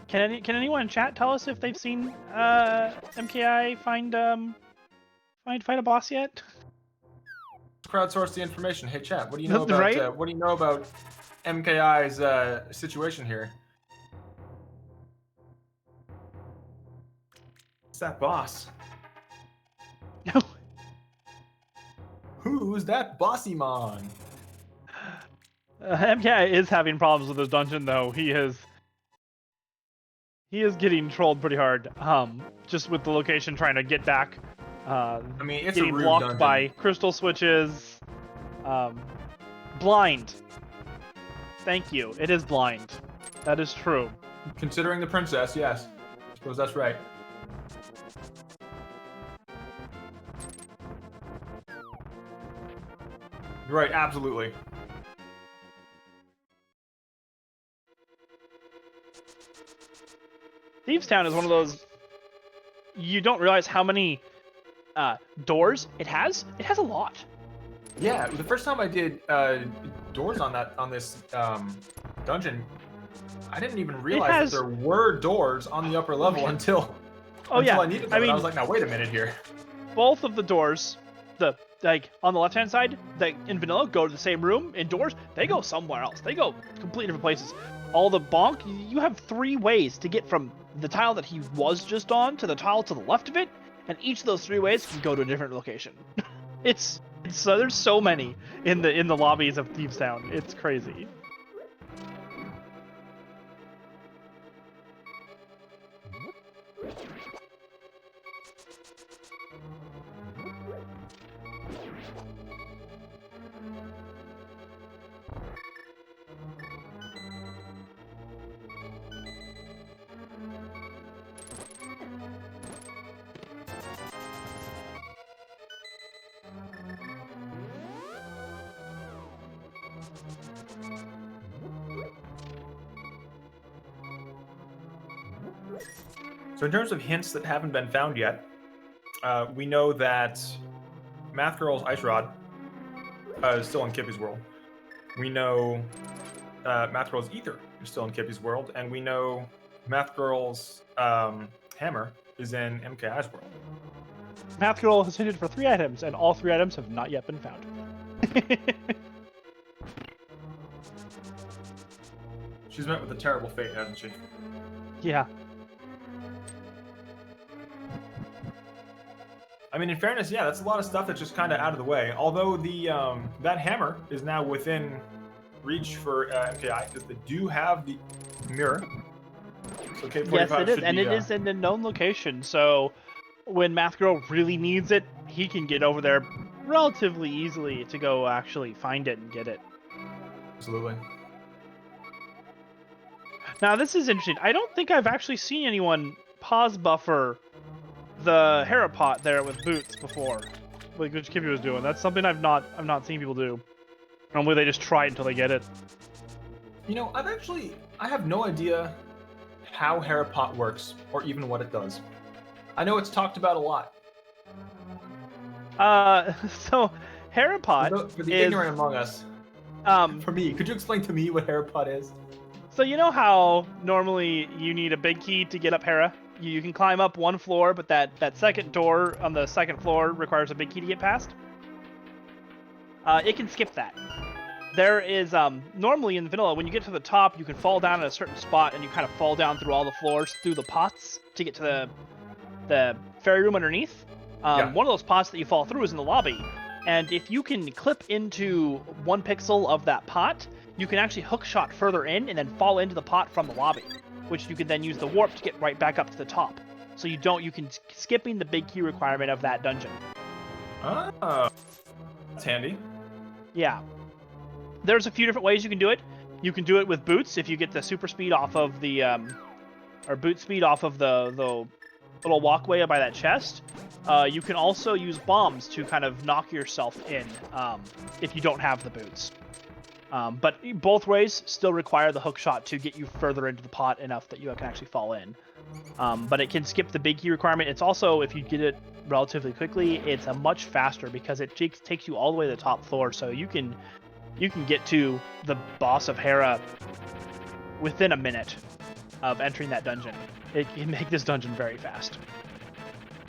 Can anyone in chat tell us if they've seen MKI fight a boss yet? Crowdsource the information. Hey chat, what do you know about what do you know about MKI's situation here? It's that boss. No. Who's that bossy mon? MKI is having problems with his dungeon though. He is getting trolled pretty hard. Just with the location trying to get back. It's getting a rude blocked dungeon. by crystal switches. Blind. Thank you. It is blind. That is true. Considering the princess, yes. I suppose that's right. You're right, absolutely. Thieves Town is one of those you don't realize how many doors it has. It has a lot. Yeah, the first time I did doors on this dungeon, I didn't even realize that there were doors on the upper level until I needed them. I was like, now wait a minute here. Both of the doors, on the left-hand side, in vanilla, go to the same room. Indoors, they go somewhere else. They go completely different places. All the bonk, you have 3 ways to get from the tile that he was just on to the tile to the left of it, and each of those 3 ways can go to a different location. It's there's so many in the lobbies of Thieves Town. It's crazy. So in terms of hints that haven't been found yet, we know that Math Girl's Ice Rod is still in Kippy's world. We know Math Girl's Ether is still in Kippy's world, and we know Math Girl's Hammer is in MKI's world. Math Girl has hinted for 3 items, and all 3 items have not yet been found. She's met with a terrible fate, hasn't she? Yeah. I mean, in fairness, yeah, that's a lot of stuff that's just kind of out of the way. Although the that hammer is now within reach for MKI because they do have the mirror. So K45 Yes, it is, should and be, it is in a known location. So when Math Girl really needs it, he can get over there relatively easily to go actually find it and get it. Absolutely. Now this is interesting. I don't think I've actually seen anyone pause buffer the Harapot there with boots before, like which Kippy was doing. That's something I've not seen people do. Normally they just try it until they get it. You know, I have no idea how Harapot works or even what it does. I know it's talked about a lot. So Harapot For the is ignorant among us. For me, could you explain to me what Harapot is? So you know how normally you need a big key to get up Hera? You can climb up one floor, but that second door on the second floor requires a big key to get past? It can skip that. There is, normally in vanilla, when you get to the top, you can fall down at a certain spot, and you kind of fall down through all the floors, through the pots, to get to the fairy room underneath. One of those pots that you fall through is in the lobby, and if you can clip into 1 pixel of that pot, you can actually hook shot further in and then fall into the pot from the lobby, which you can then use the warp to get right back up to the top. So you can skipping the big key requirement of that dungeon. Oh, that's handy. Yeah. There's a few different ways you can do it. You can do it with boots if you get the super speed off of the, or boot speed off of the little walkway by that chest. You can also use bombs to kind of knock yourself in if you don't have the boots. But both ways still require the hook shot to get you further into the pot enough that you can actually fall in. But it can skip the big key requirement. It's also, if you get it relatively quickly, it's a much faster because it takes you all the way to the top floor. So you can get to the boss of Hera within a minute of entering that dungeon. It can make this dungeon very fast.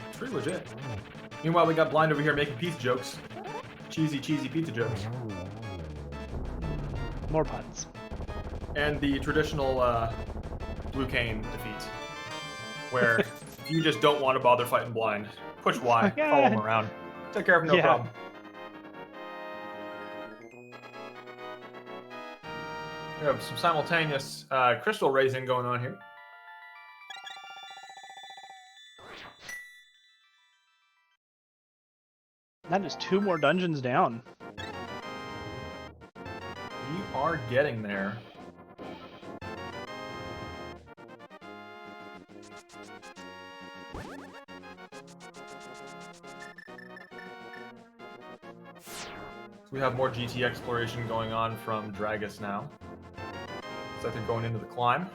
It's pretty legit. Meanwhile, we got Blind over here making pizza jokes. Cheesy pizza jokes. More puns. And the traditional Blue Cane defeat. Where if you just don't want to bother fighting Blind, push Y, follow him around. Take care of him, no problem. We have some simultaneous crystal raising going on here. That is 2 more dungeons down. We are getting there. So we have more GT exploration going on from Dragus now. Looks like they're going into the climb.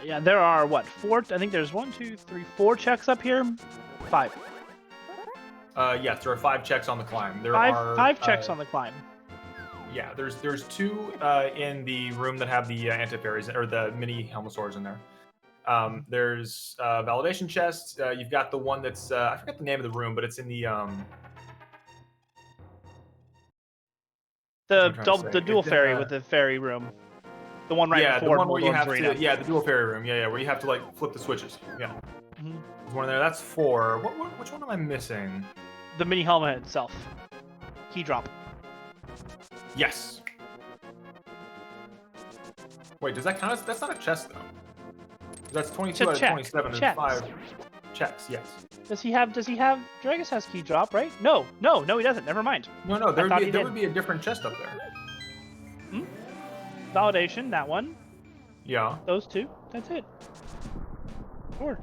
Yeah, there are, what, 4? I think there's 1, 2, 3, 4 checks up here? 5. Yes, there are 5 checks on the climb. There are 5 checks on the climb. Yeah, there's 2 in the room that have the anti-fairies, or the mini helmosaurs in there. There's validation chest. You've got the one that's I forget the name of the room, but it's in the the dual fairy with the fairy room. The one right before the one where you have Arena. to, the dual fairy room. Yeah, where you have to like flip the switches. Yeah. Mm-hmm. There's one in there. That's 4. Which one am I missing? The mini helmet itself. Key drop. Yes. Wait, does that count? That's not a chest though. That's 22 out of 27 and 5 checks. Yes. Does he have? Dragus has key drop, right? No, he doesn't. Never mind. No. There would be a different chest up there. Hmm? Validation, that one. Yeah. Those 2. That's it. 4.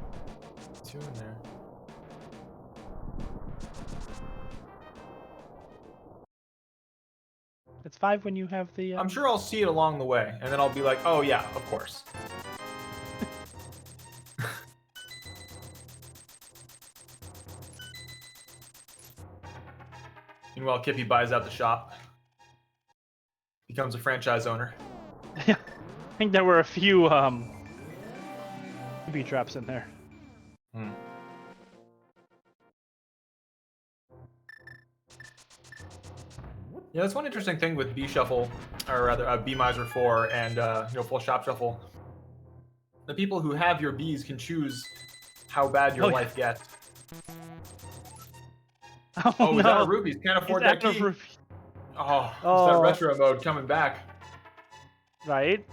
2 in there. It's 5 when you have the... I'm sure I'll see it along the way, and then I'll be like, oh yeah, of course. Meanwhile, Kippy buys out the shop. Becomes a franchise owner. Yeah, I think there were a few bee traps in there. Hmm. Yeah, that's one interesting thing with Bee Shuffle, or rather Bee Miser 4 and Full Shop Shuffle. The people who have your bees can choose how bad your life gets. Oh, he's out no. of rupees. Can't He's afford out that of key. rupees. Oh, it's that Oh. retro mode coming back. Right?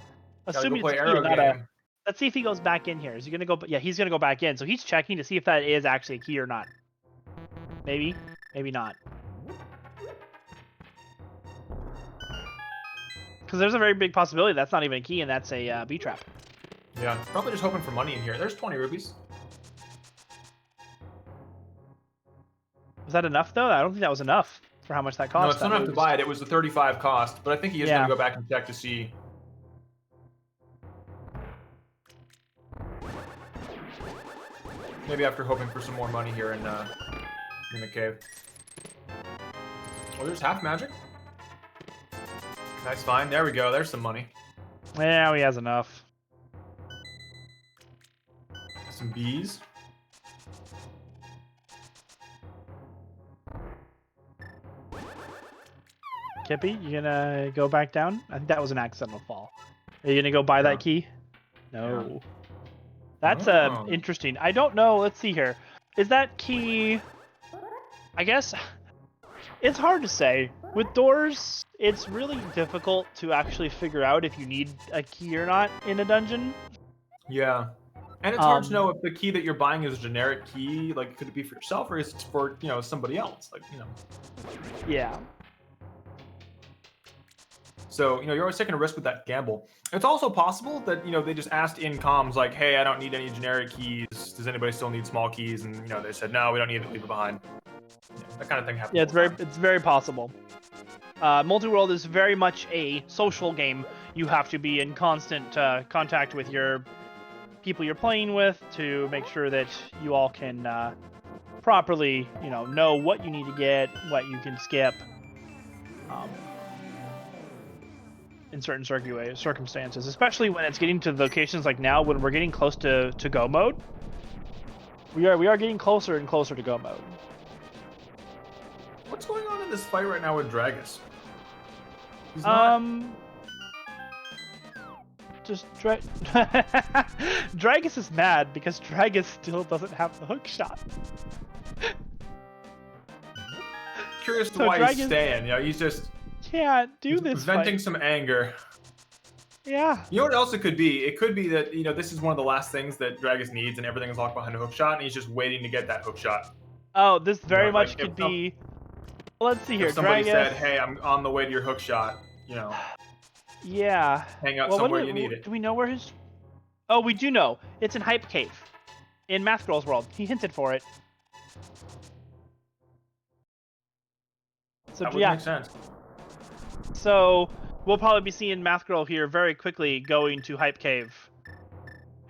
Gotta Assuming go it's play a key, Arrow not a... game. Let's see if he goes back in here. Is he gonna go? Yeah, he's gonna go back in. So he's checking to see if that is actually a key or not. Maybe, maybe not. Because there's a very big possibility that's not even a key and that's a B trap. Yeah, probably just hoping for money in here. There's 20 rupees. Was that enough though? I don't think that was enough for how much that cost. No, it's not enough to buy it. It was the 35 cost, but I think he is gonna go back and check to see. Maybe after hoping for some more money here in the cave. Oh, there's half magic. Nice find. There we go. There's some money. Yeah, he has enough. Some bees. Kippy, you gonna go back down? I think that was an accidental fall. Are you gonna go buy that key? No. Yeah. That's interesting. I don't know. Let's see here. Is that key... I guess... It's hard to say. With doors, it's really difficult to actually figure out if you need a key or not in a dungeon. Yeah. And it's hard to know if the key that you're buying is a generic key. Like, could it be for yourself or is it for, you know, somebody else? Like, you know. Yeah. So, you know, you're always taking a risk with that gamble. It's also possible that, you know, they just asked in comms, like, hey, I don't need any generic keys. Does anybody still need small keys? And, you know, they said, no, we don't need it. Leave it behind. Yeah, that kind of thing happens. Yeah, it's very possible. Multi-world is very much a social game. You have to be in constant contact with your people you're playing with to make sure that you all can properly, you know what you need to get, what you can skip. In certain circumstances, especially when it's getting to locations like now, when we're getting close to go mode. We are getting closer and closer to go mode. What's going on in this fight right now with Dragus? Just Dragus is mad because Dragus still doesn't have the hook shot. Curious to why he's staying. You know, he's just can't do this. Venting some anger. Yeah. You know what else it could be? It could be that, you know, this is one of the last things that Dragus needs, and everything is locked behind a hook shot, and he's just waiting to get that hook shot. Oh, this very much could be. Let's see here. If somebody Dragus said, "Hey, I'm on the way to your hook shot," you know. Yeah. Hang out somewhere you need it. Do we know where his? Oh, we do know. It's in Hype Cave, in Math Girl's world. He hinted for it. So that would make sense. So we'll probably be seeing Math Girl here very quickly going to Hype Cave.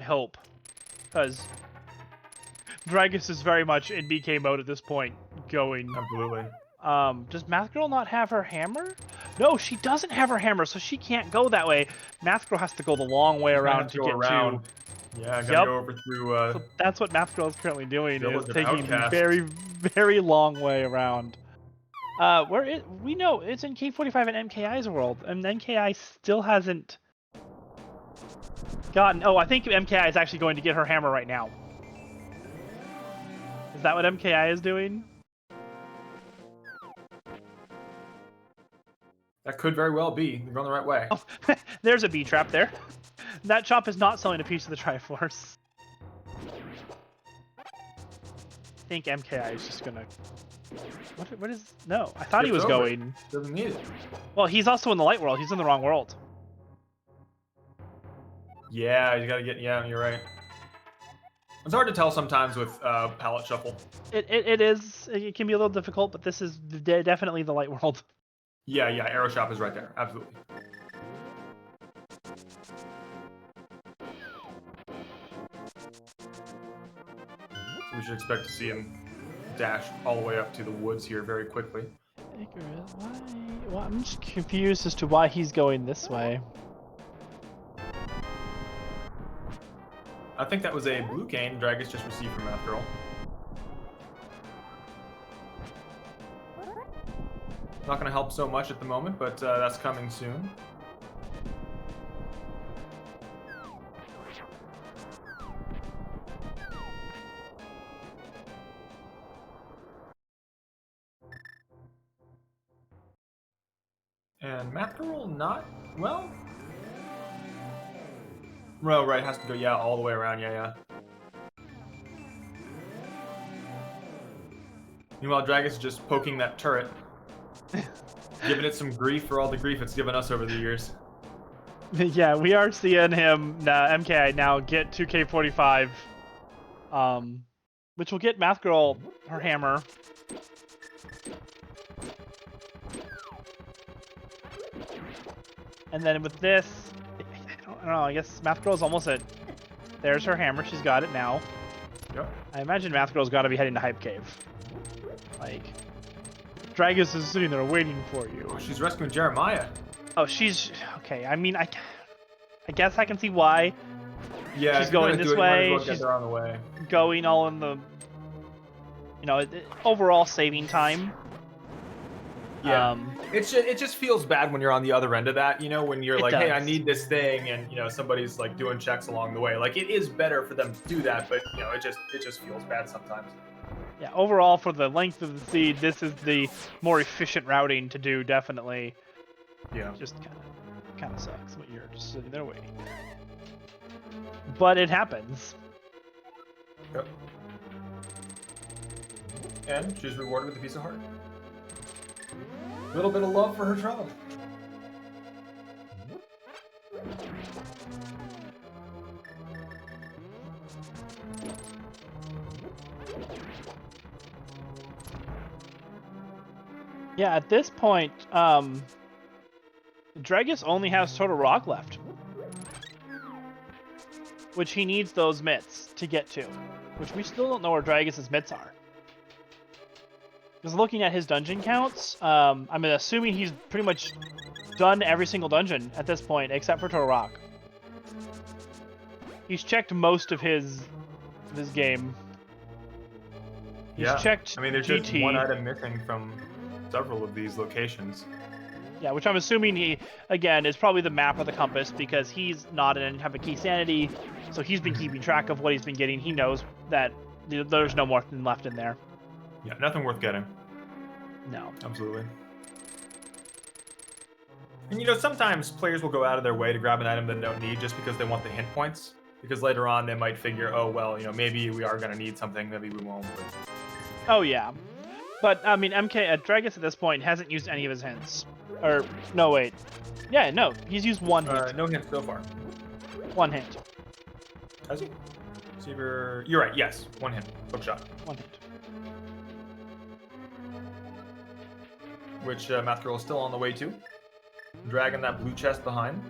I hope, because Dragus is very much in BK mode at this point. Going. Absolutely. Does Math Girl not have her hammer? No, she doesn't have her hammer, so she can't go that way. Math Girl has to go the long way around to get to. Yeah, gotta go over through. So that's what Math Girl is currently doing. Is taking Outcast. very, very long way around. We know it's in K45 and MKI's world, and MKI still hasn't gotten. Oh, I think MKI is actually going to get her hammer right now. Is that what MKI is doing? That could very well be. You're on the right way. Oh, there's a B trap there. That chop is not selling a piece of the Triforce. I think MKI is just gonna. What is? No, I thought he was going. Doesn't need it. Well, he's also in the light world. He's in the wrong world. Yeah, you gotta get. Yeah, you're right. It's hard to tell sometimes with palette shuffle. It is. It can be a little difficult, but this is definitely the light world. Yeah, Arrow Shop is right there. Absolutely. We should expect to see him dash all the way up to the woods here very quickly. Why? Well, I'm just confused as to why he's going this way. I think that was a blue cane Dragus just received from Math Girl. Not going to help so much at the moment, but that's coming soon. And Mackerel not well. Well, right, has to go all the way around. Yeah. Meanwhile, Dragus is just poking that turret, giving it some grief for all the grief it's given us over the years. Yeah, we are seeing him MKI now get 2K45, which will get Math Girl her hammer. And then with this, I don't know, I guess Math Girl's almost at... There's her hammer, she's got it now. Yep. I imagine Math Girl's got to be heading to Hype Cave. Like, Dragus is sitting there waiting for you. Oh, she's rescuing Jeremiah. Oh, she's... Okay, I mean, I guess I can see why. Yeah, she's going this way. She's on the way. Going all in the... You know, overall saving time. Yeah. It just feels bad when you're on the other end of that, you know, when you're like, hey, I need this thing, and you know, somebody's like doing checks along the way. Like, it is better for them to do that, but you know, it just feels bad sometimes. Yeah, overall for the length of the seed, this is the more efficient routing to do, definitely. Yeah. Just kind of sucks when you're just sitting there waiting. But it happens. Yep. And she's rewarded with a piece of heart. A little bit of love for her trouble. Yeah, at this point, Dragus only has Total Rock left. Which he needs those mitts to get to. Which we still don't know where Dragus's mitts are. Because looking at his dungeon counts, I'm assuming he's pretty much done every single dungeon at this point, except for Total Rock. He's checked most of his game. He's checked I mean, there's GT. just one item missing from several of these locations. Yeah, which I'm assuming he, again, is probably the map or the compass, because he's not in any type of key sanity, so he's been keeping track of what he's been getting. He knows that there's no more than left in there. Yeah, nothing worth getting. No. Absolutely. And you know, sometimes players will go out of their way to grab an item that they don't need just because they want the hint points. Because later on they might figure, oh, well, you know, maybe we are going to need something, maybe we won't. But... Oh, yeah. But, I mean, Dragus at this point hasn't used any of his hints. Or, no, wait. Yeah, no, he's used one hint. No hint so far. One hint. Has he? Receiver... You're right, yes. One hint. Hook shot. One hint. Which Math Girl is still on the way to. Dragging that blue chest behind.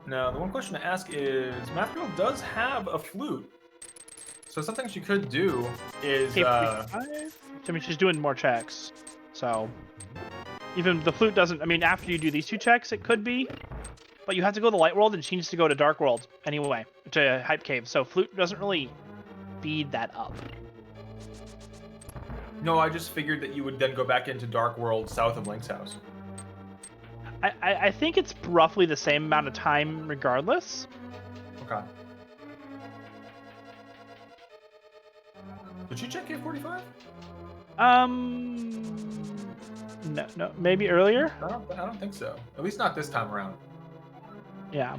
Now, the one question to ask is, Math Girl does have a flute. So something she could do is... I mean, she's doing more checks. So, even the flute doesn't... I mean, after you do these two checks, it could be. But you have to go to the Light World, and she needs to go to Dark World anyway, to Hype Cave. So flute doesn't really speed that up. No, I just figured that you would then go back into Dark World south of Link's house. I think it's roughly the same amount of time regardless. Okay. Did you check K45? No, maybe earlier? I don't think so. At least not this time around. Yeah.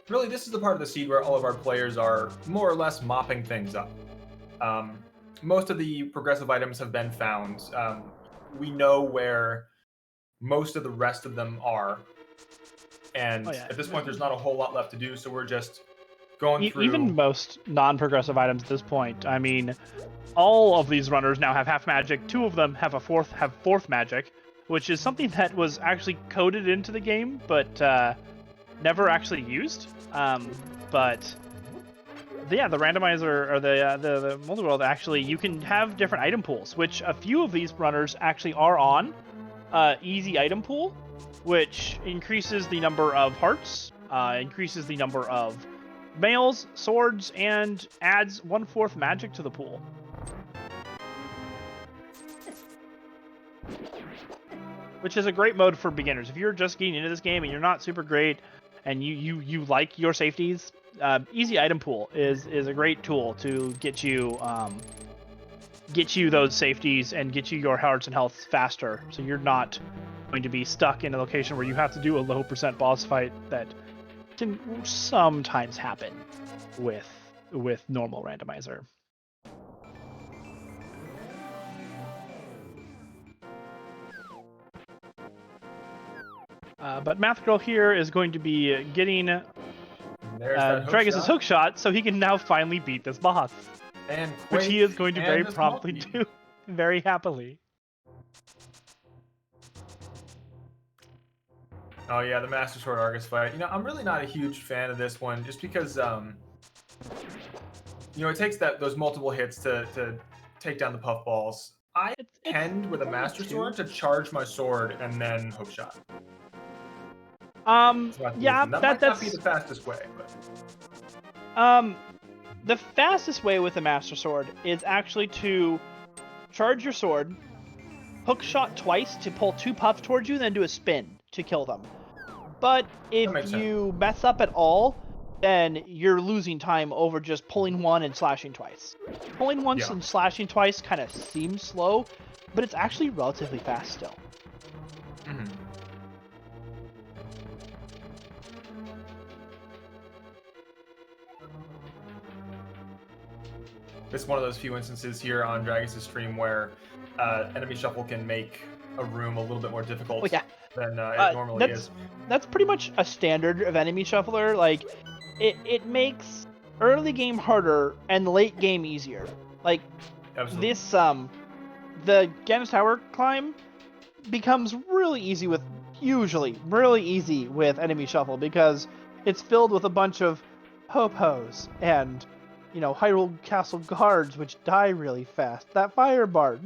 Really, this is the part of the seed where all of our players are more or less mopping things up. Most of the progressive items have been found. We know where most of the rest of them are. And at this point, there's not a whole lot left to do, so we're just going through... Even most non-progressive items at this point. I mean, all of these runners now have half magic. 2 of them have fourth magic, which is something that was actually coded into the game, but never actually used. But yeah, the randomizer or the multi-world, actually, you can have different item pools, which a few of these runners actually are on. Easy item pool, which increases the number of hearts, increases the number of mails, swords, and adds 1/4 magic to the pool. Which is a great mode for beginners. If you're just getting into this game and you're not super great, and you like your safeties, easy item pool is a great tool to get you those safeties and get you your hearts and health faster, so you're not going to be stuck in a location where you have to do a low % boss fight that can sometimes happen with normal randomizer. But Math Girl here is going to be getting Dragus' hook shot, so he can now finally beat this boss. And which he is going to very promptly do, very happily. Oh yeah, the Master Sword Argus fight. I'm really not a huge fan of this one, just because it takes those multiple hits to take down the puffballs. I tend with a Master Sword to charge my sword and then hook shot. Yeah, that might not be the fastest way, but the fastest way with the Master Sword is actually to charge your sword, hook shot twice to pull 2 puffs towards you, then do a spin to kill them. But if you mess up at all, then you're losing time over just pulling one and slashing twice. Pulling once and slashing twice kind of seems slow, but it's actually relatively fast still. Mm-hmm. It's one of those few instances here on Dragus' stream where enemy shuffle can make a room a little bit more difficult than it normally is. That's pretty much a standard of enemy shuffler. Like, it makes early game harder and late game easier. Like, Absolutely. This the Gannis Tower climb becomes really easy with enemy shuffle because it's filled with a bunch of ho-pos and Hyrule Castle guards, which die really fast. That fire bard,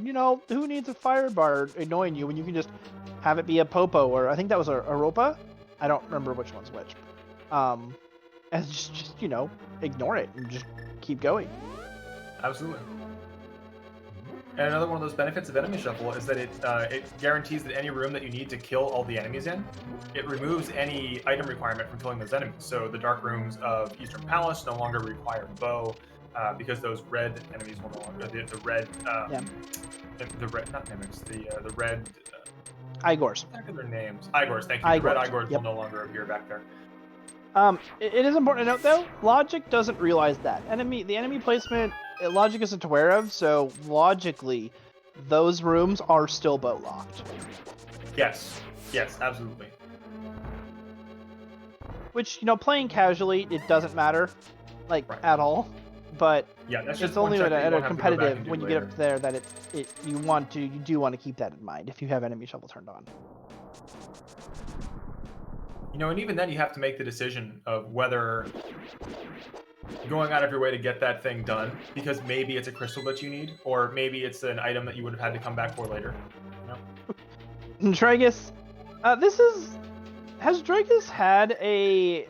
who needs a fire bard annoying you when you can just have it be a Popo, or I think that was a Ropa? I don't remember which one's which. And just ignore it and just keep going. Absolutely. And another one of those benefits of enemy shuffle is that it guarantees that any room that you need to kill all the enemies in, it removes any item requirement from killing those enemies. So the dark rooms of Eastern Palace no longer require bow, because those red enemies will no longer the red not mimics, the red Igors. What are their names? Igors, thank you. Igors. The red Igors will no longer appear back there. It is important to note though, Logic doesn't realize that. The enemy placement Logic isn't aware of, so logically, those rooms are still bow locked. Yes, absolutely. Which, playing casually, it doesn't matter, at all. But it's only at a competitive when you get up to there that you do want to keep that in mind if you have enemy shuffle turned on. And even then you have to make the decision of whether going out of your way to get that thing done, because maybe it's a crystal that you need, or maybe it's an item that you would have had to come back for later. Dragus, has Dragus had a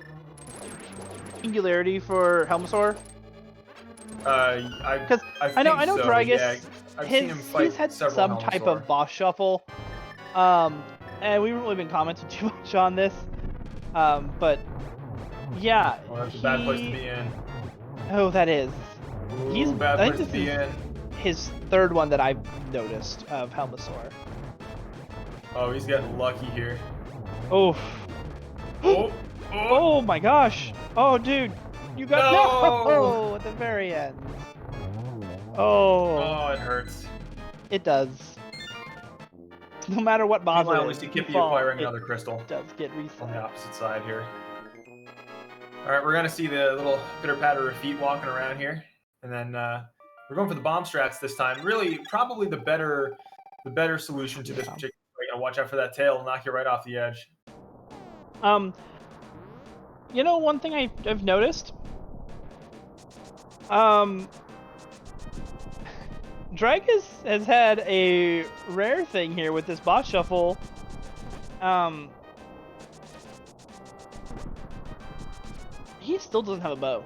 singularity for Helmasaur? Because I know so. Dragus. Yeah, I've seen him fight he's had several some type Helmasaur. of boss shuffle, and we haven't really been commenting too much on this. But yeah, well, that's a bad place to be in. Oh, that is. Ooh, bad I place think to be in. His third one that I've noticed of Helmasaur. Oh, he's getting lucky here. Oh. Oh. Oh my gosh. Oh, dude. You got no at the very end. Oh. Oh, it hurts. It does. No matter what boss Meanwhile, at least you keep acquiring another crystal. It does get reset. On the opposite side here. All right, we're gonna see the little pitter patter of feet walking around here, and then we're going for the bomb strats this time. Really, probably the better solution to this particular fight. Watch out for that tail, knock you right off the edge. One thing I've noticed. Dragus has had a rare thing here with this boss shuffle. He still doesn't have a bow.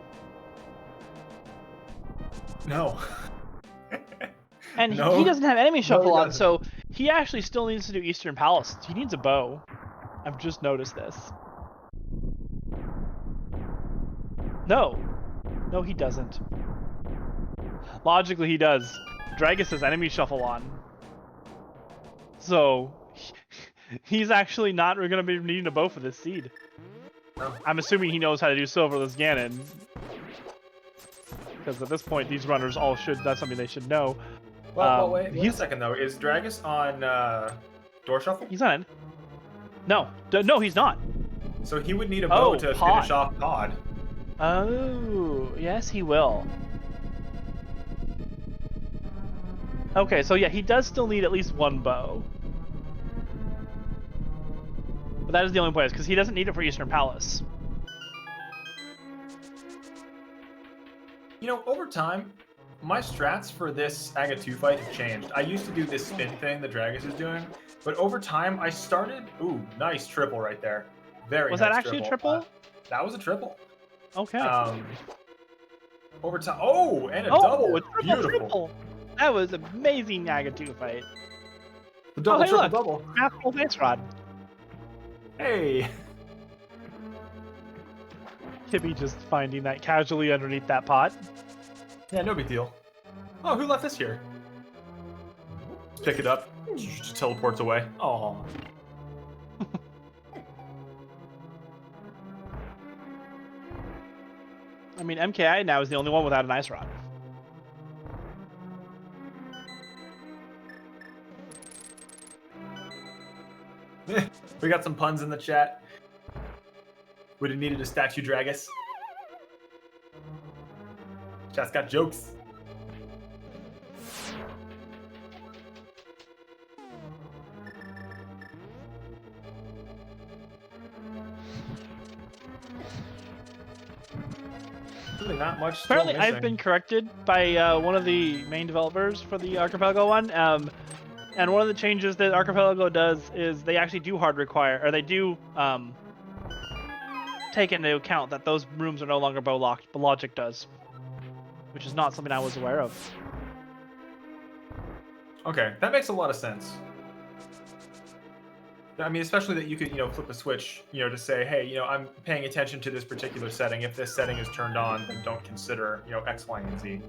No. And No. he doesn't have enemy shuffle on, doesn't. so he actually still needs to do Eastern Palace. He needs a bow. I've just noticed this. No. No, he doesn't. Logically, he does. Dragus has enemy shuffle on. So, he's actually not going to be needing a bow for this seed. No. I'm assuming he knows how to do Silverless Ganon. Because at this point, these runners all should, that's something they should know. Well, wait a second though. Is Dragus on door shuffle? He's on it. No. No, he's not. So he would need a bow to finish off Pod. Oh, yes, he will. Okay, so yeah, he does still need at least one bow. But that is the only place, because he doesn't need it for Eastern Palace. You know, over time, my strats for this Aga 2 fight have changed. I used to do this spin thing that Dragus is doing, but over time I started... Ooh, nice triple right there. Very Was nice that actually a triple? That was a triple. Okay. Over time... Oh, and a double. A triple, Beautiful. triple. That was amazing Aga 2 fight. The double, hey, triple, look. double. Natural face rod. Hey. Kibby just finding that casually underneath that pot. Yeah, no big deal. Oh, who left this here? Pick it up. Just teleports away. Aw. I mean, MKI now is the only one without an ice rod. We got some puns in the chat. Would have needed a statue Dragus. Chat's got jokes. Really not much. Apparently, I've been corrected by one of the main developers for the Archipelago one. And one of the changes that Archipelago does is they actually do hard require, or they do take into account that those rooms are no longer bow locked, but Logic does, which is not something I was aware of. Okay, that makes a lot of sense. I mean, especially that you could, flip a switch, to say, hey, I'm paying attention to this particular setting. If this setting is turned on, then don't consider, X, Y, and Z.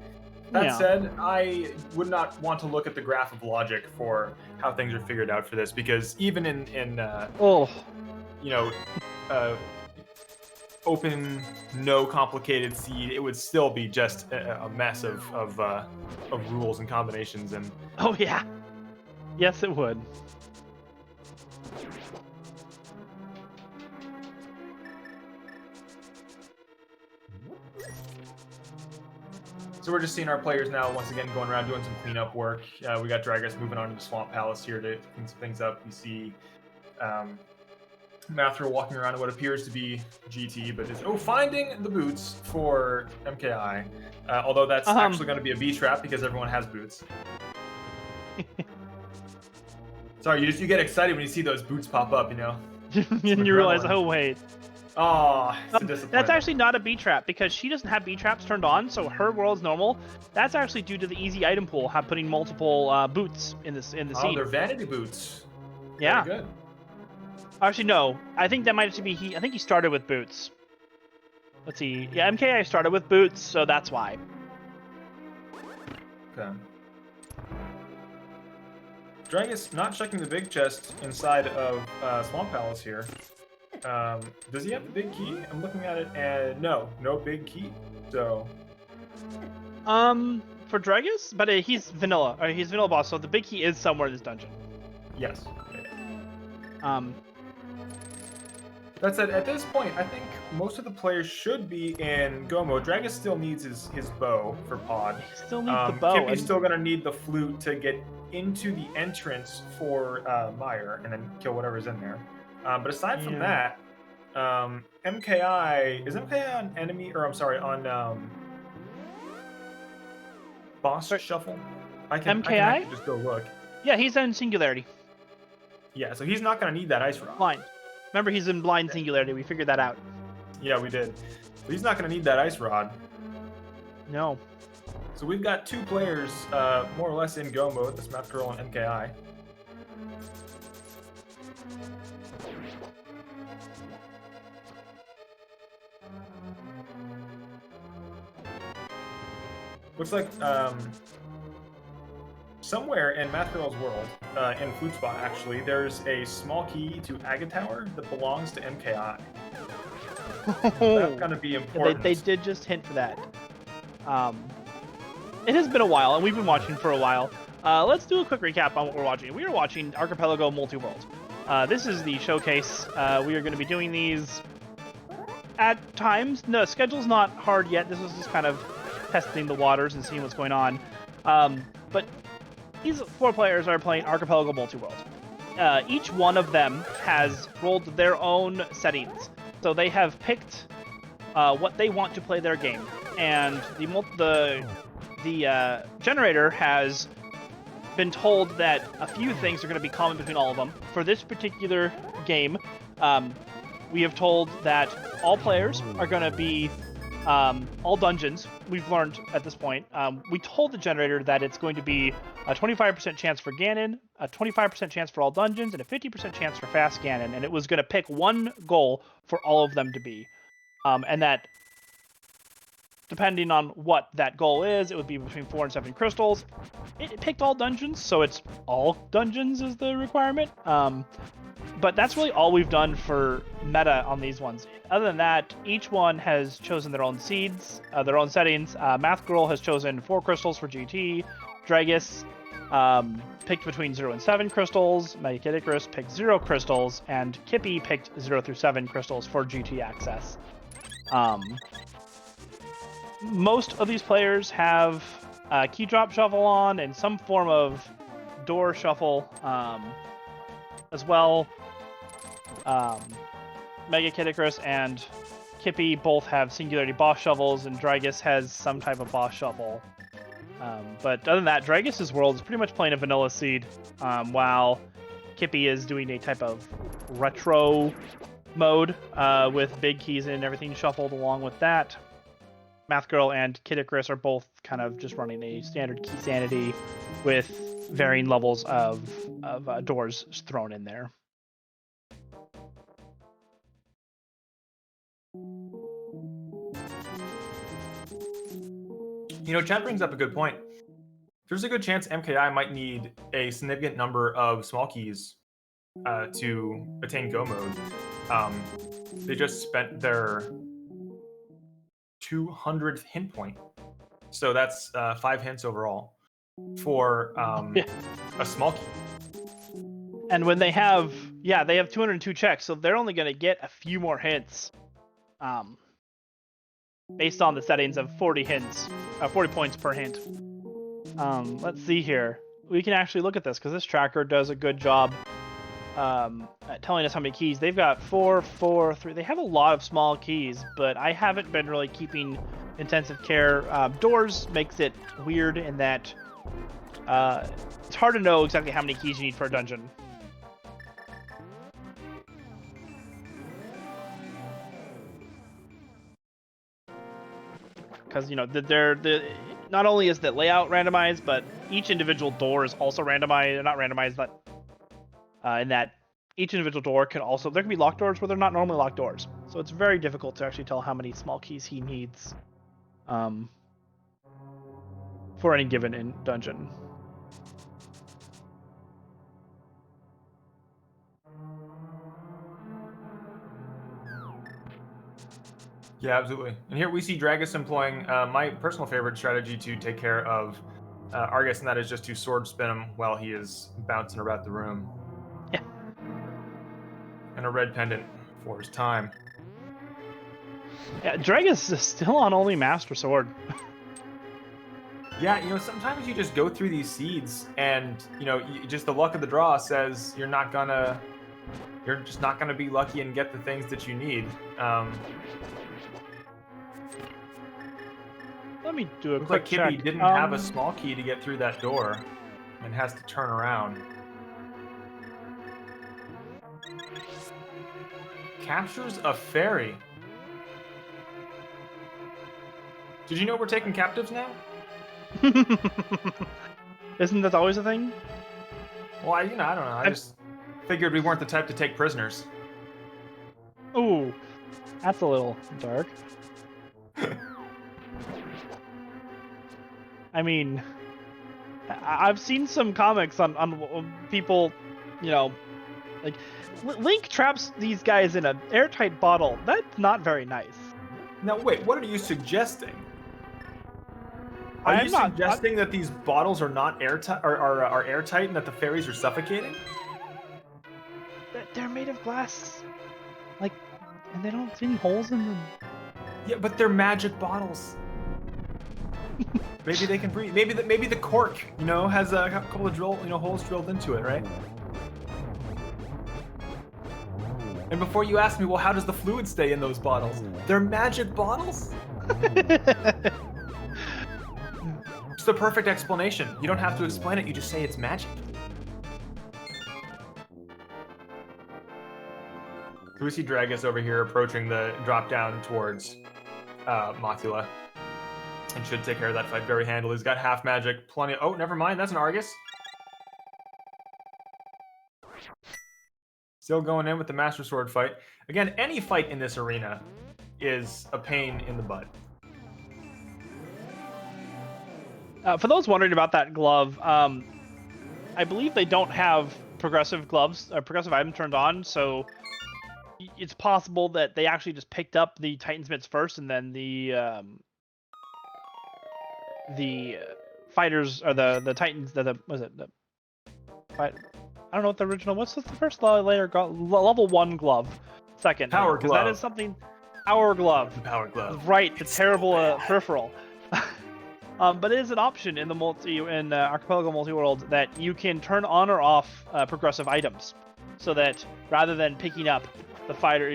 That said, I would not want to look at the graph of logic for how things are figured out for this, because even in open, no complicated seed, it would still be just a mess of rules and combinations. And oh yeah, yes it would. So we're just seeing our players now, once again, going around doing some cleanup work. We got Dragus moving on to the Swamp Palace here to clean some things up. We see Mathra walking around in what appears to be GT, but is finding the boots for MKI. Although that's actually going to be a B trap because everyone has boots. Sorry, you get excited when you see those boots pop up, and you realize, oh wait. Oh, it's a disappointment. That's actually not a B trap because she doesn't have B traps turned on, so her world's normal. That's actually due to the easy item pool, putting multiple boots in the scene. Oh, they're vanity boots. Yeah. Very good. Actually, no. I think that might actually be I think he started with boots. Let's see. Yeah, MKI started with boots, so that's why. Okay. Dragus not checking the big chest inside of Swamp Palace here. Does he have the big key? I'm looking at it, and no big key. So, for Dragus, but he's vanilla. He's vanilla boss, so the big key is somewhere in this dungeon. Yes. That said, at this point, I think most of the players should be in go mode. Dragus still needs his bow for Pod. He still needs the bow. Kippy's still gonna need the flute to get into the entrance for Meyer and then kill whatever's in there. But aside from that, MKI is MKI on enemy, or I'm sorry, on boss shuffle. I can just go look. Yeah, he's in Singularity. Yeah, so he's not gonna need that ice rock. Blind. Remember, he's in blind Singularity. We figured that out. Yeah, we did. But he's not going to need that ice rod. No. So we've got 2 players more or less in go mode, this Math Girl and MKI. Looks like somewhere in Math Girl's world, in Flute Spot actually, there's a small key to Agate Tower that belongs to MKI. That's gonna be important. They did just hint for that. It has been a while, and we've been watching for a while. Let's do a quick recap on what we're watching. We are watching Archipelago Multi-World. This is the showcase. We are going to be doing these at times. No, schedule's not hard yet. This is just kind of testing the waters and seeing what's going on. But these 4 players are playing Archipelago Multi-World. Each one of them has rolled their own settings. So they have picked what they want to play their game. And the generator has been told that a few things are going to be common between all of them. For this particular game, we have told that all players are going to be all dungeons. We've learned at this point. We told the generator that it's going to be a 25% chance for Ganon, a 25% chance for all dungeons, and a 50% chance for fast Ganon. And it was going to pick one goal for all of them to be. And that, depending on what that goal is, it would be between 4 and 7 crystals. It picked all dungeons, so it's all dungeons is the requirement. But that's really all we've done for meta on these ones. Other than that, each one has chosen their own seeds, their own settings. Math Girl has chosen 4 crystals for GT. Dragus picked between 0 and 7 crystals. MegaKidIcarus picked 0 crystals. And Kippy picked 0 through 7 crystals for GT access. Most of these players have key drop shuffle on and some form of door shuffle as well. MegaKidIcarus and Kippy both have singularity boss shovels, and Dragus has some type of boss shovel. But other than that, Dragus's world is pretty much playing a vanilla seed, while Kippy is doing a type of retro mode with big keys and everything shuffled along with that. Math Girl and KidIcarus are both kind of just running a standard key sanity with varying levels of doors thrown in there. You know, chat brings up a good point. There's a good chance MKI might need a significant number of small keys to attain go mode. They just spent their 200th hint point, so that's 5 hints overall for a small key. And when they have 202 checks, so they're only going to get a few more hints, based on the settings of 40 hints, 40 points per hint. Let's see here. We can actually look at this because this tracker does a good job at telling us how many keys. They've got 4, 4, 3. They have a lot of small keys, but I haven't been really keeping intensive care. Doors makes it weird in that it's hard to know exactly how many keys you need for a dungeon. Because, you know, not only is the layout randomized, but each individual door is also randomized. Not randomized, but in that each individual door can also... There can be locked doors where they're not normally locked doors. So it's very difficult to actually tell how many small keys he needs for any given dungeon. Yeah, absolutely. And here we see Dragus employing my personal favorite strategy to take care of Argus, and that is just to sword spin him while he is bouncing about the room. Yeah. And a red pendant for his time. Yeah, Dragus is still on only Master Sword. Yeah, you know, sometimes you just go through these seeds, and you know, just the luck of the draw says you're just not gonna be lucky and get the things that you need. Let me do a Looks quick like check. Kippy didn't have a small key to get through that door and has to turn around. Captures a fairy. Did you know we're taking captives now? Isn't that always a thing? Well, I don't know. I just figured we weren't the type to take prisoners. Ooh, that's a little dark. I mean, I've seen some comics on people, like Link traps these guys in an airtight bottle. That's not very nice. Now, wait, what are you suggesting? Are you suggesting that these bottles are not airtight, are airtight, and that the fairies are suffocating? They're made of glass, like, and they don't see any holes in them. Yeah, but they're magic bottles. Maybe they can breathe. Maybe the cork, has a couple of holes drilled into it, right? And before you ask me, well, how does the fluid stay in those bottles? They're magic bottles. It's the perfect explanation. You don't have to explain it. You just say it's magic. So we see Dragus over here approaching the drop down towards Mothula. And should take care of that fight very handily. He's got half magic, plenty of... Oh, never mind. That's an Argus. Still going in with the Master Sword fight. Again, any fight in this arena is a pain in the butt. For those wondering about that glove, I believe they don't have progressive gloves, progressive items turned on, so it's possible that they actually just picked up the Titan's Mitts first, and then the fighters, or the Titans, I don't know what the original, what's the first layer, level 1 glove, second. Power glove. That is something, power glove. Power glove. Right, the terrible peripheral. But it is an option in the Archipelago multi-world that you can turn on or off progressive items, so that rather than picking up the fighter,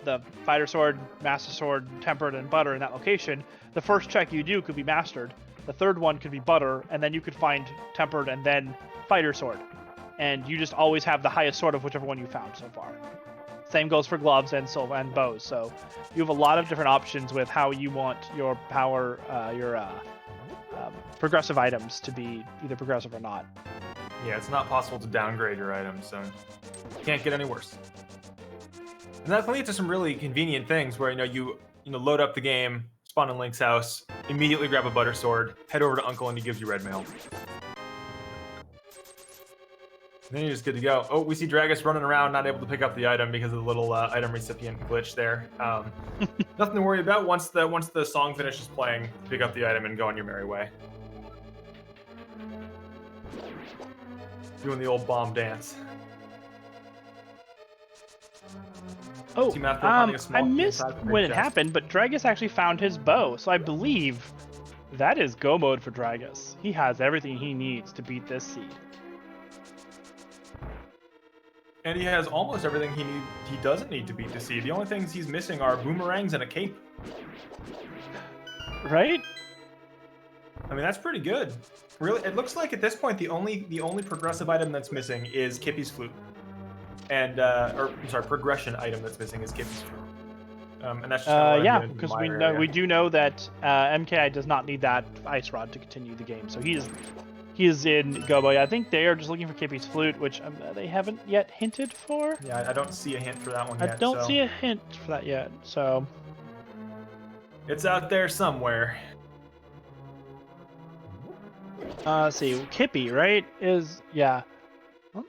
the fighter sword, master sword, tempered, and butter in that location, the first check you do could be mastered, the third one could be butter, and then you could find tempered and then fighter sword, and you just always have the highest sword of whichever one you found so far. Same goes for gloves and bows. So you have a lot of different options with how you want your power, progressive items to be either progressive or not. Yeah, it's not possible to downgrade your items, so you can't get any worse. And that leads to some really convenient things where you load up the game, spawn in Link's house, immediately grab a butter sword, head over to Uncle, and he gives you red mail. And then you're just good to go. Oh, we see Dragus running around, not able to pick up the item because of the little item recipient glitch there. Nothing to worry about. Once the song finishes playing, pick up the item and go on your merry way. Doing the old bomb dance. Oh, I missed when it happened, but Dragus actually found his bow, so I believe that is go mode for Dragus. He has everything he needs to beat this seed. And he has almost everything he doesn't need to beat the seed. The only things he's missing are boomerangs and a cape. Right? I mean, that's pretty good. Really, it looks like at this point the only progressive item that's missing is Kippy's flute. And progression item that's missing is Kippy's flute. And that's just because we do know that MKI does not need that ice rod to continue the game, so he is in Gobo. I think they are just looking for Kippy's flute, which they haven't yet hinted for. Yeah, I don't see a hint for that one yet. I don't see a hint for that yet, so it's out there somewhere. Let's see, Kippy, right? Let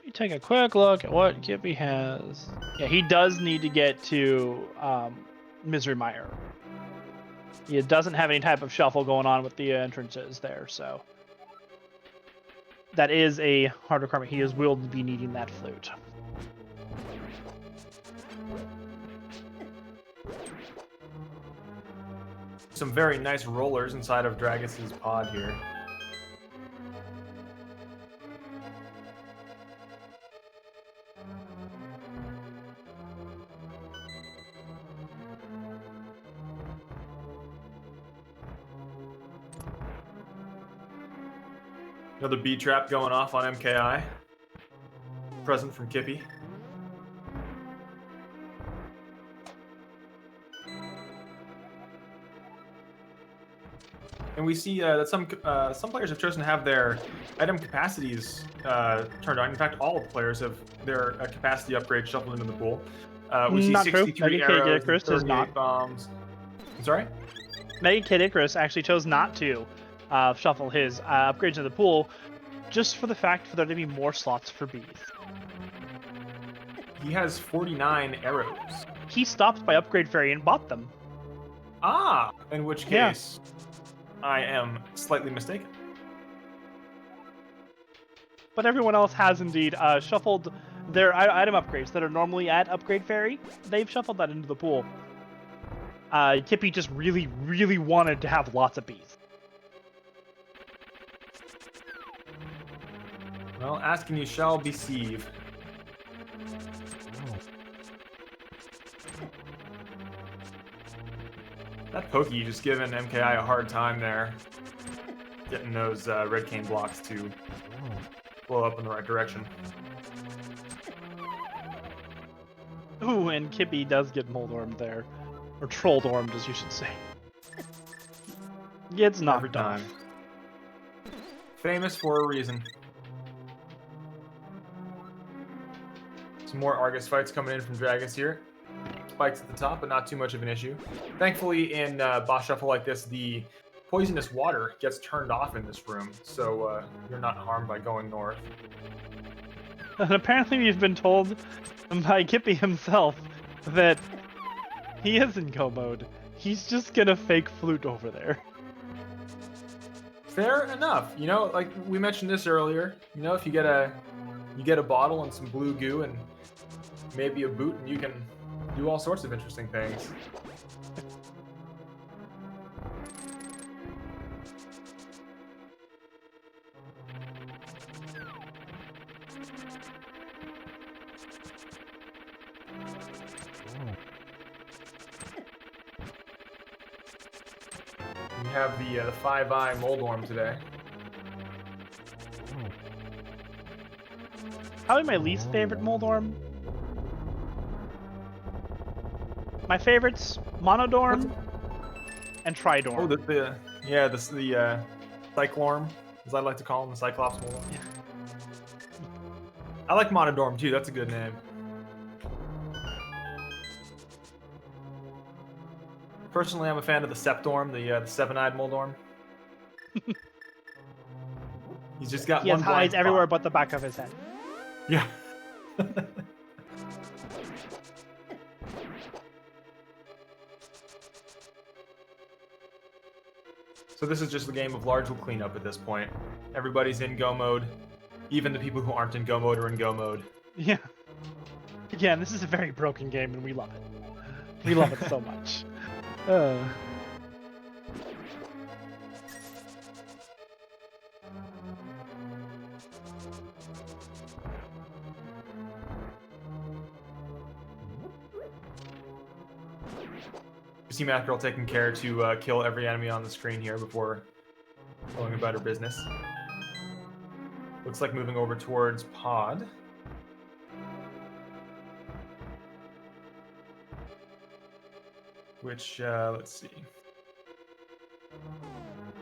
me take a quick look at what Kippy has. Yeah, he does need to get to Misery Mire. He doesn't have any type of shuffle going on with the entrances there, so that is a hard requirement. He will be needing that flute. Some very nice rollers inside of Dragus's pod here. Another B trap going off on MKI. Present from Kippy. And we see that some players have chosen to have their item capacities turned on. In fact, all of the players have their capacity upgrade shuffled into the pool. We see Not true. 63 arrows and MegaKidIcarus does 38 not. bombs. I'm sorry? MegaKidIcarus actually chose not to shuffle his upgrades in the pool, just for the fact for there to be more slots for bees. He has 49 arrows. He stopped by Upgrade Fairy and bought them. Ah! In which Yeah. case, I am slightly mistaken. But everyone else has indeed shuffled their item upgrades that are normally at Upgrade Fairy. They've shuffled that into the pool. Kippy just really, really wanted to have lots of bees. Well, asking you shall deceive. That Pokey just giving MKI a hard time there. Getting those red cane blocks to blow up in the right direction. Ooh, and Kippy does get Moldormed there. Or Trolldormed, as you should say. It's not Every done. time. Famous for a reason. Some more Argus fights coming in from Dragus here. Spikes at the top, but not too much of an issue. Thankfully, in boss shuffle like this, the poisonous water gets turned off in this room, so you're not harmed by going north. And apparently we've been told by Kippy himself that he is in go mode. He's just gonna fake flute over there. Fair enough. You know, like we mentioned this earlier. You know, if you get a bottle and some blue goo and maybe a boot, and you can do all sorts of interesting things. We have the 5-eye Moldorm today. Probably my least favorite Moldorm. My favorites, Monodorm and Tridorm. Oh, the Cyclorm, as I like to call him, the Cyclops Moldorm. Yeah. I like Monodorm too. That's a good name. Personally, I'm a fan of the Septorm, the seven-eyed Moldorm. He's just got He one has blind eyes spot. everywhere but the back of his head. Yeah. So this is just a game of large cleanup at this point. Everybody's in go mode. Even the people who aren't in go mode are in go mode. Yeah. Again, this is a very broken game and we love it. We love it so much. You see Mackerel taking care to kill every enemy on the screen here before going about her business. Looks like moving over towards Pod. Which, let's see.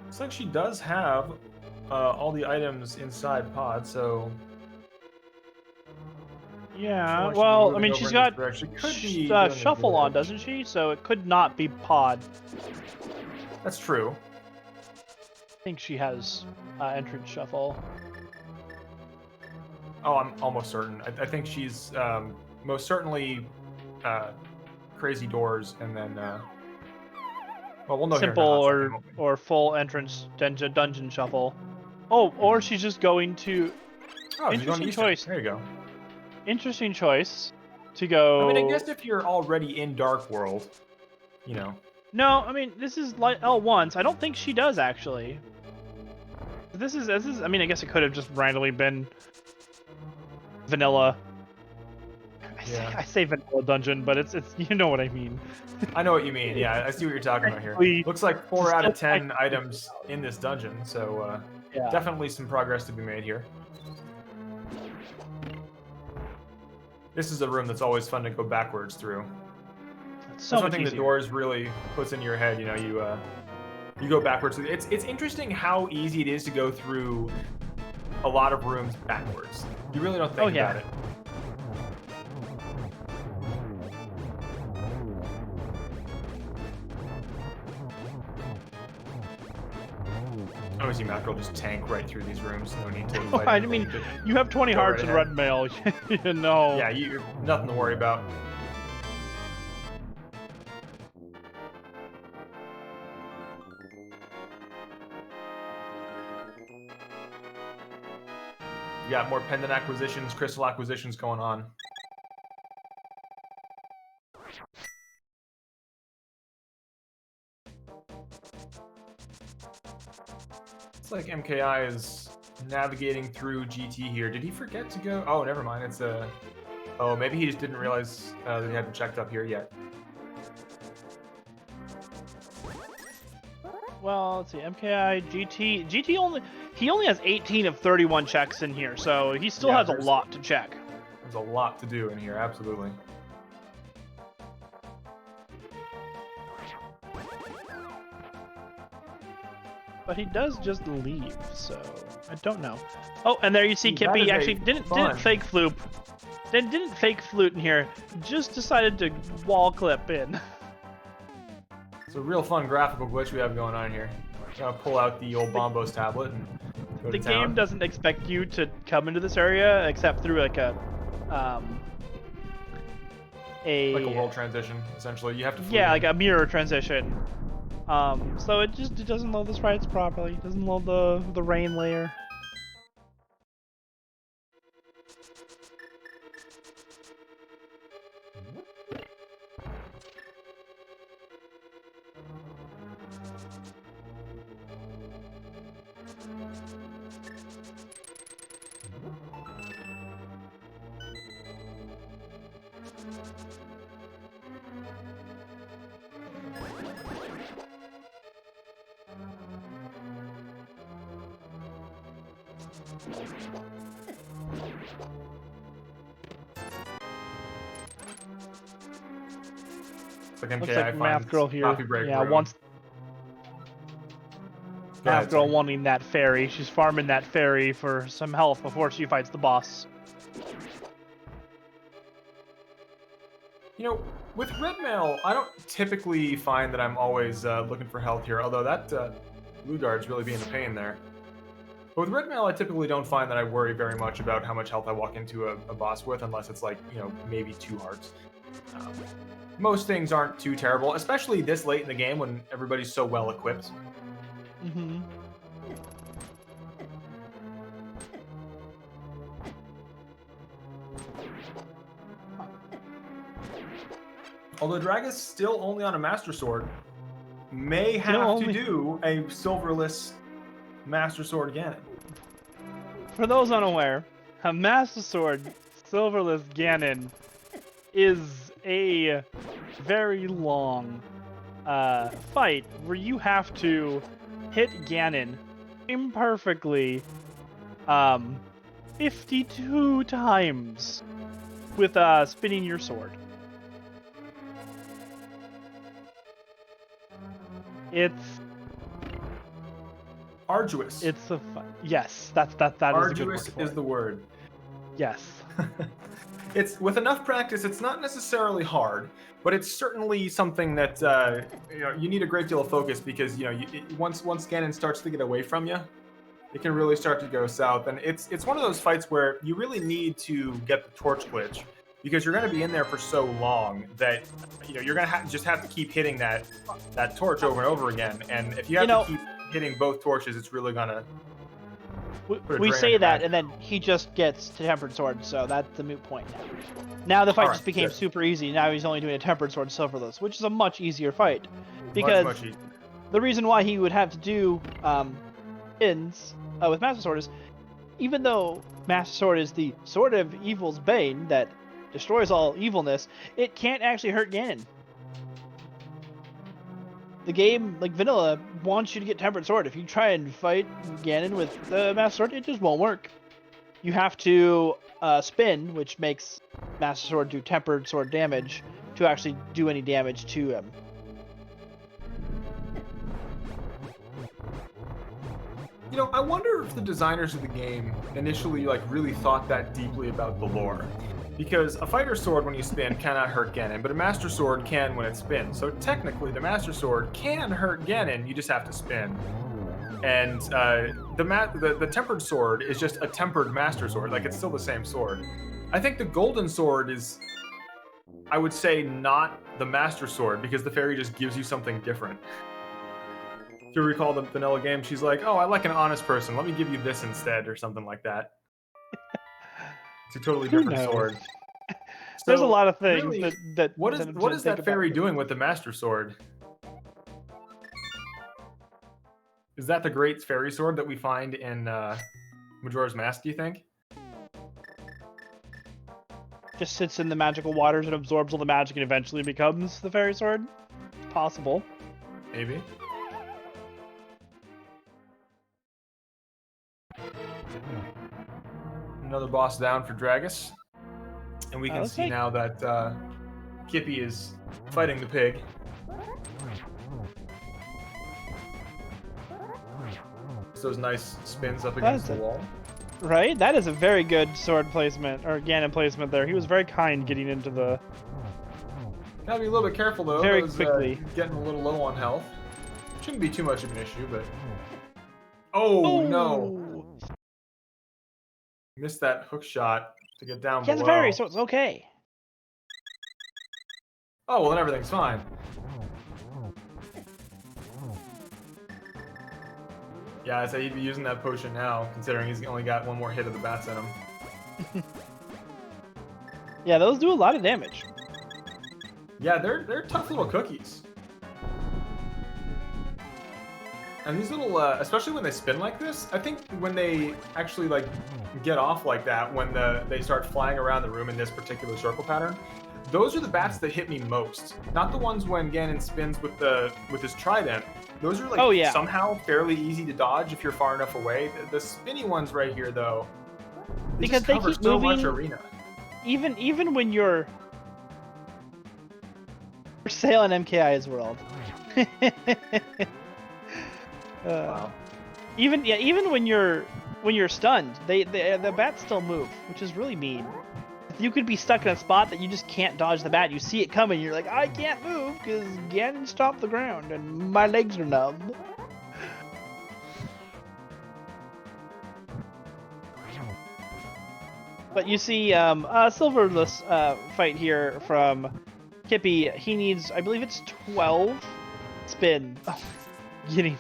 Looks like she does have all the items inside Pod, so... Yeah, She's well, I moving mean, over she's in got this direction. Could be doing this shuffle on, direction. doesn't she? So it could not be Pod. That's true. I think she has entrance shuffle. Oh, I'm almost certain. I think she's most certainly Crazy Doors, and then well, we'll know here in a Simple hot second, won't we? or full entrance dungeon shuffle. Oh, or she's just going to Oh, she's going interesting Eastern. choice. There you go. interesting choice to go. I mean, I guess if you're already in Dark World, you know. No, I mean this is like L1s. I don't think she does actually. This is. I mean, I guess it could have just randomly been vanilla. Yeah. I say vanilla dungeon, but it's you know what I mean. I know what you mean. Yeah, I see what you're talking about here. Technically, Looks like 4 out of 10 still items in this dungeon, so Yeah. definitely some progress to be made here. This is a room that's always fun to go backwards through. It's so That's one much thing the easier. doors really puts in your head. You know, You go backwards. It's interesting how easy it is to go through a lot of rooms backwards. You really don't think about it. I always see Mackerel just tank right through these rooms. No need to. I mean, you have 20 hearts in red mail. You know. Yeah, you nothing to worry about. You got more pendant acquisitions, crystal acquisitions going on. It's like MKI is navigating through GT here. Did he forget to go? Oh, never mind. It's a... Oh, maybe he just didn't realize that he hadn't checked up here yet. Well, let's see. MKI, GT. GT only... He only has 18 of 31 checks in here, so he still has a lot to check. There's a lot to do in here, absolutely. But he does just leave, so I don't know. Oh, and there you see Kippy actually didn't fake flute. Didn't fake flute in here. Just decided to wall clip in. It's a real fun graphical glitch we have going on here. Gotta pull out the old Bombos tablet and go to town. The game doesn't expect you to come into this area except through like a world transition, essentially. You have to like a mirror transition. So it doesn't load the sprites properly. It doesn't load the rain layer. Looks like Math Girl here. Wants Math Girl wanting that fairy. She's farming that fairy for some health before she fights the boss. You know, with red mail, I don't typically find that I'm always looking for health here, although that blue guard's really being a pain there. But with red mail, I typically don't find that I worry very much about how much health I walk into a boss with, unless it's like, you know, maybe 2 hearts. Most things aren't too terrible, especially this late in the game when everybody's so well equipped. Mm-hmm. Although Dragus still only on a Master Sword, may have to do a silverless Master Sword again. For those unaware, a Master Sword silverless Ganon is a very long fight where you have to hit Ganon imperfectly 52 times with spinning your sword. It's arduous. It's a yes. That arduous is the word. Yes. It's with enough practice. It's not necessarily hard, but it's certainly something that you need a great deal of focus because once Ganon starts to get away from you, it can really start to go south. And it's one of those fights where you really need to get the torch glitch because you're going to be in there for so long that you're going to just have to keep hitting that torch over and over again. And if you have to keep hitting both torches, it's really going to. We say that, and then he just gets to Tempered Sword, so that's the moot point now. Now the fight just became super easy. Now he's only doing a Tempered Sword silverless, which is a much easier fight. Because much easier. The reason why he would have to do ins with Master Sword is, even though Master Sword is the sword of evil's bane that destroys all evilness, it can't actually hurt Ganon. The game, like vanilla, wants you to get Tempered Sword. If you try and fight Ganon with the Master Sword, it just won't work. You have to spin, which makes Master Sword do Tempered Sword damage to actually do any damage to him. You know, I wonder if the designers of the game initially like really thought that deeply about the lore. Because a fighter sword when you spin cannot hurt Ganon, but a master sword can when it spins. So technically the master sword can hurt Ganon, you just have to spin. And the tempered sword is just a tempered master sword, like it's still the same sword. I think the golden sword is, I would say, not the master sword because the fairy just gives you something different. If you recall the vanilla game, she's like, oh, I like an honest person, let me give you this instead, or something like that. It's a totally different sword. There's a lot of things really, that what is that fairy doing with the master sword? Is that the great fairy sword that we find in Majora's Mask, do you think? Just sits in the magical waters and absorbs all the magic and eventually becomes the fairy sword? It's possible. Maybe. Another boss down for Dragus. And we can see now that Kippy is fighting the pig. Those nice spins up against the wall. Right? That is a very good sword placement, or Ganon placement there. He was very kind getting into the... Gotta be a little bit careful though. Very quickly. Getting a little low on health. Shouldn't be too much of an issue, but... Oh, no! Missed that hook shot to get down below. He has a fairy, so it's okay. Oh, well then everything's fine. Yeah, I'd say he'd be using that potion now, considering he's only got one more hit of the bats in him. Yeah, those do a lot of damage. Yeah, they're tough little cookies. And these little, especially when they spin like this, I think when they actually like get off like that, when they start flying around the room in this particular circle pattern, those are the bats that hit me most. Not the ones when Ganon spins with his trident. Those are like somehow fairly easy to dodge if you're far enough away. The spinny ones right here, though, because they keep so moving. Much arena. Even when you're sailing MKI's world. Wow. Even when you're stunned, the bats still move, which is really mean. You could be stuck in a spot that you just can't dodge the bat. You see it coming, you're like, I can't move because Ganon stopped the ground and my legs are numb. But you see a silverless fight here from Kippy. He needs, I believe it's 12 spins. Oh, getting.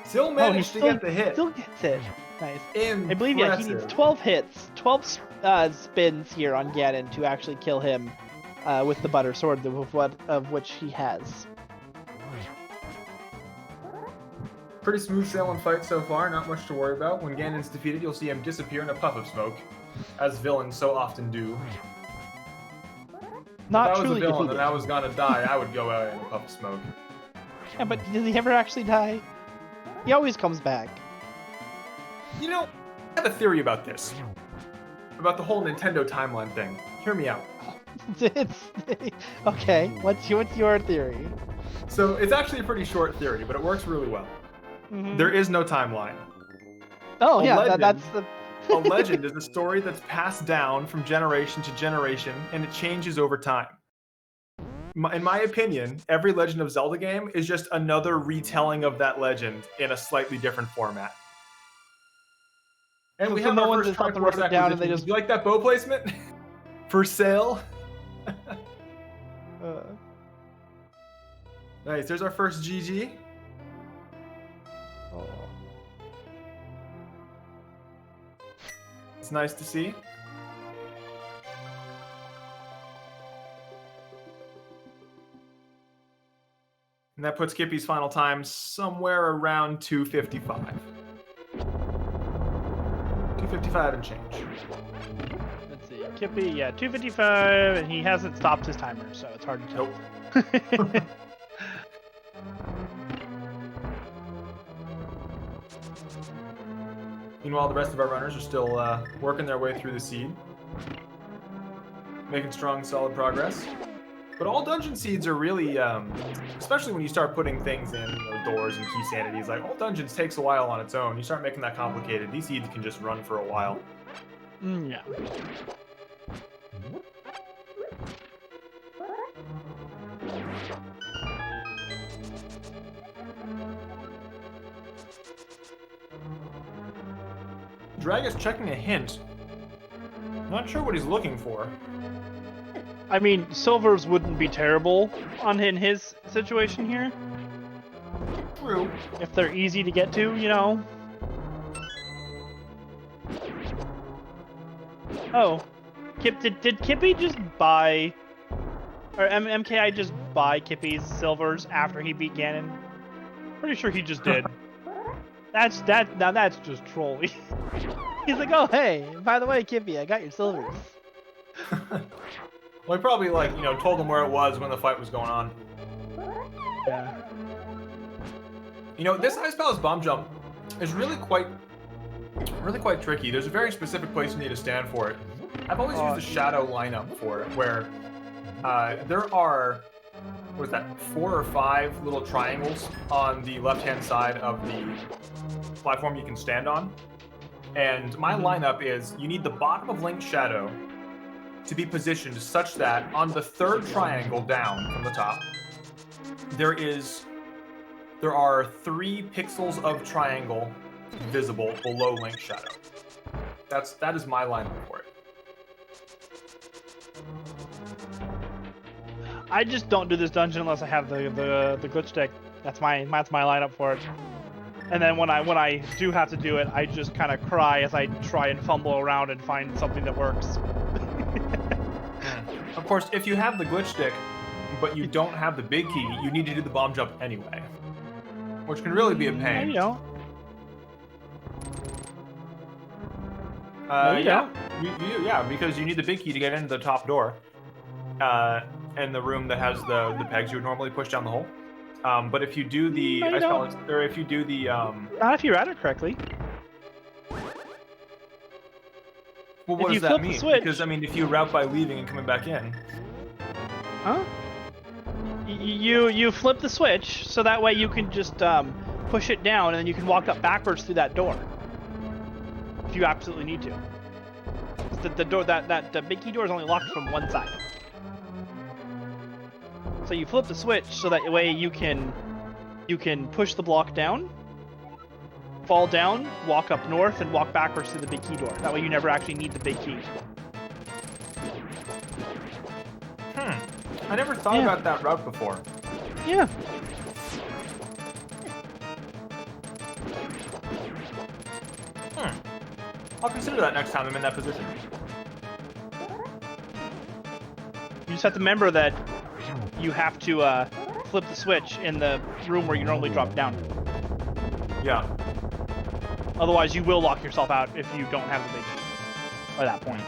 Still managed to get the hit. Still gets it. Nice. Impressive. I believe, yeah, he needs 12 hits, 12 spins here on Ganon to actually kill him with the butter sword, of which he has. Pretty smooth sailing fight so far, not much to worry about. When Ganon's defeated, you'll see him disappear in a puff of smoke, as villains so often do. Not if I was truly a villain defeated. and I was gonna die, I would go out in a puff of smoke. Yeah, but does he ever actually die? He always comes back. You know, I have a theory about this. About the whole Nintendo timeline thing. Hear me out. Okay, what's your theory? So, it's actually a pretty short theory, but it works really well. Mm-hmm. There is no timeline. Oh, That's the... A legend is a story that's passed down from generation to generation, and it changes over time. In my opinion, every Legend of Zelda game is just another retelling of that legend in a slightly different format. And we have no our one first just thought to Triforce write it down and they acquisition. just... You like that bow placement? For sale? Nice, there's our first GG. Oh. It's nice to see. And that puts Kippy's final time somewhere around 2:55. 2:55 and change. Let's see. Kippy, yeah, 2:55, and he hasn't stopped his timer, so it's hard to tell. Nope. Meanwhile, the rest of our runners are still working their way through the seed. Making strong, solid progress. But all dungeon seeds are really, especially when you start putting things in, doors and key sanities, like all dungeons takes a while on its own. You start making that complicated, these seeds can just run for a while. Yeah. Dragus checking a hint. Not sure what he's looking for. I mean, silvers wouldn't be terrible in his situation here. True. If they're easy to get to, you know. Oh. Did Kippy just buy... Or MKI just buy Kippy's silvers after he beat Ganon? Pretty sure he just did. Now that's just trolly. He's like, oh hey, by the way, Kippy, I got your silvers. Well, he probably, like, told him where it was when the fight was going on. Yeah. This Ice Palace bomb jump is really quite tricky. There's a very specific place you need to stand for it. I've always used the shadow lineup for it, where there are, 4 or 5 little triangles on the left-hand side of the platform you can stand on. And my lineup is, you need the bottom of Link's shadow to be positioned such that on the 3rd triangle down from the top, there are 3 pixels of triangle visible below Link's shadow. That is my lineup for it. I just don't do this dungeon unless I have the glitch stick. That's my lineup for it. And then when I do have to do it, I just kind of cry as I try and fumble around and find something that works. Of course, if you have the glitch stick, but you don't have the big key, you need to do the bomb jump anyway, which can really be a pain. No, you don't. Yeah, because you need the big key to get into the top door, and the room that has the pegs you would normally push down the hole. But if you do the ice palace, or if you do the not if you route it correctly. Well, what does that mean? Because I mean, if you route by leaving and coming back in. Huh? You flip the switch so that way you can just push it down and then you can walk up backwards through that door. If you absolutely need to. The door the big key door is only locked from one side. So you flip the switch so that way you can push the block down, fall down, walk up north, and walk backwards through the big key door. That way you never actually need the big key. I never thought about that route before. Yeah. I'll consider that next time I'm in that position. You just have to remember that you have to flip the switch in the room where you normally drop down. Yeah. Otherwise, you will lock yourself out if you don't have the big key by that point.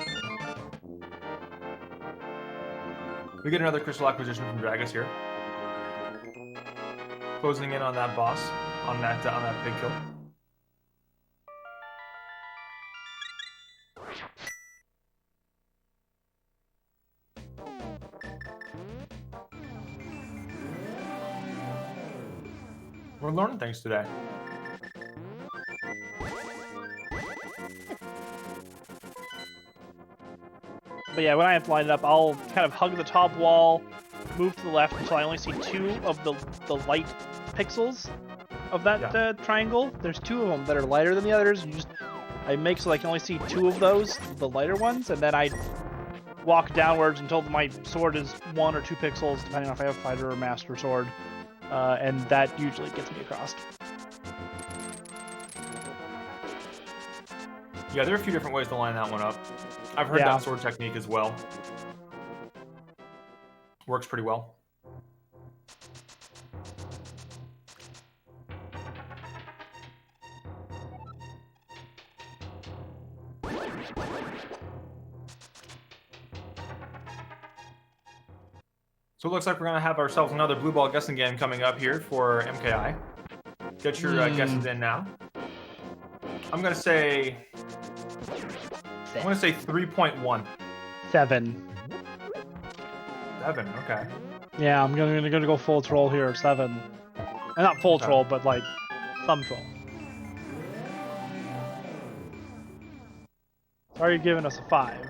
We get another crystal acquisition from Dragus here. Closing in on that boss, on that pig kill. We're learning things today. But yeah, when I have to line it up, I'll kind of hug the top wall, move to the left until I only see 2 of the light pixels of that triangle. There's 2 of them that are lighter than the others. I make so I can only see 2 of those, the lighter ones, and then I walk downwards until my sword is 1 or 2 pixels, depending on if I have fighter or master sword, and that usually gets me across. Yeah, there are a few different ways to line that one up. I've heard that sword technique as well. Works pretty well. So it looks like we're going to have ourselves another blue ball guessing game coming up here for MKI. Get your guesses in now. I'm going to say 3.1. 7. 7, okay. Yeah, I'm gonna go full troll here, 7. And not full Okay. troll, but like some troll. It's already giving us a 5.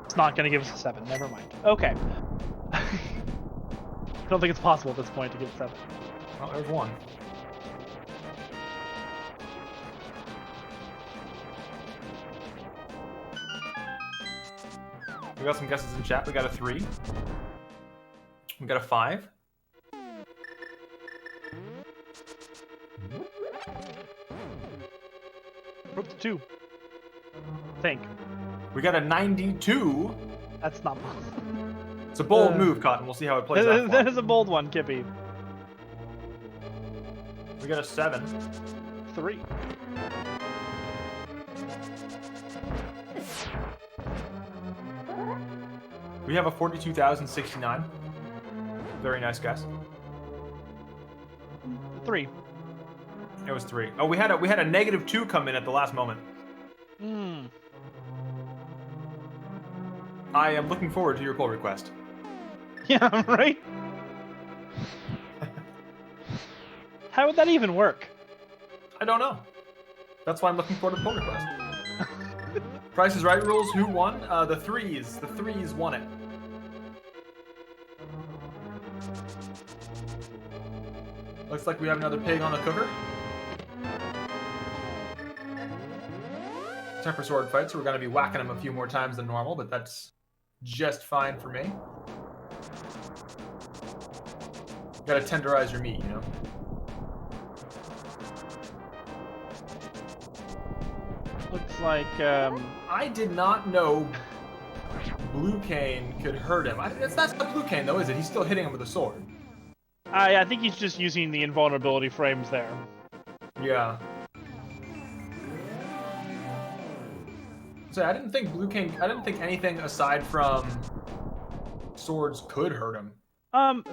It's not gonna give us a 7. Never mind. Okay. I don't think it's possible at this point to get 7. Well, there's 1. We got some guesses in chat. We got a 3. We got a 5. Broke the 2. I think. We got a 92. That's not possible. It's a bold move, Cotton. We'll see how it plays out. That is a bold one, Kippy. We got a 7. 3. We have a 42,069. Very nice guess. 3. It was 3. Oh, we had a -2 come in at the last moment. Hmm. I am looking forward to your pull request. Yeah, right? How would that even work? I don't know. That's why I'm looking forward to the pull request. Price is Right rules. Who won? The threes. The threes won it. Looks like we have another pig on the cooker. Time for sword fight, so we're going to be whacking him a few more times than normal, but that's just fine for me. Gotta tenderize your meat, you know? Looks like, I did not know Blue Cane could hurt him. That's not Blue Cane, though, is it? He's still hitting him with a sword. I think he's just using the invulnerability frames there. Yeah. So I didn't think I didn't think anything aside from swords could hurt him.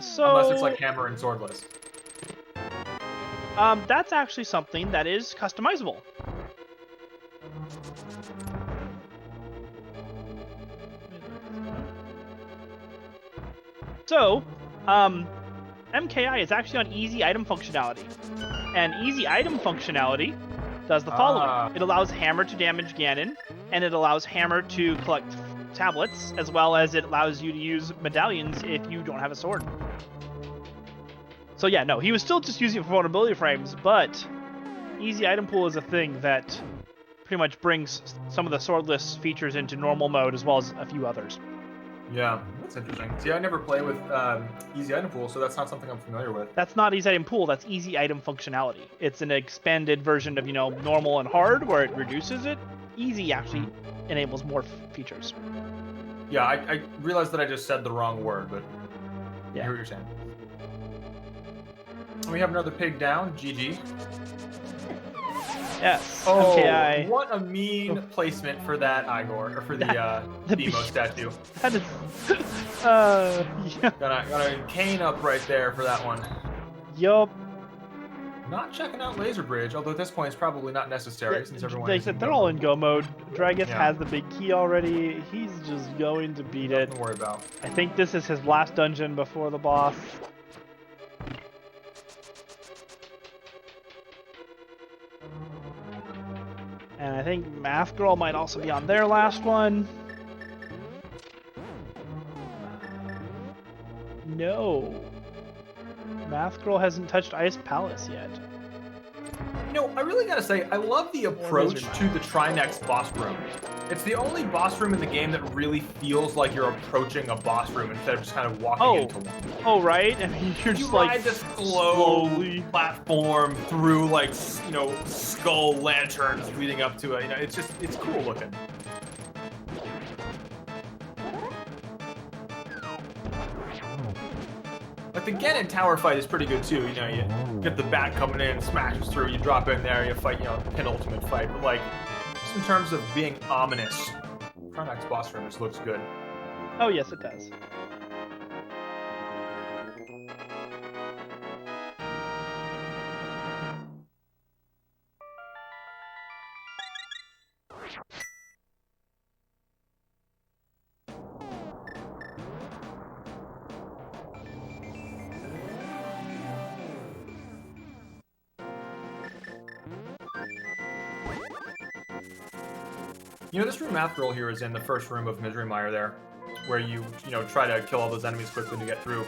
So... Unless it's like hammer and swordless. That's actually something that is customizable. So, MKI is actually on easy item functionality. And easy item functionality does the following. It allows Hammer to damage Ganon, and it allows Hammer to collect tablets, as well as it allows you to use medallions if you don't have a sword. So yeah, no, he was still just using it for vulnerability frames, but easy item pool is a thing that pretty much brings some of the swordless features into normal mode, as well as a few others. Yeah, that's interesting. See, I never play with easy item pool, so that's not something I'm familiar with. That's not easy item pool, that's easy item functionality. It's an expanded version of, normal and hard, where it reduces it. Easy actually enables more features. Yeah, I realized that I just said the wrong word, but yeah. I hear what you're saying. We have another pig down, GG. Yes. Oh, MKI. what a mean placement for that Igor, or for the Demo statue. That is... yeah. Got a cane up right there for that one. Yup. Not checking out Laser Bridge, although at this point it's probably not necessary since everyone is in they're go all mode. in go mode. Dragus has the big key already. He's just going to beat it. Nothing to worry about. I think this is his last dungeon before the boss. And I think Math Girl might also be on their last one. No. Math Girl hasn't touched Ice Palace yet. I really gotta say, I love the approach to the Trinex boss room. It's the only boss room in the game that really feels like you're approaching a boss room instead of just kind of walking into one. Oh, right? I mean, you're just like... You ride this slowly platform through, like, skull lanterns leading up to it. It's cool looking. Like, the Ganon tower fight is pretty good, too. You get the bat coming in, smashes through, you drop in there, you fight, penultimate fight. But, like, just in terms of being ominous, Trinex boss room just looks good. Oh, yes, it does. You know, this room Math Girl here is in the first room of Misery Mire there, where you try to kill all those enemies quickly to get through.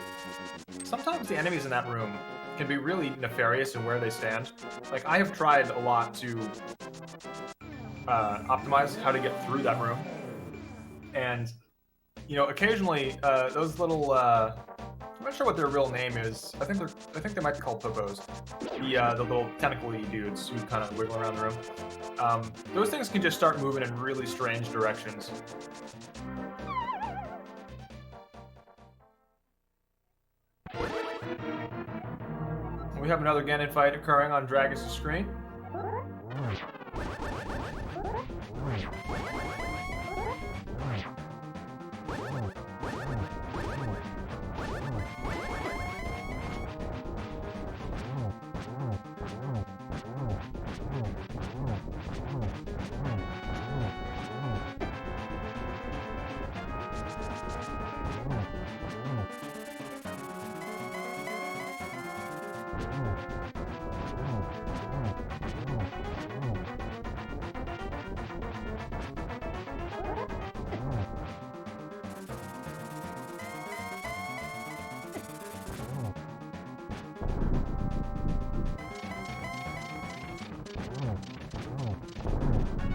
Sometimes the enemies in that room can be really nefarious in where they stand. Like, I have tried a lot to optimize how to get through that room. And, occasionally, those little, I'm not sure what their real name is. I think they might be called Popos. The little tentacle-y dudes who kind of wiggle around the room. Those things can just start moving in really strange directions. We have another Ganon fight occurring on Dragus' screen.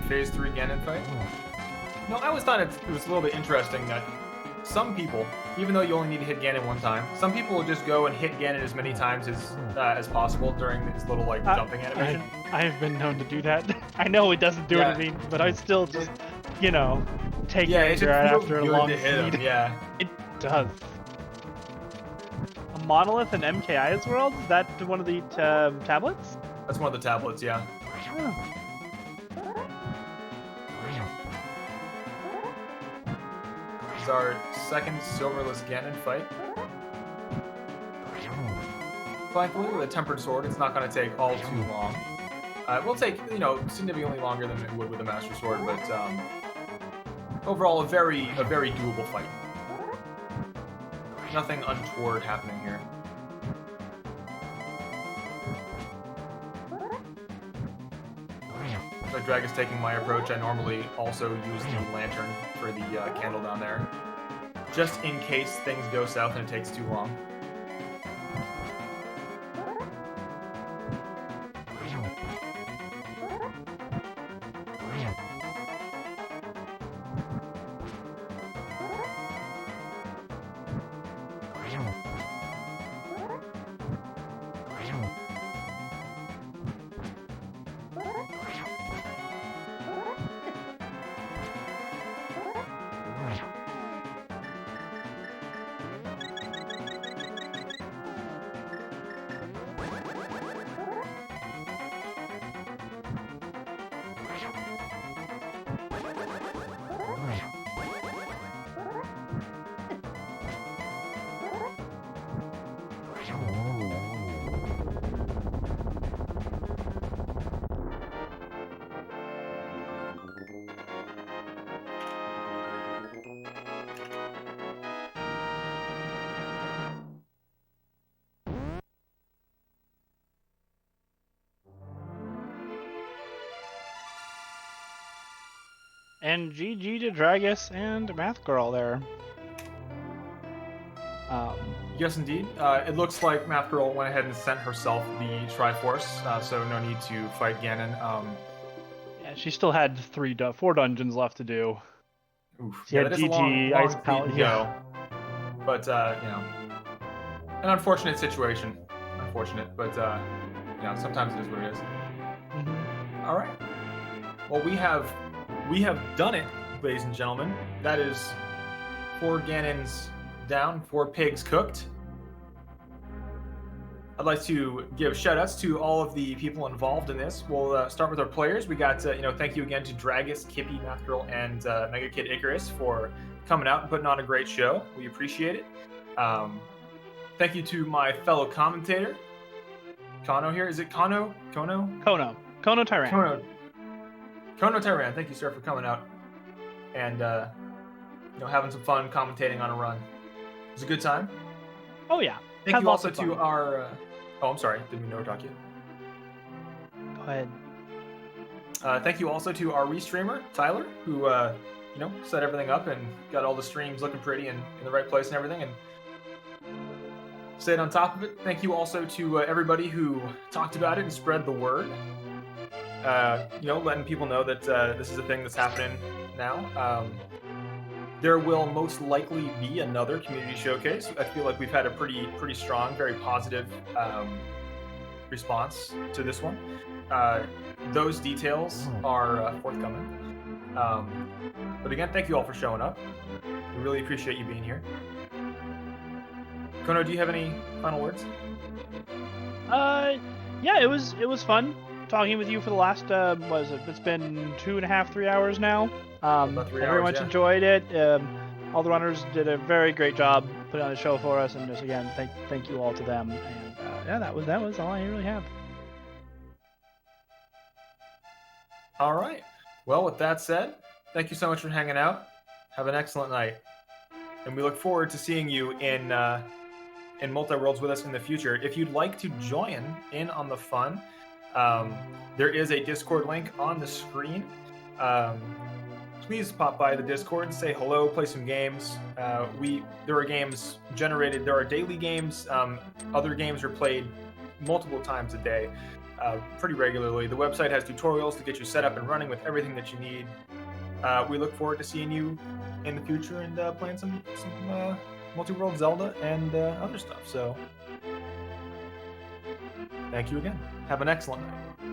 Phase 3 Ganon fight. No, I always thought it was a little bit interesting that some people, even though you only need to hit Ganon one time, some people will just go and hit Ganon as many times as possible during this little jumping animation. I have been known to do that. I know it doesn't do anything, but I still just, take it after a long feed. Yeah, it does. A monolith in MKI's world? Is that one of the tablets? That's one of the tablets, yeah. Oh. This is our second silverless Ganon fight. Thankfully, with a tempered sword, it's not going to take all too long. It will take, significantly longer than it would with a Master Sword, but overall, a very doable fight. Nothing untoward happening here. So Dragus taking my approach, I normally also use the lantern for the candle down there, just in case things go south and it takes too long. And GG to Dragus and Math Girl there. Yes, indeed. It looks like Math Girl went ahead and sent herself the Triforce, so no need to fight Ganon. Yeah, she still had 4 dungeons left to do. Oof. She had GG, Ice Palette. Yeah. But, an unfortunate situation. Unfortunate, but, sometimes it is what it is. Mm-hmm. All right. Well, we have done it, ladies and gentlemen. That is 4 Ganons down, 4 pigs cooked. I'd like to give shout-outs to all of the people involved in this. We'll start with our players. We got, thank you again to Dragus, Kippy, Math Girl, and MegaKidIcarus for coming out and putting on a great show. We appreciate it. Thank you to my fellow commentator, Kano here. Is it Kano? Kono? Kono Tyran. Kono Tyran, thank you, sir, for coming out and having some fun commentating on a run. It was a good time. Oh yeah. Thank you also to our. I'm sorry, didn't mean to overtalk you. Go ahead. Thank you also to our restreamer, Tyler, who set everything up and got all the streams looking pretty and in the right place and everything, and stayed on top of it. Thank you also to everybody who talked about it and spread the word. Letting people know that this is a thing that's happening now. There will most likely be another community showcase. I feel like we've had a pretty strong, very positive response to this one. Those details are forthcoming. But again, thank you all for showing up. We really appreciate you being here. Kono, do you have any final words? Yeah, it was fun talking with you for the last it's been 2.5, 3 hours now. About 3 I very hours, much yeah. enjoyed it. All the runners did a very great job putting on the show for us, and just again, thank you all to them. And that was all I really have. All right. Well, with that said, thank you so much for hanging out. Have an excellent night, and we look forward to seeing you in Multi-Worlds with us in the future. If you'd like to join in on the fun, there is a Discord link on the screen. Please pop by the Discord and say hello, play some games. There are games generated. There are daily games. Other games are played multiple times a day, pretty regularly. The website has tutorials to get you set up and running with everything that you need. We look forward to seeing you in the future and playing some multi-world Zelda and other stuff. So thank you again. Have an excellent night.